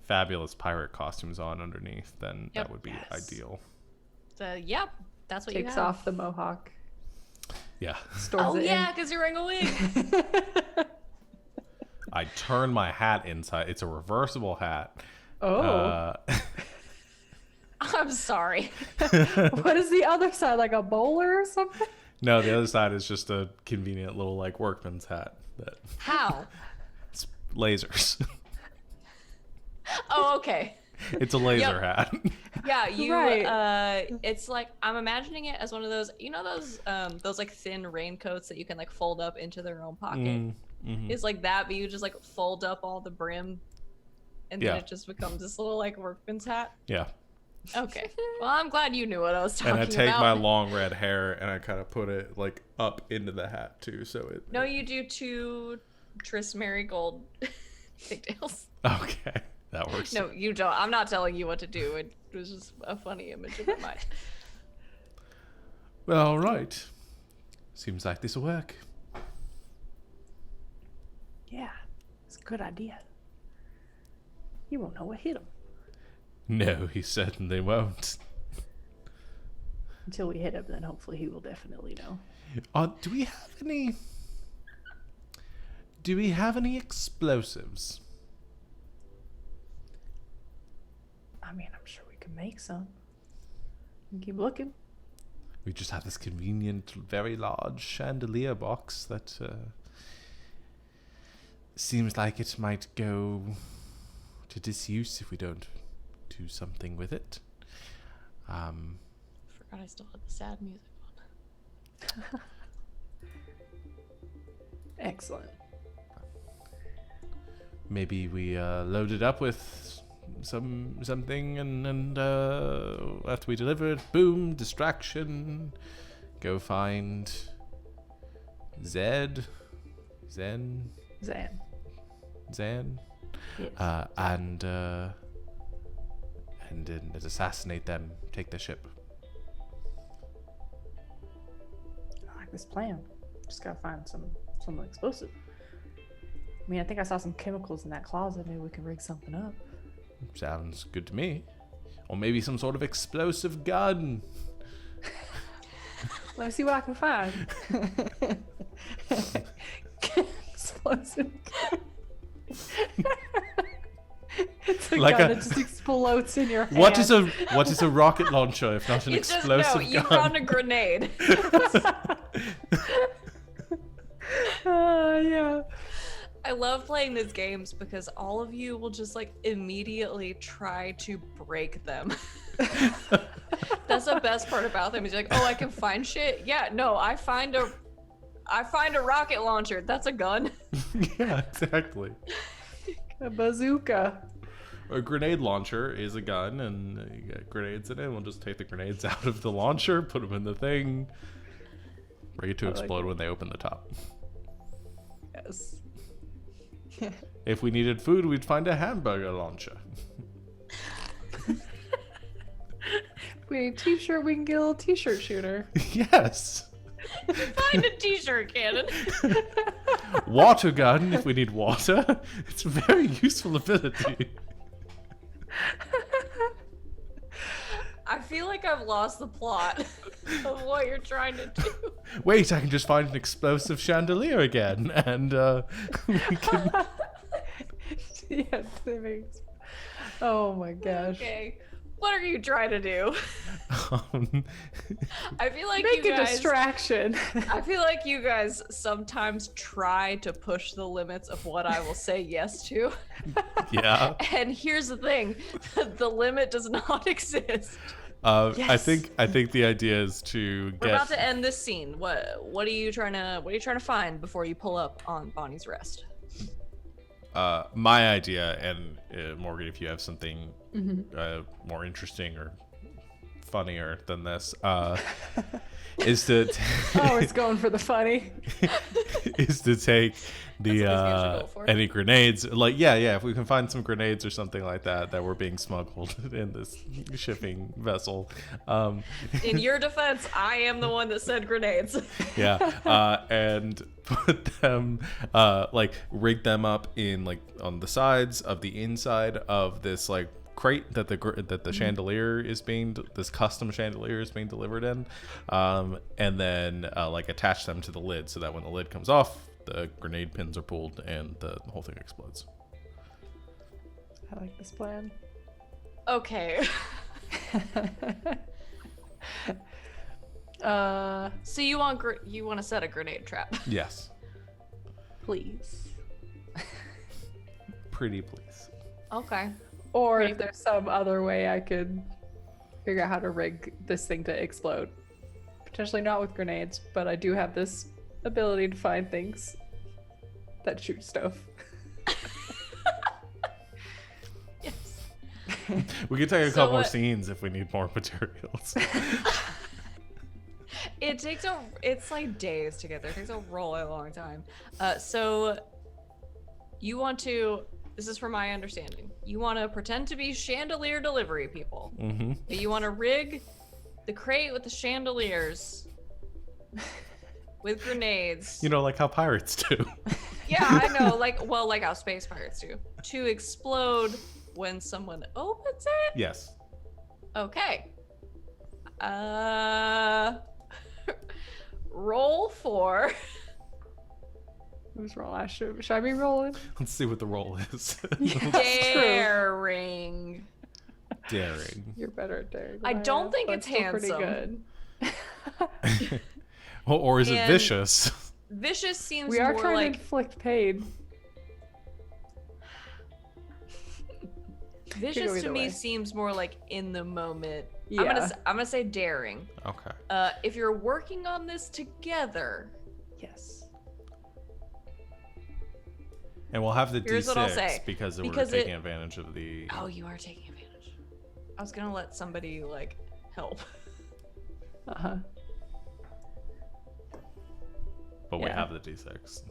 fabulous pirate costumes on underneath, then Yep. that would be Yes. ideal. So yep, that's what Takes you have. off the mohawk. Yeah. Stores Oh it yeah, because you're wearing a wig. I turn my hat inside. It's a reversible hat. Oh. I'm sorry. What is the other side? Like a bowler or something? No, the other side is just a convenient little like workman's hat that How? it's lasers. Oh, okay. It's a laser Yep. hat. Yeah, you Right. it's like I'm imagining it as one of those, those like thin raincoats that you can like fold up into their own pocket. Mhm. It's like that, but you just like fold up all the brim and then Yeah. it just becomes this little like workman's hat. Yeah. Okay. Well, I'm glad you knew what I was talking And about. I take my long red hair and I kind of put it like up into the hat too, so it. No, you do two Tris Marigold pigtails. Okay, that works. No, you don't. I'm not telling you what to do. It was just a funny image in my mind. Well, all right. Seems like this will work. Yeah, it's a good idea. He won't know what hit him No, he certainly won't. until we hit him. Then hopefully he will definitely know. Do we have any? Do we have any explosives? I mean, I'm sure we can make some. We can keep looking. We just have this convenient, very large chandelier box that seems like it might go to disuse if we don't do something with it. Forgot I still had the sad music on. Excellent. Maybe we load it up with something and after we deliver it, boom, distraction. Go find Zan, Zan. Yes. and then assassinate them, take their ship. I like this plan. Just gotta find something explosive. I mean, I think I saw some chemicals in that closet. Maybe we can rig something up. Sounds good to me. Or maybe some sort of explosive gun. Let me see what I can find. Explosive. It's a Like gun a- that just explodes in your hand. What is a rocket launcher if not an You just explosive you gun? found a grenade. Yeah. I love playing these games because all of you will just like immediately try to break them. That's the best part about them. Is you're like, oh, I can find shit. Yeah, no, I find a rocket launcher. That's a gun. Yeah, exactly. A bazooka. A grenade launcher is a gun, and you get grenades in it. We'll just take the grenades out of the launcher, put them in the thing, ready to I like explode it. when they open the top. Yes. If we needed food, we'd find a hamburger launcher. We need a t-shirt, we can get a little t-shirt shooter. Yes. Find a t-shirt cannon. Water gun if we need water. It's a very useful ability. I feel like I've lost the plot of what you're trying to do. Wait, I can just find an explosive chandelier again, and we can. Yeah, that makes... Oh my gosh. Okay. What are you trying to do? I feel like Make you a guys distraction. I feel like you guys sometimes try to push the limits of what I will say yes to. Yeah. And here's the thing, the limit does not exist. I Yes. think the idea is to We're get. about to end this scene. What are you trying to find before you pull up on Bonnie's Rest? My idea, and Morgan, if you have something Mm-hmm. more interesting or funnier than this. Is to Always going for the funny. is to take the That's what these games are built for. any grenades, like yeah, if we can find some grenades or something like that were being smuggled in this shipping vessel. In your defense, I am the one that said grenades. And put them like rig them up in like on the sides of the inside of this like crate that the chandelier is being, this custom chandelier is being delivered in, and then like attach them to the lid so that when the lid comes off, the grenade pins are pulled and the whole thing explodes. I like this plan. Okay. So you want to set a grenade trap? Yes. Please. Pretty please. Okay. Or Pretty if there's some other way I could figure out how to rig this thing to explode. Potentially not with grenades, but I do have this ability to find things that shoot stuff. Yes. We could take a So couple more what- scenes if we need more materials. It's like days to get there. It takes a really long time. So you want to, this is from my understanding, you want to pretend to be chandelier delivery people. Mm-hmm. But you want to rig the crate with the chandeliers with grenades. You know, like how pirates do. Yeah, I know, like how space pirates do. To explode when someone opens it? Yes. Okay. Roll for Who's rolling? Should I be rolling? Let's see what the roll is. daring. Daring. You're better at daring. I than don't am, think but it's still handsome. Pretty good. Or is it And- vicious? Vicious seems We are more trying like to inflict pain. vicious to either me way. seems more like in the moment. Yeah. I'm gonna say daring. Okay. If you're working on this together, Yes. And we'll have the Here's what I'll say. because we're Because taking advantage of the. oh, you are taking advantage. I was gonna let somebody like help. Uh-huh. But we Yeah. have the D6.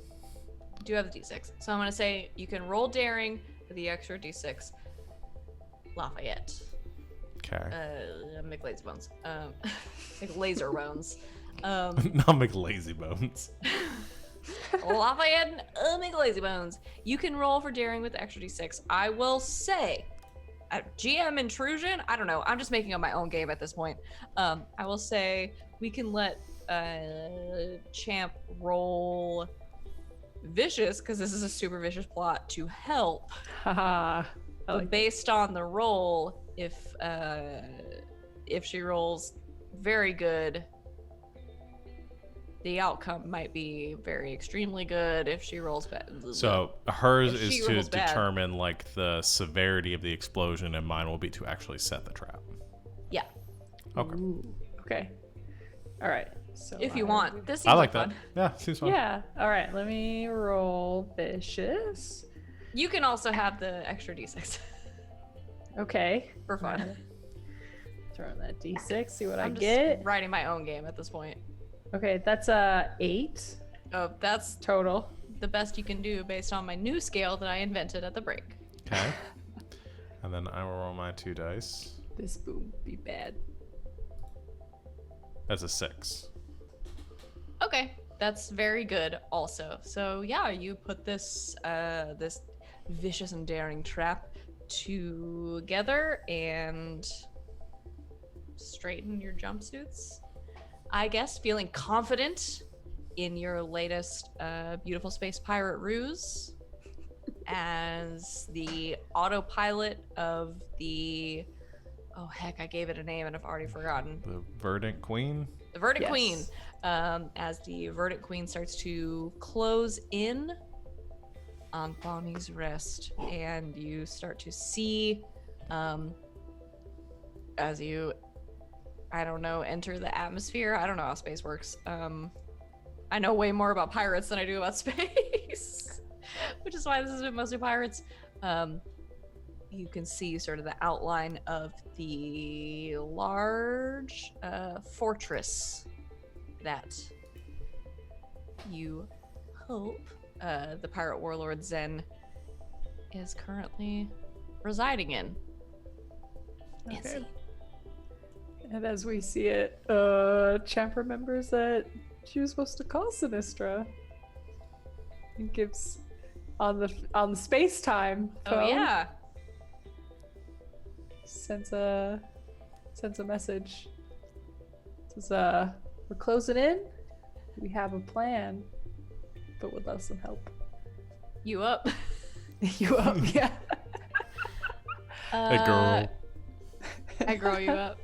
Do have the D6. So I'm gonna say you can roll daring for the extra D6. Lafayette. Okay. Make lazy bones. Make laser bones. Not make lazy bones. Lafayette and make lazy bones. You can roll for daring with the extra D6. I will say, at GM intrusion, I don't know. I'm just making up my own game at this point. I will say we can let Champ roll vicious because this is a super vicious plot to help. Haha. I But like based on the roll, if she rolls very good, the outcome might be very extremely good. If she rolls bad, So hers If is she to rolls bad. determine like the severity of the explosion, and mine will be to actually set the trap. yeah. Okay. Ooh. Okay. All right. So If you want, this seems I like that. fun. Yeah, seems fun. Yeah. All right. Let me roll vicious. You can also have the extra D6 Okay. for fun. Throw in that D6. See what I I'm just get. writing my own game at this point. Okay. That's 8 Oh, that's total. the best you can do based on my new scale that I invented at the break. Okay. And then I will roll my 2 dice. This boom be bad. That's a 6. Okay, that's very good also. So yeah, you put this this vicious and daring trap together and straighten your jumpsuits. I guess feeling confident in your latest beautiful space pirate ruse as the autopilot of the oh heck, I gave it a name and I've already forgotten. The Verdant Queen. The Verdict Yes. Queen. As the Verdict Queen starts to close in on Bonnie's wrist, and you start to see, as you, I don't know, enter the atmosphere. I don't know how space works. I know way more about pirates than I do about space, which is why this has been mostly pirates. you can see sort of the outline of the large fortress that you hope the pirate warlord Zen is currently residing in. Okay. And as we see it, Champ remembers that she was supposed to call Sinistra. And gives on the space time phone. Oh yeah. Sends a message. Says, we're closing in. We have a plan, but would love some help. You up? You up? Yeah. A girl. I grow you up.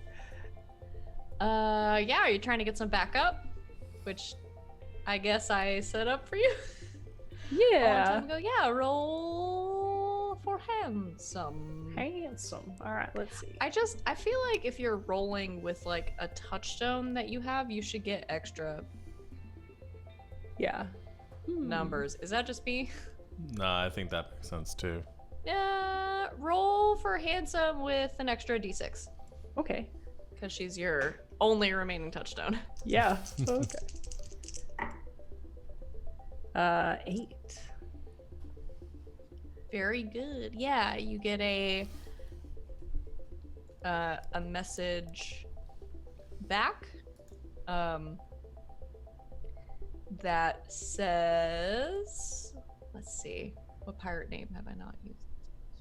Yeah, are you trying to get some backup? Which I guess I set up for you. A long Yeah. time ago. Yeah, roll for handsome. Handsome. All right, let's see. I feel like if you're rolling with like a touchstone that you have, you should get extra Yeah. numbers. Is that just me? Nah, I think that makes sense too. Roll for handsome with an extra d6 Okay. because she's your only remaining touchstone. Yeah. Okay. 8. Very good. Yeah, you get a message back that says, let's see, what pirate name have I not used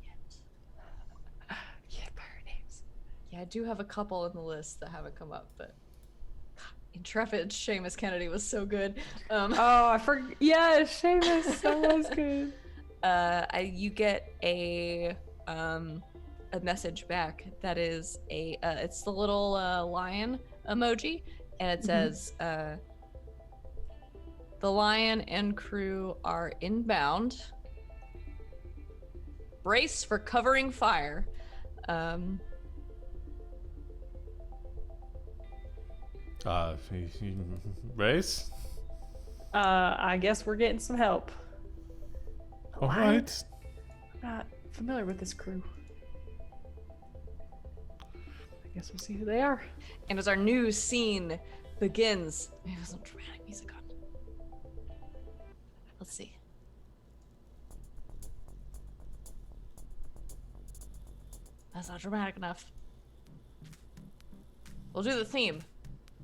yet? Yeah, pirate names. Yeah, I do have a couple in the list that haven't come up, but Intrepid Seamus Kennedy was so good. Oh, I forgot. Yeah, Seamus. That was good. You get a message back that is it's the little lion emoji, and it says the lion and crew are inbound. Brace for covering fire. Race? I guess we're getting some help. All right. I'm not familiar with this crew. I guess we'll see who they are. And as our new scene begins, maybe some dramatic music on. Let's see. That's not dramatic enough. We'll do the theme.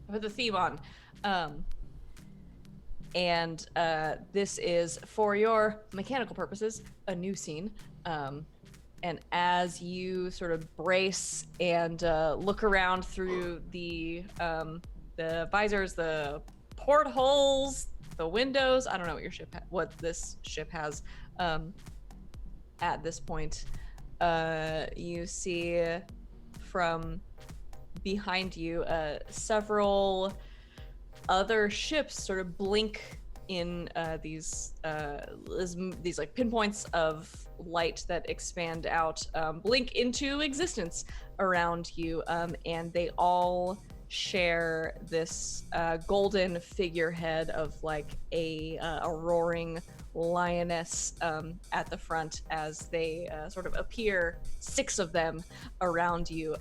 I put the theme on. And this is, for your mechanical purposes, a new scene. And as you sort of brace and look around through the visors, the portholes, the windows, I don't know what this ship has at this point, you see from behind you several other ships sort of blink in these like pinpoints of light that expand out, blink into existence around you, and they all share this golden figurehead of like a roaring lioness at the front as they sort of appear, 6 of them around you,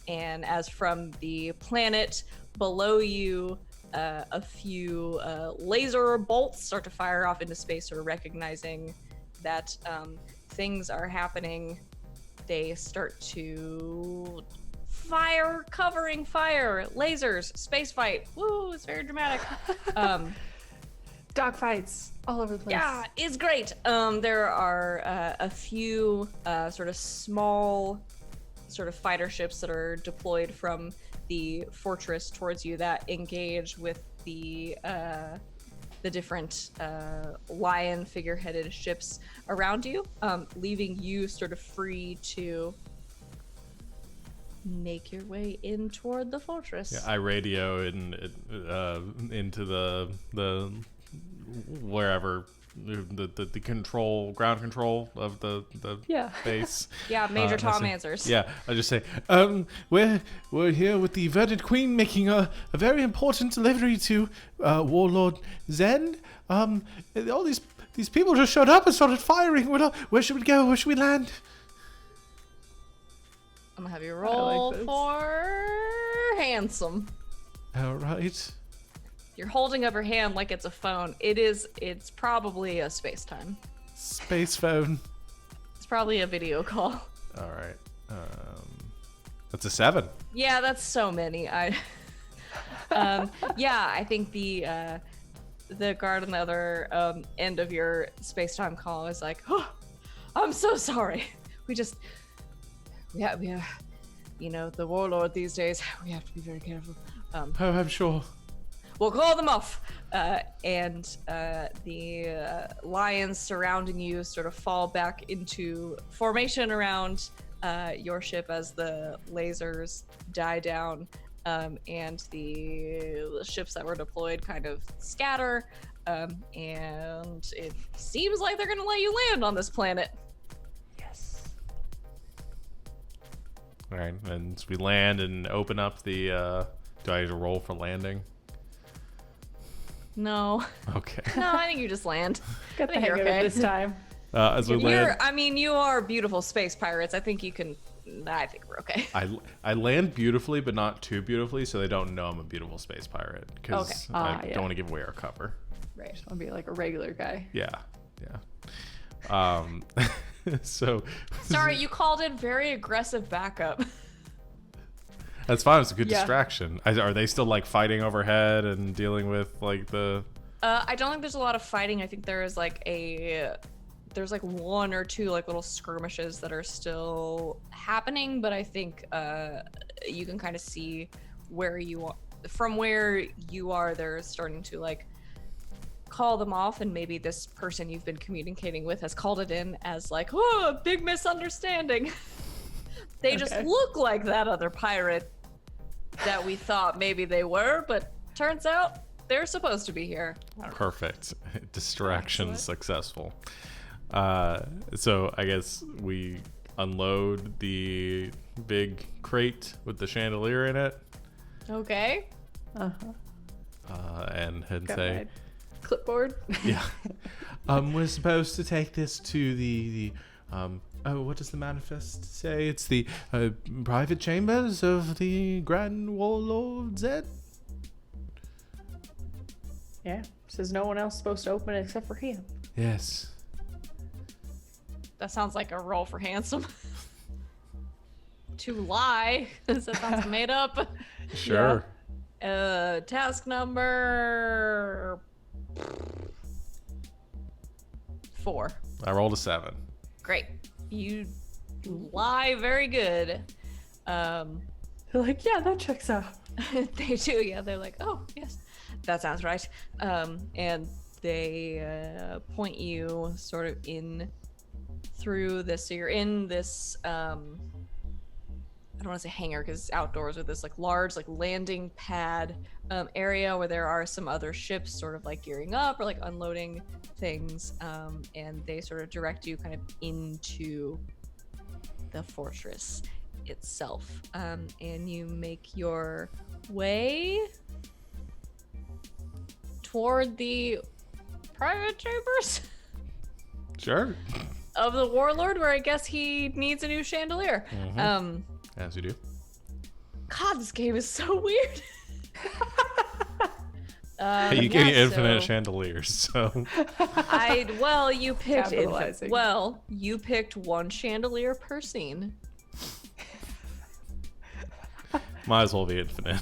and as from the planet below you, a few laser bolts start to fire off into space, sort of recognizing that things are happening. They start to fire, covering fire, lasers, space fight. Woo, it's very dramatic. Dogfights all over the place. Yeah, it's great. There are a few sort of small sort of fighter ships that are deployed from the fortress towards you that engage with the different lion figure-headed ships around you, leaving you sort of free to make your way in toward the fortress. Yeah, I radio into the wherever the ground control of the Yeah. base. Yeah, Major and I Tom say- answers. Yeah, I just say, we're here with the Verdant Queen making a very important delivery to Warlord Zen. All these people just showed up and started firing. Where should we go? Where should we land? I'm gonna have you roll this. for handsome. All right. You're holding up your hand like it's a phone. It's probably a space-time. Space phone. It's probably a video call. All right. That's a 7. Yeah, that's so many. I think the guard on the other end of your space-time call is like, oh, I'm so sorry. We the warlord these days, we have to be very careful. Oh, I'm sure. We'll call them off. And the lions surrounding you sort of fall back into formation around your ship as the lasers die down. And the ships that were deployed kind of scatter. And it seems like they're going to let you land on this planet. Yes. All right, and so we land and open up the. Do I need to roll for landing? No. Okay. No, I think you just land. Got the I think hang you're of it okay. this time. As we land, You are beautiful space pirates. I think you can. I think we're okay. I land beautifully, but not too beautifully, so they don't know I'm a beautiful space pirate because Okay. I Yeah. don't want to give away our cover. Right. I'll be like a regular guy. Yeah. So. Sorry, you called in very aggressive backup. That's fine. It's a good Yeah. distraction. Are they still like fighting overhead and dealing with like the? I don't think there's a lot of fighting. I think there's like one or two like little skirmishes that are still happening, but I think you can kind of see where you are from where you are. They're starting to like call them off, and maybe this person you've been communicating with has called it in as like, oh, a big misunderstanding. They just Okay. look like that other pirate that we thought maybe they were, but turns out they're supposed to be here. Perfect. Distraction Excellent. successful. So I guess we unload the big crate with the chandelier in it, Okay. and Got say, my clipboard. yeah, we're supposed to take this to the what does the manifest say? It's the private chambers of the Grand Warlord Zed. Yeah. Says no one else supposed to open it except for him. Yes. That sounds like a roll for handsome. To lie, 'cause that sounds made up. Sure. Task number 4. I rolled a 7. Great. You lie very good. They're like, yeah, that checks out. They do, yeah. They're like, oh, yes, that sounds right. And they point you sort of in through this. So you're in this, I don't want to say hangar because it's outdoors, with this like large like landing pad area where there are some other ships sort of like gearing up or like unloading things. And they sort of direct you kind of into the fortress itself. And you make your way toward the private chambers Sure. of the warlord, where I guess he needs a new chandelier. Mhm. As you do. God, this game is so weird. Hey, you get yeah, infinite so chandeliers, so you picked Capitalizing. you picked one chandelier per scene. might as well be infinite.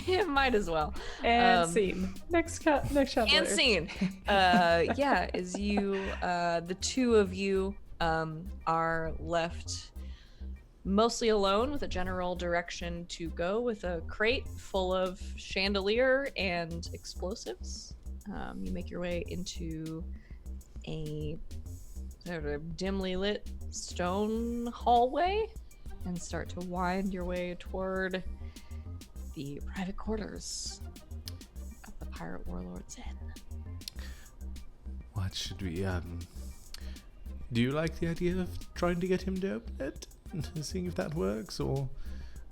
It might as well. And scene. Next chandelier. And scene. As you, the two of you, are left mostly alone with a general direction to go, with a crate full of chandelier and explosives. You make your way into a sort of dimly lit stone hallway and start to wind your way toward the private quarters of the pirate warlord's inn. What should we, do you like the idea of trying to get him to open it? And seeing if that works? Or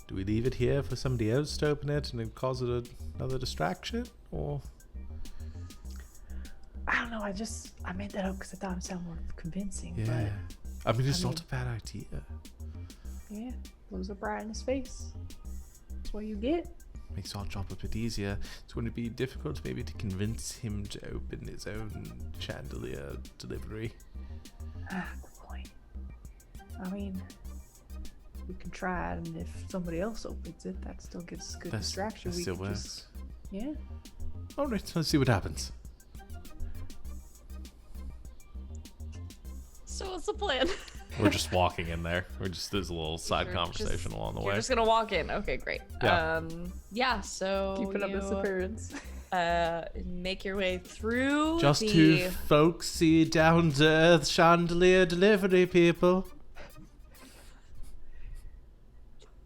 do we leave it here for somebody else to open it and it cause it another distraction? Or... I don't know. I made that up because I thought it sounded more convincing. Yeah. But I mean, it's I not mean- a bad idea. Yeah, lose a bright in his face. That's what you get. Makes our job a bit easier. It's going to be difficult maybe to convince him to open his own chandelier delivery. Good point. I mean, we can try it, and if somebody else opens it, that still gives us good distraction. That We still could works. just, yeah. Alright, let's see what happens. So what's the plan? We're just walking in there. There's a little side You're conversation along the You're way. just gonna walk in. Okay, great. Yeah. So Keeping up you, this appearance. make your way through Just the two folksy, down-to-earth chandelier delivery people.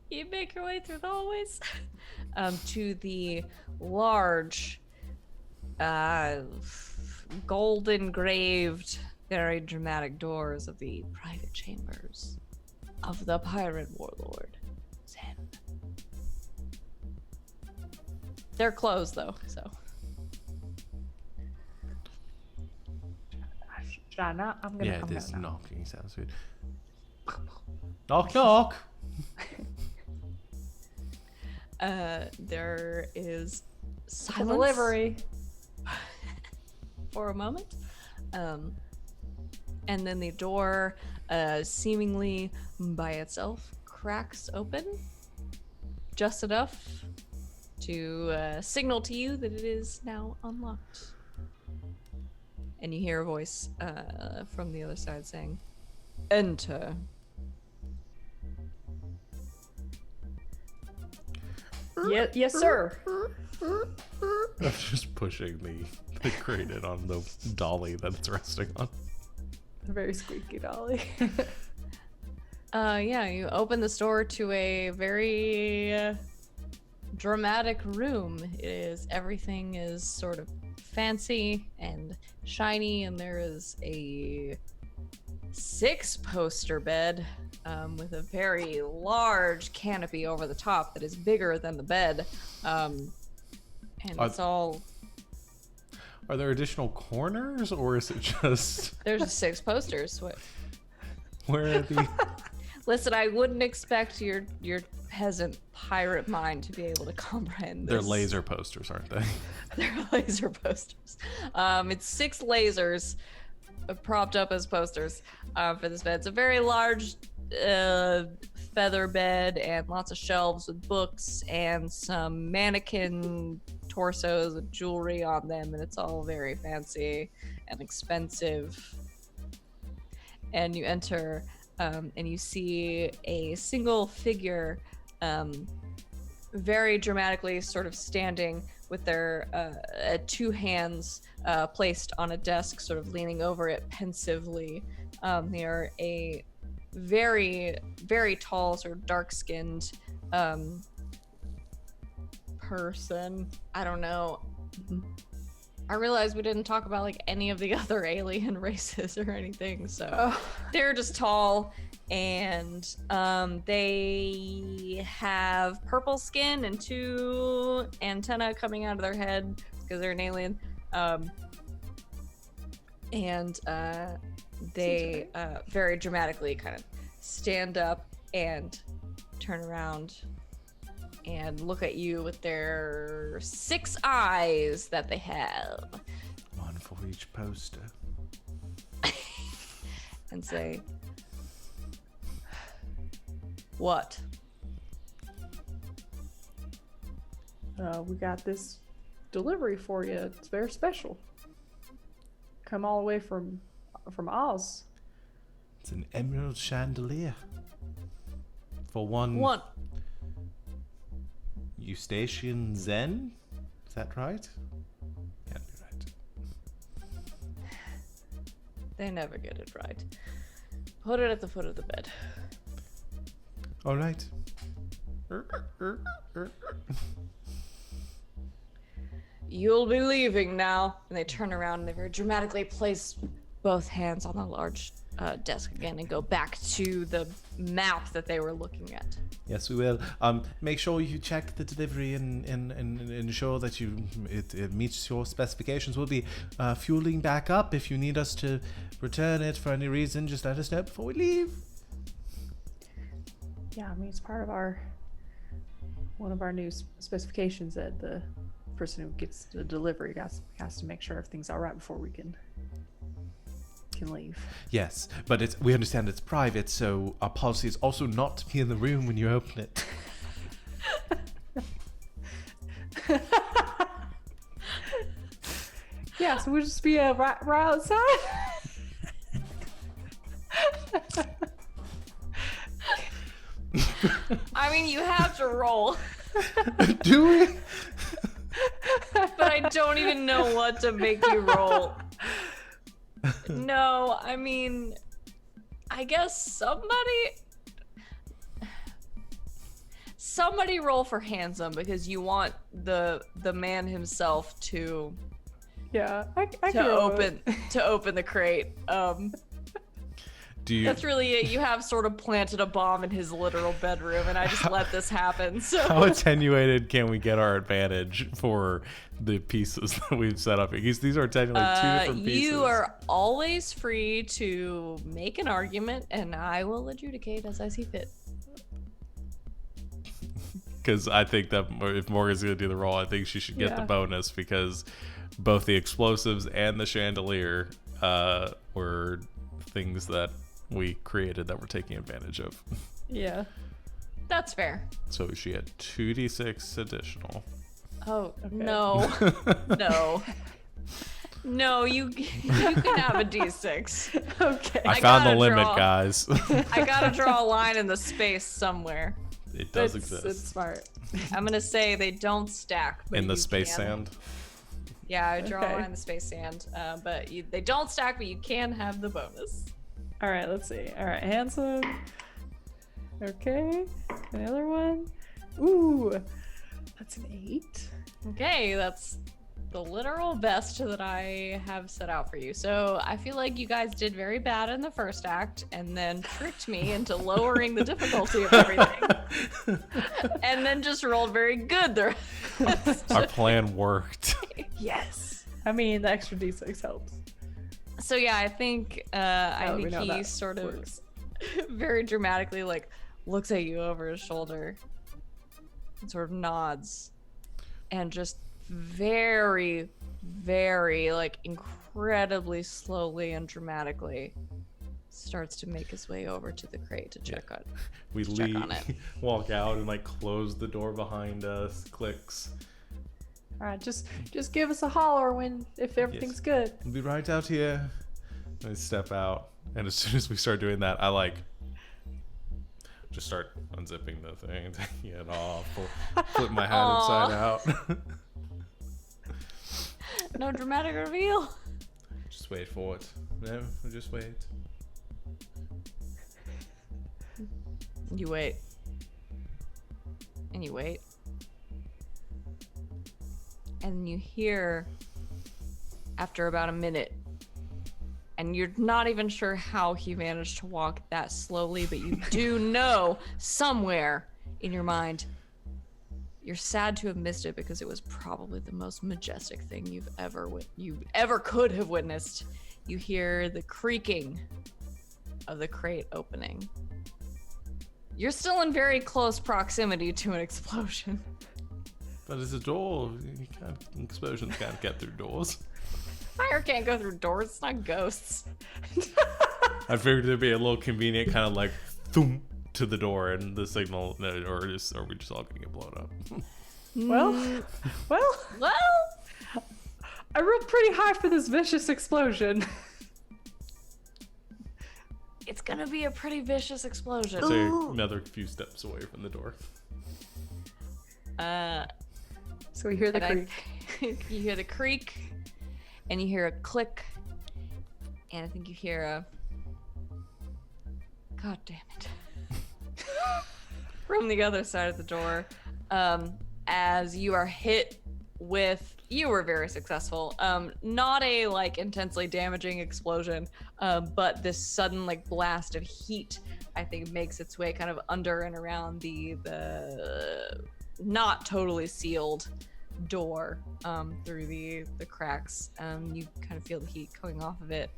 You make your way through the hallways to the large, gold engraved, very dramatic doors of the private chambers of the pirate warlord, Zen. They're closed though, so. Should I not? I'm gonna. Yeah, I'm this gonna knock. knocking sounds good. Knock, knock. There is The silence delivery. for a moment. And then the door, seemingly by itself, cracks open just enough to signal to you that it is now unlocked. And you hear a voice from the other side saying, "Enter." Yes, sir. I'm just pushing the crate on the dolly that it's resting on. A very squeaky dolly. Yeah, you open this door to a very dramatic room. Everything is sort of fancy and shiny, and there is a 6-poster bed with a very large canopy over the top that is bigger than the bed. And it's all... Are there additional corners, or is it just... There's 6 posters. Where are the... Listen, I wouldn't expect your peasant pirate mind to be able to comprehend this. They're laser posters, aren't they? They're laser posters. It's 6 lasers propped up as posters for this bed. It's a very large feather bed and lots of shelves with books and some mannequin torsos with jewelry on them, and it's all very fancy and expensive. And you enter and you see a single figure very dramatically sort of standing with their 2 hands placed on a desk, sort of leaning over it pensively. They are a very, very tall, sort of dark-skinned person. I don't know. I realized we didn't talk about like any of the other alien races or anything, so they're just tall, and they have purple skin and 2 antennae coming out of their head because they're an alien. And they very dramatically kind of stand up and turn around and look at you with their 6 eyes that they have. One for each poster. And say, "What?" We got this delivery for you. It's very special. Come all the way from Oz. It's an emerald chandelier. For one One. Eustachian Zen? Is that right? Can't be right. They never get it right. Put it at the foot of the bed. All right. You'll be leaving now. And they turn around and they very dramatically place both hands on the large desk again and go back to the map that they were looking at. Yes, we will. Make sure you check the delivery and ensure that it meets your specifications. We'll be fueling back up. If you need us to return it for any reason, just let us know before we leave. Yeah, I mean it's part of one of our new specifications that the person who gets the delivery has to make sure everything's all right before we can leave. Yes, but we understand it's private, so our policy is also not to be in the room when you open it. Yeah, so we'll just be right outside. I mean, you have to roll, Do we? but I don't even know what to make you roll. No, I mean, I guess somebody roll for handsome because you want the man himself to Yeah, I can roll it. open the crate. Do you? That's really it. You have sort of planted a bomb in his literal bedroom, and I just let this happen. So How attenuated can we get our advantage for the pieces that we've set up? Because these are technically two different pieces. you are always free to make an argument, and I will adjudicate as I see fit. Because I think that if Morgan's going to do the roll, I think she should get the Yeah. bonus because both the explosives and the chandelier were things that we created that we're taking advantage of. Yeah. That's fair. So she had 2d6 additional. Oh Okay. no, no, you can have a d6. Okay. I I found the gotta limit, draw. guys. I gotta draw a line in the space somewhere. It does It's exist. smart. I'm gonna say they don't stack. But In the you space can. sand. Yeah, I draw a Okay. line in the space sand, but they don't stack, but you can have the bonus. All right, let's see. All right, handsome. Okay, another one. Ooh, that's an 8. Okay, that's the literal best that I have set out for you. So I feel like you guys did very bad in the first act and then tricked me into lowering the difficulty of everything. And then just rolled very good the rest. Our plan worked. Yes. I mean, the extra d6 helps. So yeah, I think Now that we he know that sort of works. very dramatically like looks at you over his shoulder and sort of nods and just very, very like incredibly slowly and dramatically starts to make his way over to the crate to check on. We Check leave, on it. walk out, and like close the door behind us. Clicks. All right, just give us a holler if everything's good. We'll be right out here. I step out, and as soon as we start doing that, I like just start unzipping the thing, taking it off, flip my hat Aw. inside out. No dramatic reveal. Just wait for it. No, just wait. You wait. And you wait. And you hear, after about a minute, and you're not even sure how he managed to walk that slowly, but you do know somewhere in your mind, you're sad to have missed it because it was probably the most majestic thing you ever could have witnessed. You hear the creaking of the crate opening. You're still in very close proximity to an explosion. But it's a door. Explosions can't get through doors. Fire can't go through doors. It's not ghosts. I figured it'd be a little convenient, kind of like thump to the door, and the signal, or are we just all gonna get blown up? Well, well, Well, I rolled pretty high for this vicious explosion. it's gonna be a pretty vicious explosion. So another few steps away from the door. So we hear the And creak. you hear the creak, and you hear a click, and I think you hear a. God damn it! From the other side of the door, as you are hit with. You were very successful. Not a like intensely damaging explosion, but this sudden like blast of heat, I think, makes its way kind of under and around the not totally sealed door through the cracks. You kind of feel the heat coming off of it,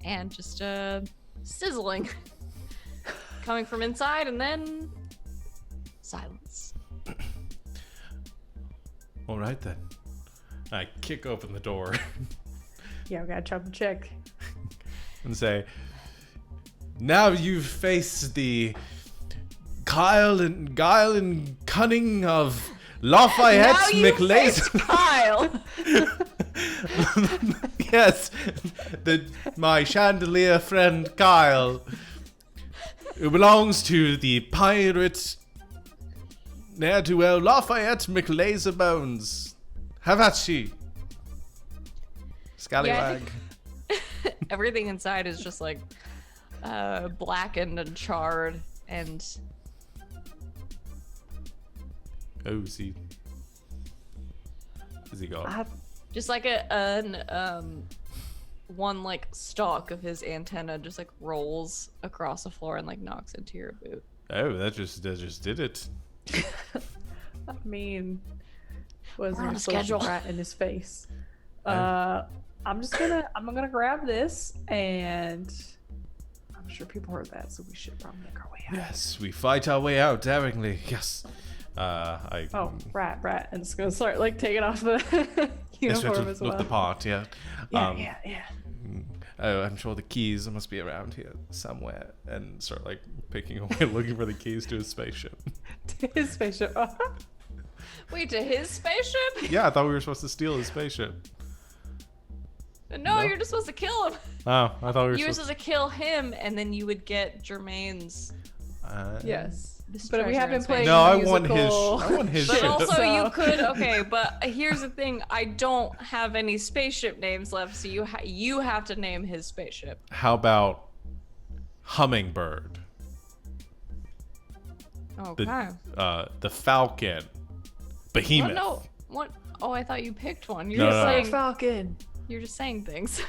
and just sizzling. coming from inside, and then silence. All right then. I kick open the door Yeah, we gotta chop and check. and say, "Now you've faced the guile and cunning of Lafayette Now you face McLaser." Kyle. Yes, my chandelier friend Kyle, who belongs to the pirate ne'er-do-well Lafayette McLaser Bones. Havachi. Scallywag. Everything inside is just like blackened and charred, and Oh, is he gone? just like one like stalk of his antenna just like rolls across the floor and like knocks into your boot. Oh, that just did it. I mean, was We're on there a social schedule. rat in his face? I'm gonna grab this, and I'm sure people heard that, so we should probably make our way out. Yes, we fight our way out daringly. Yes. Oh, rat, and it's gonna start like taking off the Yes, we have uniform to as look well. the part, yeah. Yeah. Oh, I'm sure the keys must be around here somewhere. And start like picking away, looking for the keys to his spaceship. His spaceship. Wait, to his spaceship? Yeah, I thought we were supposed to steal his spaceship. No, No? you're just supposed to kill him. Oh, I thought we were You were supposed supposed to kill him, and then you would get Jermaine's. Yes. This But we treasure have been in playing. No, I the want his. musical. I want his But ship. also, So- you could. Okay, but here's the thing: I don't have any spaceship names left, so you have to name his spaceship. How about Hummingbird? Okay. The Falcon, Behemoth. What? No. What? Oh, I thought you picked one. You're No, just no, no. saying. Falcon. You're just saying things.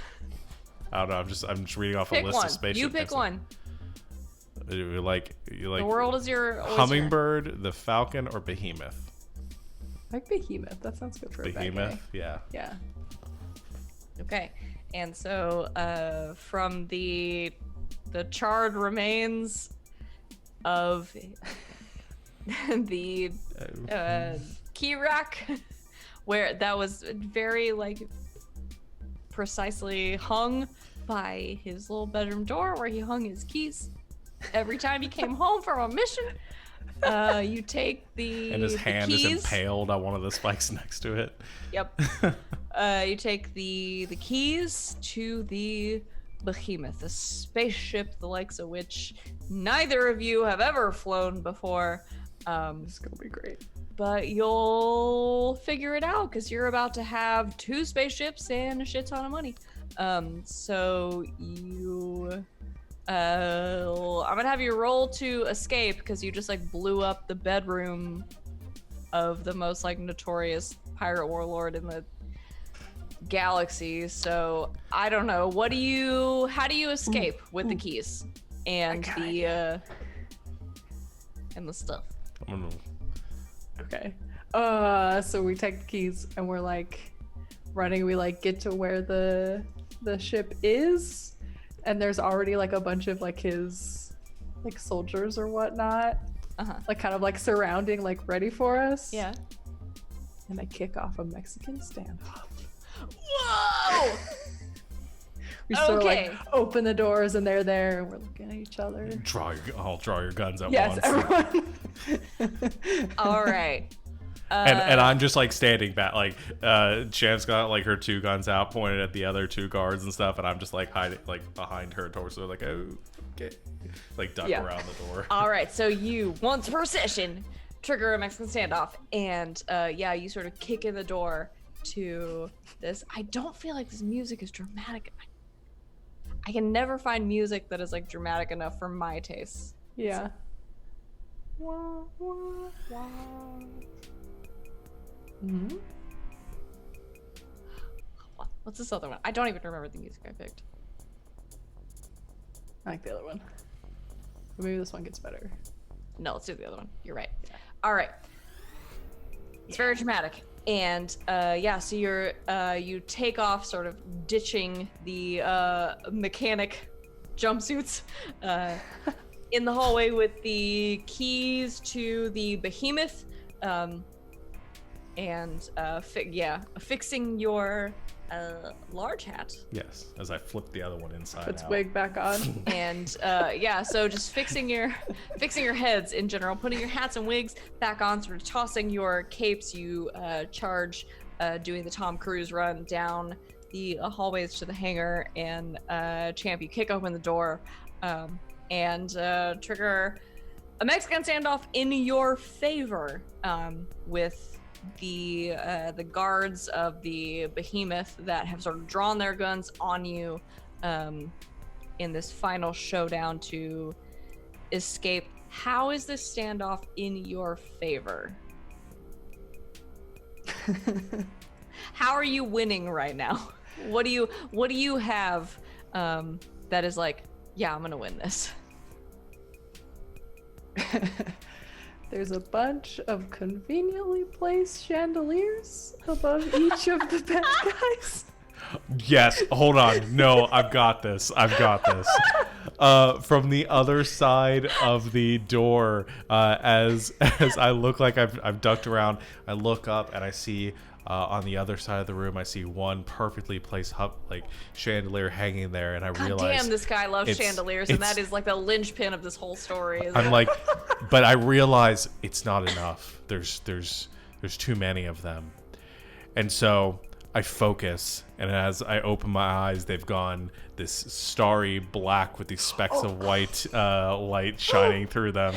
I don't know. I'm just reading off Pick a list one. of spaceships. You pick one. You like The world is your oyster. Hummingbird, the Falcon, or Behemoth? Like Behemoth. That sounds good for a bad guy. Behemoth, yeah. Yeah. Okay, and so from the charred remains of the key rack, where that was very like precisely hung by his little bedroom door where he hung his keys every time he came home from a mission. You take the And his the hand is keys. impaled on one of the spikes next to it. Yep. You take the keys to the Behemoth, a spaceship the likes of which neither of you have ever flown before. It's gonna be great. But you'll figure it out because you're about to have 2 spaceships and a shit ton of money. So you, I'm gonna have you roll to escape because you just like blew up the bedroom of the most like notorious pirate warlord in the galaxy. So I don't know. How do you escape with the keys and the stuff? I'm gonna- Okay. So we take the keys and we're like running. We like get to where the ship is, and there's already like a bunch of like his like soldiers or whatnot, like kind of like surrounding, like ready for us. Yeah. And I kick off a Mexican standoff. Whoa! We sort of Okay. like open the doors and they're there and we're looking at each other. I'll draw your guns at Yes, once. everyone. All right. And I'm just like standing back, like Chan's got like her 2 guns out, pointed at the other 2 guards and stuff, and I'm just like hiding like behind her torso, like oh, okay, like duck Yeah. around the door. All right, so you once per session trigger a Mexican standoff, and yeah, you sort of kick in the door to this. I don't feel like this music is dramatic. I can never find music that is like dramatic enough for my tastes. Yeah. Mhm. What's this other one? I don't even remember the music I picked. I like the other one. But maybe this one gets better. No, let's do the other one. You're right. All right. It's very dramatic. And yeah, so you take off, sort of ditching the mechanic jumpsuits, in the hallway with the keys to the behemoth, and fixing your large hat. Yes, as I flip the other one inside Puts out. wig back on. And so just fixing your heads in general, putting your hats and wigs back on, sort of tossing your capes. You charge, doing the Tom Cruise run down the hallways to the hangar, and Champ, you kick open the door, and trigger a Mexican standoff in your favor, with the guards of the behemoth that have sort of drawn their guns on you in this final showdown to escape. How is this standoff in your favor? How are you winning right now? What do you have that is like, yeah, I'm gonna win this? There's a bunch of conveniently placed chandeliers above each of the bad guys. Yes, hold on. No, I've got this. From the other side of the door, as I look like I've ducked around, I look up and I see on the other side of the room, I see one perfectly placed chandelier hanging there, and I God realize damn, this guy loves chandeliers, and that it's- is like the linchpin of this whole story. Isn't I'm it? like, but I realize it's not enough. There's too many of them, and so I focus, and as I open my eyes, they've gone this starry black with these specks of white light shining through them,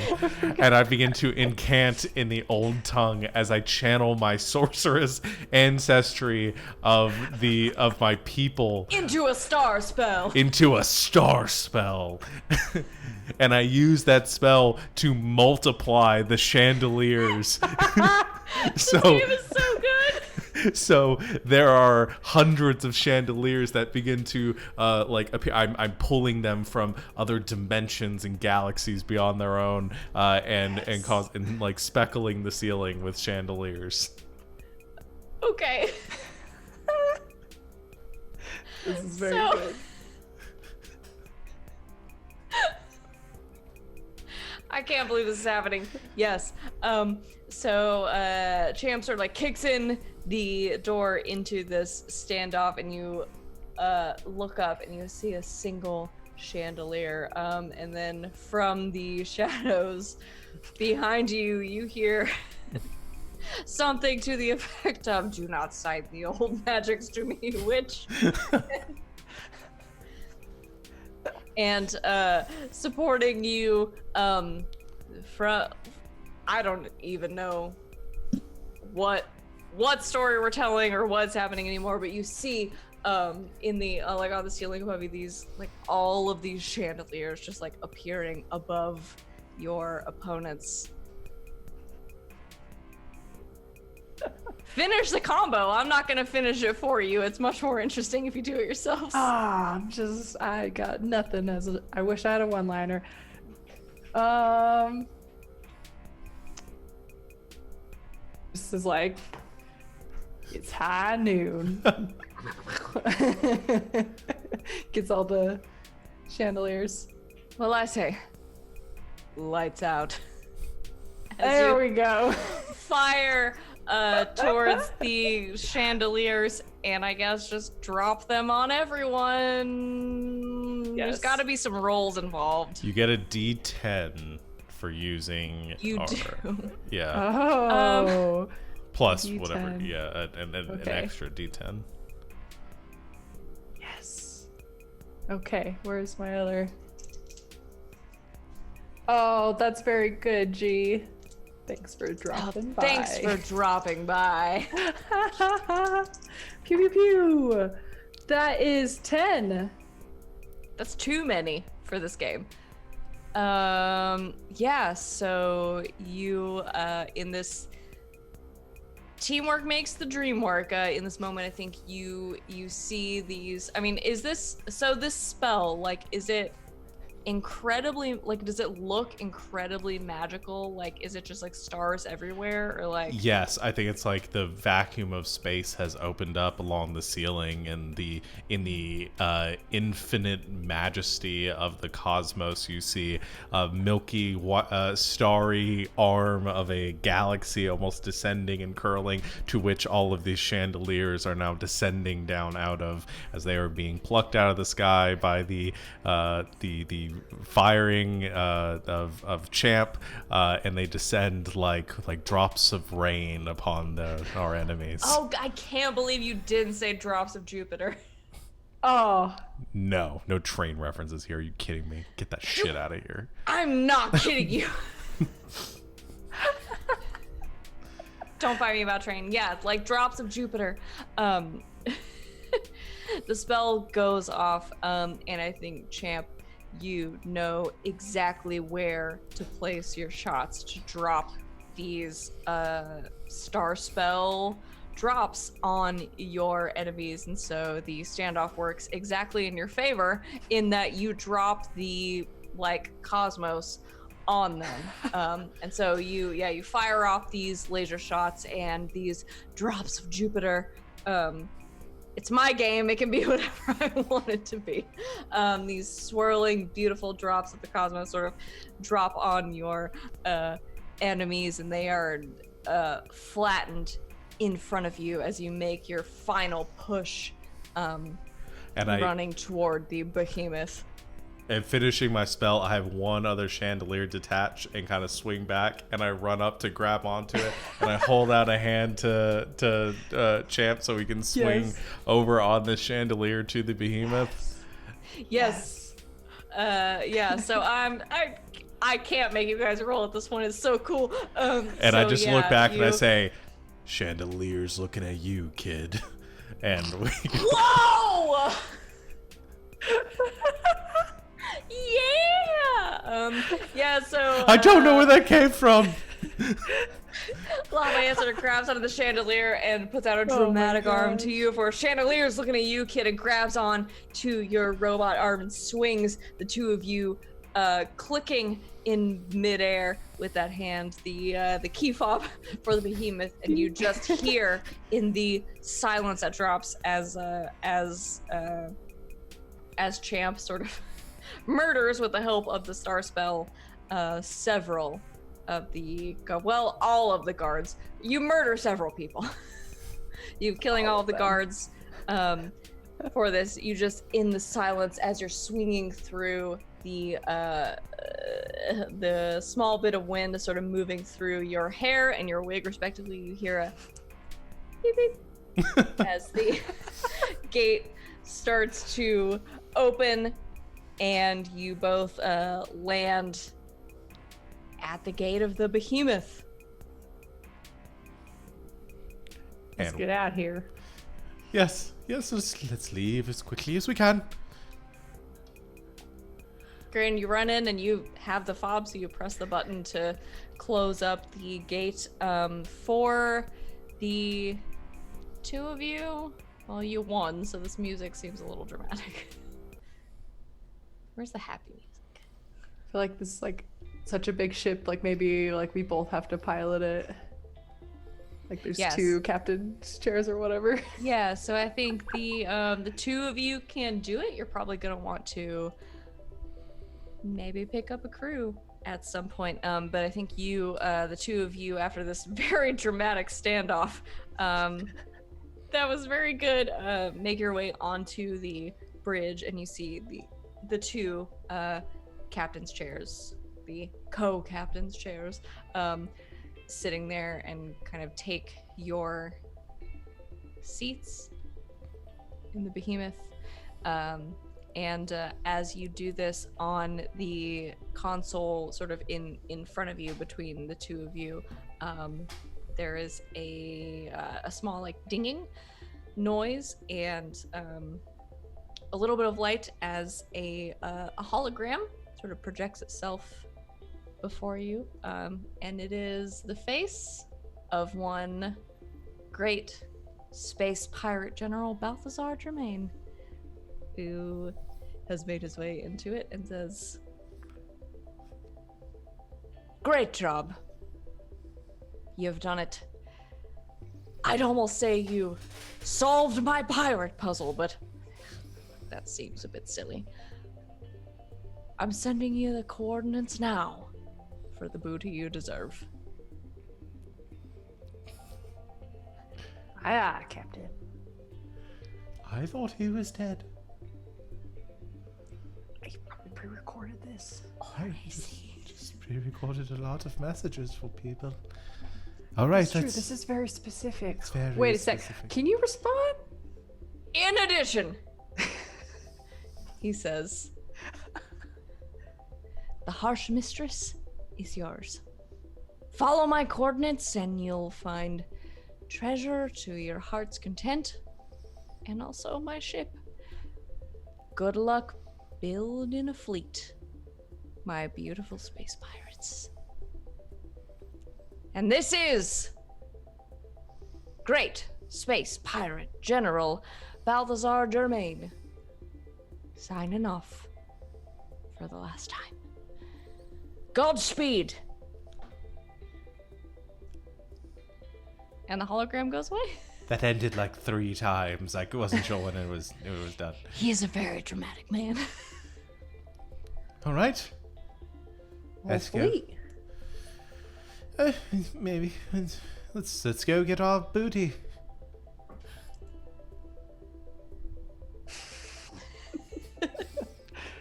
and I begin to incant in the old tongue as I channel my sorceress ancestry of my people into a star spell. into a star spell. And I use that spell to multiply the chandeliers. This game is so good. So there are hundreds of chandeliers that begin to appear. I'm pulling them from other dimensions and galaxies beyond their own, and speckling the ceiling with chandeliers. Okay. This is very So- good. I can't believe this is happening. Yes. So Champ sort of like kicks in the door into this standoff, and you look up and you see a single chandelier. And then from the shadows behind you, you hear something to the effect of, "Do not cite the old magics to me, witch." And supporting you from, I don't even know what story we're telling or what's happening anymore, but you see in the like on the ceiling above you, these like all of these chandeliers just like appearing above your opponents. Finish the combo. I'm not gonna finish it for you. It's much more interesting if you do it yourselves. I got nothing I wish I had a one-liner. This is like, it's high noon. Gets all the chandeliers. Well, I say, lights out. As There you we go. fire towards the chandeliers, and I guess just drop them on everyone. There's Yes. got to be some rolls involved. You get a D10 for using. You our- do. Yeah. Oh. Plus D10. whatever. Yeah, and an Okay. extra D10. Yes. Okay, where's my other? Oh, that's very good, G. Thanks for dropping by. Thanks for dropping by. Pew pew pew. That is 10. That's too many for this game. Yeah, so you in this teamwork makes the dream work. In this moment, I think you see these. I mean, is this so? This spell, like, is it incredibly, like, does it look incredibly magical? Like, is it just like stars everywhere, or like? Yes, I think it's like the vacuum of space has opened up along the ceiling, and in the infinite majesty of the cosmos, you see a milky, starry arm of a galaxy almost descending and curling, to which all of these chandeliers are now descending down out of, as they are being plucked out of the sky by the firing of Champ, and they descend like drops of rain upon our enemies. Oh, I can't believe you didn't say drops of Jupiter. Oh, No train references here. Are you kidding me? Get that shit out of here. I'm not kidding you. Don't fight me about train. Yeah, like drops of Jupiter. The spell goes off, and I think, Champ, you know exactly where to place your shots to drop these star spell drops on your enemies, and so the standoff works exactly in your favor in that you drop the like cosmos on them. And so you fire off these laser shots and these drops of Jupiter. It's my game. It can be whatever I want it to be. These swirling, beautiful drops of the cosmos sort of drop on your enemies, and they are flattened in front of you as you make your final push, running toward the behemoth. And finishing my spell, I have one other chandelier detach and kind of swing back, and I run up to grab onto it, and I hold out a hand to Champ so we can swing over on this chandelier to the behemoth. Yes. Yeah. So I can't make you guys roll at this point. It's so cool. And I just look back and I say, "Chandelier's looking at you, kid." And we. Whoa! Yeah. So I don't know where that came from. Lava sort of grabs out of the chandelier and puts out a dramatic arm to you. For Chandelier's looking at you, kid, and grabs on to your robot arm and swings the two of you, clicking in midair with that hand, the key fob for the behemoth, and you just hear in the silence that drops as Champ sort of murders, with the help of the star spell, several of all of the guards. You murder several people. You killing all of the guards. For this, you just, in the silence, as you're swinging through the small bit of wind sort of moving through your hair and your wig respectively, you hear a beep beep as the gate starts to open, and you both land at the gate of the behemoth. let's get out here. Yes, let's leave as quickly as we can. Great, you run in and you have the fob, so you press the button to close up the gate. For the two of you, well, you won, so this music seems a little dramatic. Where's the happy music? I feel like this is like such a big ship, like maybe like we both have to pilot it. Like there's two captain's chairs or whatever. Yeah, so I think the two of you can do it. You're probably gonna want to maybe pick up a crew at some point. But I think you, the two of you, after this very dramatic standoff, that was very good, make your way onto the bridge, and you see the two captain's chairs, the co-captain's chairs, sitting there, and kind of take your seats in the behemoth. And as you do this, on the console sort of in front of you, between the two of you, there is a small like dinging noise, and a little bit of light as a hologram sort of projects itself before you, and it is the face of one great space pirate General Balthazar Germain, who has made his way into it and says, Great job. You've done it. I'd almost say you solved my pirate puzzle, but that seems a bit silly. I'm sending you the coordinates now for the booty you deserve. Aye, aye, Captain. I thought he was dead. He probably pre-recorded this. I just pre-recorded a lot of messages for people. All right, It's true. that's This is very specific. it's very Wait a sec. specific. Can you respond? In addition, he says, the harsh mistress is yours. Follow my coordinates and you'll find treasure to your heart's content, and also my ship. Good luck building a fleet, my beautiful space pirates. And this is Great Space Pirate General Balthazar Germain, signing off for the last time. Godspeed! And the hologram goes away. That ended like 3 times. I wasn't sure when it was done. He is a very dramatic man. All right. Let's go. Fleet. Maybe let's go get our booty.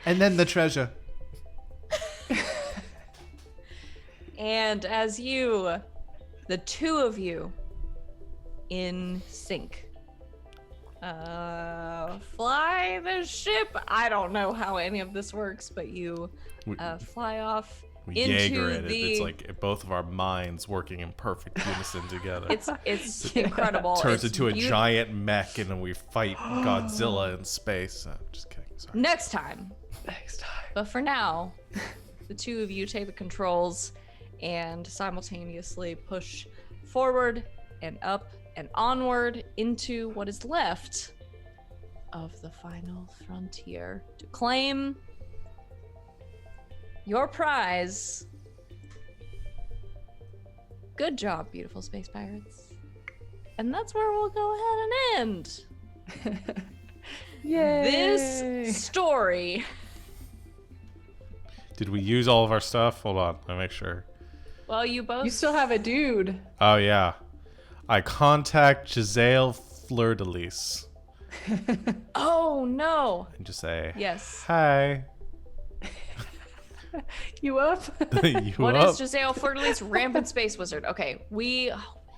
And then the treasure. And as you, the two of you, in sync, fly the ship. I don't know how any of this works, but you fly off We into Jaeger it. the. It's like both of our minds working in perfect unison together. It's incredible. Turns It's into a beaut- giant mech, and then we fight Godzilla in space. Just kidding. Sorry. Next time. Next time. But for now, the two of you take the controls and simultaneously push forward and up and onward into what is left of the final frontier to claim your prize. Good job, beautiful space pirates. And that's where we'll go ahead and end Yay! this story. Did we use all of our stuff? Hold on, let me make sure. Well, you both. You still have a dude. Oh yeah, I contact Giselle Fleur-de-Lis Oh no. and just say, Yes. "Hi, You up? you What up?" is Giselle Fleur-de-Lis? Rampant Space Wizard. Okay, we.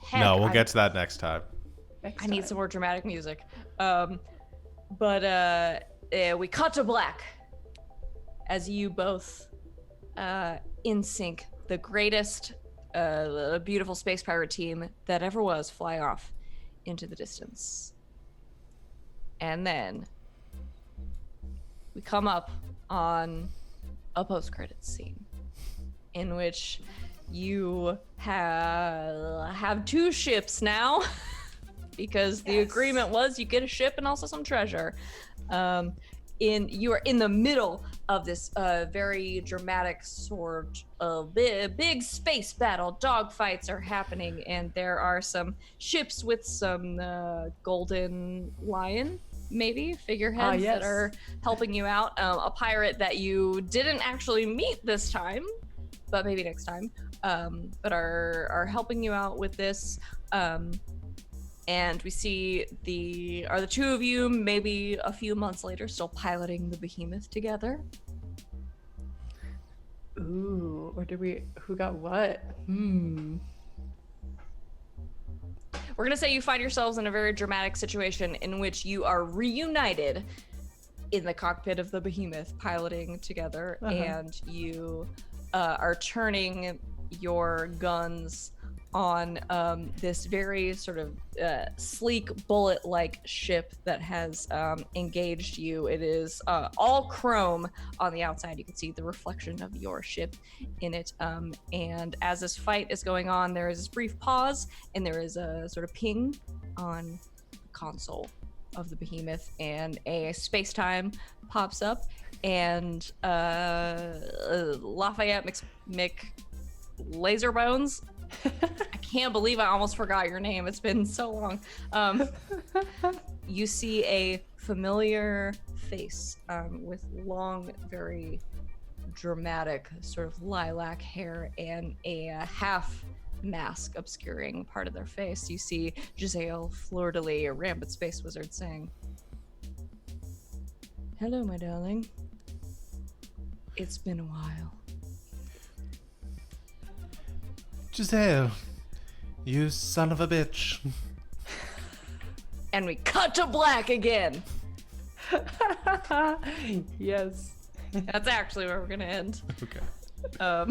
Heck, No, we'll get to that next time. I need some more dramatic music. But we cut to black as you both, in sync, the greatest, beautiful space pirate team that ever was, fly off into the distance. And then we come up on a post-credits scene in which you have 2 ships now because the agreement was you get a ship and also some treasure. You are in the middle of this very dramatic sort of big space battle. Dogfights are happening, and there are some ships with some golden lion, maybe figureheads yes. that are helping you out. A pirate that you didn't actually meet this time, but maybe next time. But are helping you out with this. And we see the 2 of you maybe a few months later still piloting the behemoth together. Ooh, or did we? Who got what? We're gonna say you find yourselves in a very dramatic situation in which you are reunited in the cockpit of the behemoth piloting together, and you are turning your guns on this very sort of sleek bullet-like ship that has engaged you. It is all chrome on the outside. You can see the reflection of your ship in it. And as this fight is going on, there is this brief pause, and there is a sort of ping on the console of the behemoth, and a space-time pops up, and Lafayette Laser Bones. I can't believe I almost forgot your name. It's been so long. You see a familiar face with long, very dramatic sort of lilac hair and a half mask obscuring part of their face. You see Giselle Fleur-de-Lis, a rampant space wizard, saying, "Hello, my darling. It's been a while." Giselle, you son of a bitch. And we cut to black again. Yes. That's actually where we're gonna end. Okay. I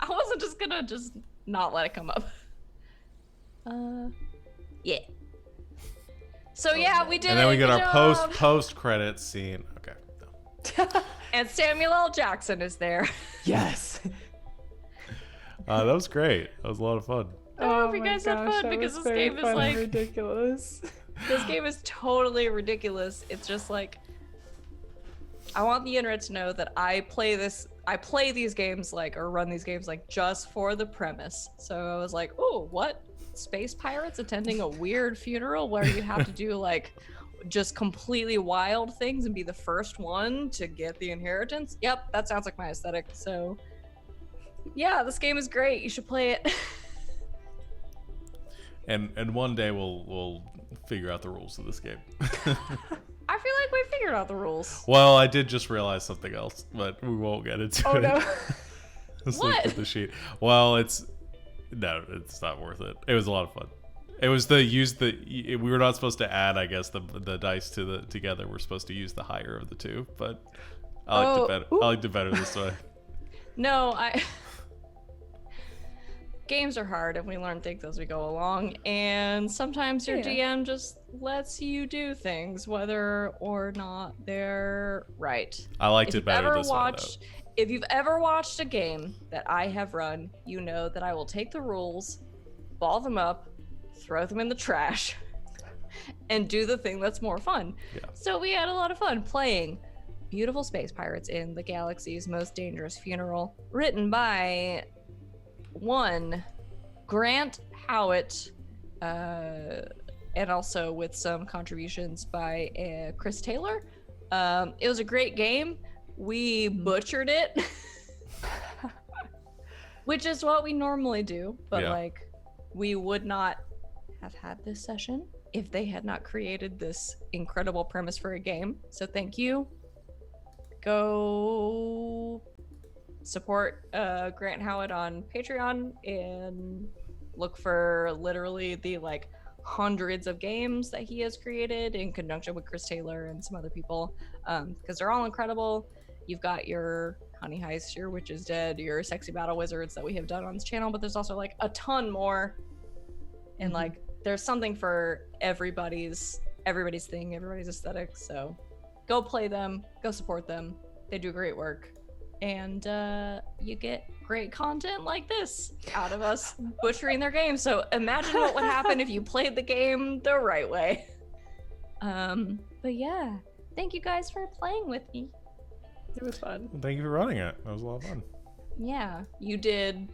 wasn't just gonna not let it come up. Yeah. So yeah, we did And then it. we get Good our job. post credits scene. Okay. No. And Samuel L. Jackson is there. Yes. That was great. That was a lot of fun. I hope you my guys had gosh, fun that because was this very game is fun and like ridiculous. this game is totally ridiculous. It's just like I want the internet to know that I play these games like or run these games like just for the premise. So I was like, oh, what? Space pirates attending a weird funeral where you have to do like just completely wild things and be the first one to get the inheritance? Yep, that sounds like my aesthetic. So yeah, this game is great. You should play it. And one day we'll figure out the rules of this game. I feel like we figured out the rules. Well, I did just realize something else, but we won't get into Oh it. no. Let's What? look at the sheet. Well, it's not worth it. It was a lot of fun. It was we were not supposed to add, I guess, the dice together. We're supposed to use the higher of the two, but I liked it better this way. No, games are hard and we learn things as we go along, and sometimes your Yeah. DM just lets you do things whether or not they're right. I liked it better this way, If you've ever watched a game that I have run, you know that I will take the rules, ball them up, throw them in the trash, and do the thing that's more fun. Yeah. So we had a lot of fun playing Beautiful Space Pirates in the Galaxy's Most Dangerous Funeral, written by one Grant Howitt, and also with some contributions by Chris Taylor. It was a great game. We butchered it, which is what we normally do, but Yeah. like we would not have had this session if they had not created this incredible premise for a game. So thank you. Go support Grant Howitt on Patreon and look for literally the like hundreds of games that he has created in conjunction with Chris Taylor and some other people, because they're all incredible. You've got your Honey Heist, your Witch is Dead, your Sexy Battle Wizards that we have done on this channel, but there's also like a ton more, and like there's something for everybody's thing, everybody's aesthetic. So go play them, go support them. They do great work, and you get great content like this out of us butchering their game. So imagine what would happen if you played the game the right way. But yeah, thank you guys for playing with me. It was fun. Thank you for running it. That was a lot of fun. Yeah, you did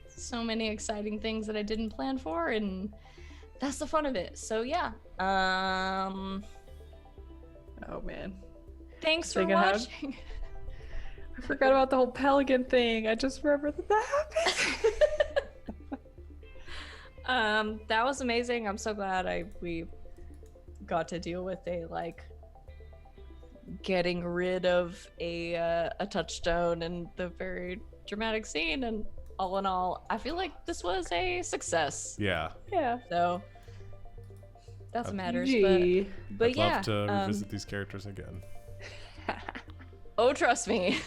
so many exciting things that I didn't plan for, and that's the fun of it. So yeah, Oh man. thanks for Take a hug. watching. I forgot about the whole Pelican thing. I just remembered that happened. That was amazing. I'm so glad we got to deal with a like getting rid of a touchstone and the very dramatic scene, and all in all, I feel like this was a success. Yeah. Yeah. So that's what matters. Gee. But I'd yeah, love to revisit these characters again. oh, trust me,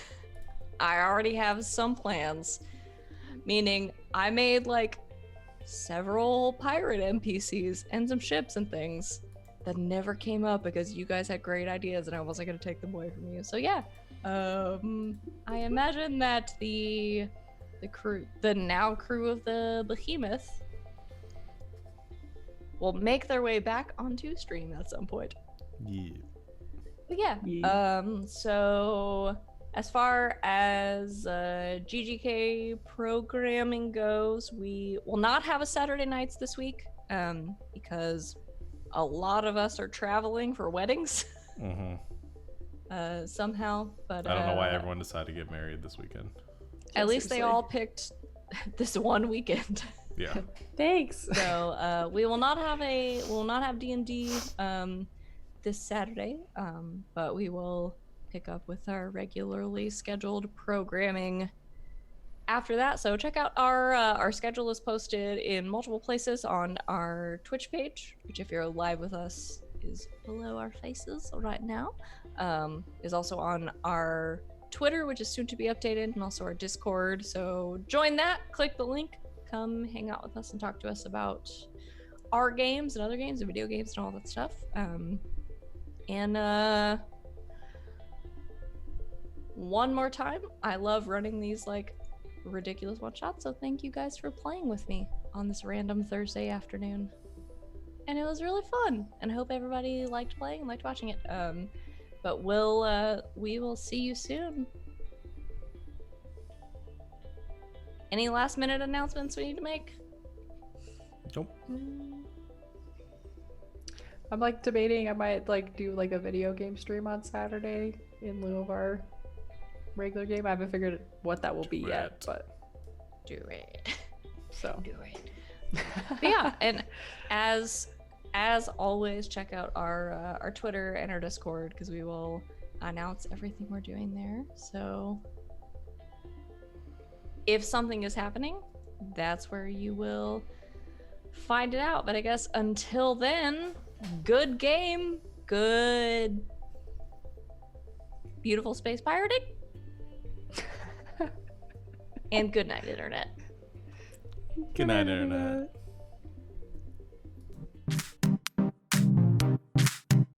I already have some plans. Meaning, I made like several pirate NPCs and some ships and things that never came up because you guys had great ideas and I wasn't gonna take them away from you. So yeah, I imagine that the now crew of the Behemoth will make their way back onto stream at some point. Yeah. But yeah, Yeah. so As far as GGK programming goes, we will not have a Saturday nights this week because a lot of us are traveling for weddings Mm-hmm. somehow. But I don't know why everyone decided to get married this weekend. At least they seriously. all picked this one weekend. Yeah. Thanks. So we will not have D&D this Saturday, but we will pick up with our regularly scheduled programming after that. So check out our schedule is posted in multiple places on our Twitch page, which if you're live with us is below our faces right now. Is also on our Twitter, which is soon to be updated, and also our Discord. So join that, click the link, come hang out with us and talk to us about our games and other games and video games and all that stuff. One more time, I love running these like ridiculous one shots, so thank you guys for playing with me on this random Thursday afternoon. And it was really fun, and I hope everybody liked playing and liked watching it. But we will see you soon. Any last minute announcements we need to make? Nope. I'm like debating I might like do like a video game stream on Saturday in lieu of our regular game. I haven't figured what that will be Do yet, it. but Do it. so Do it. But yeah, and as always, check out our Twitter and our Discord because we will announce everything we're doing there. So if something is happening, that's where you will find it out. But I guess until then, good game, good beautiful space pirating, and good night, internet. Good night, Internet.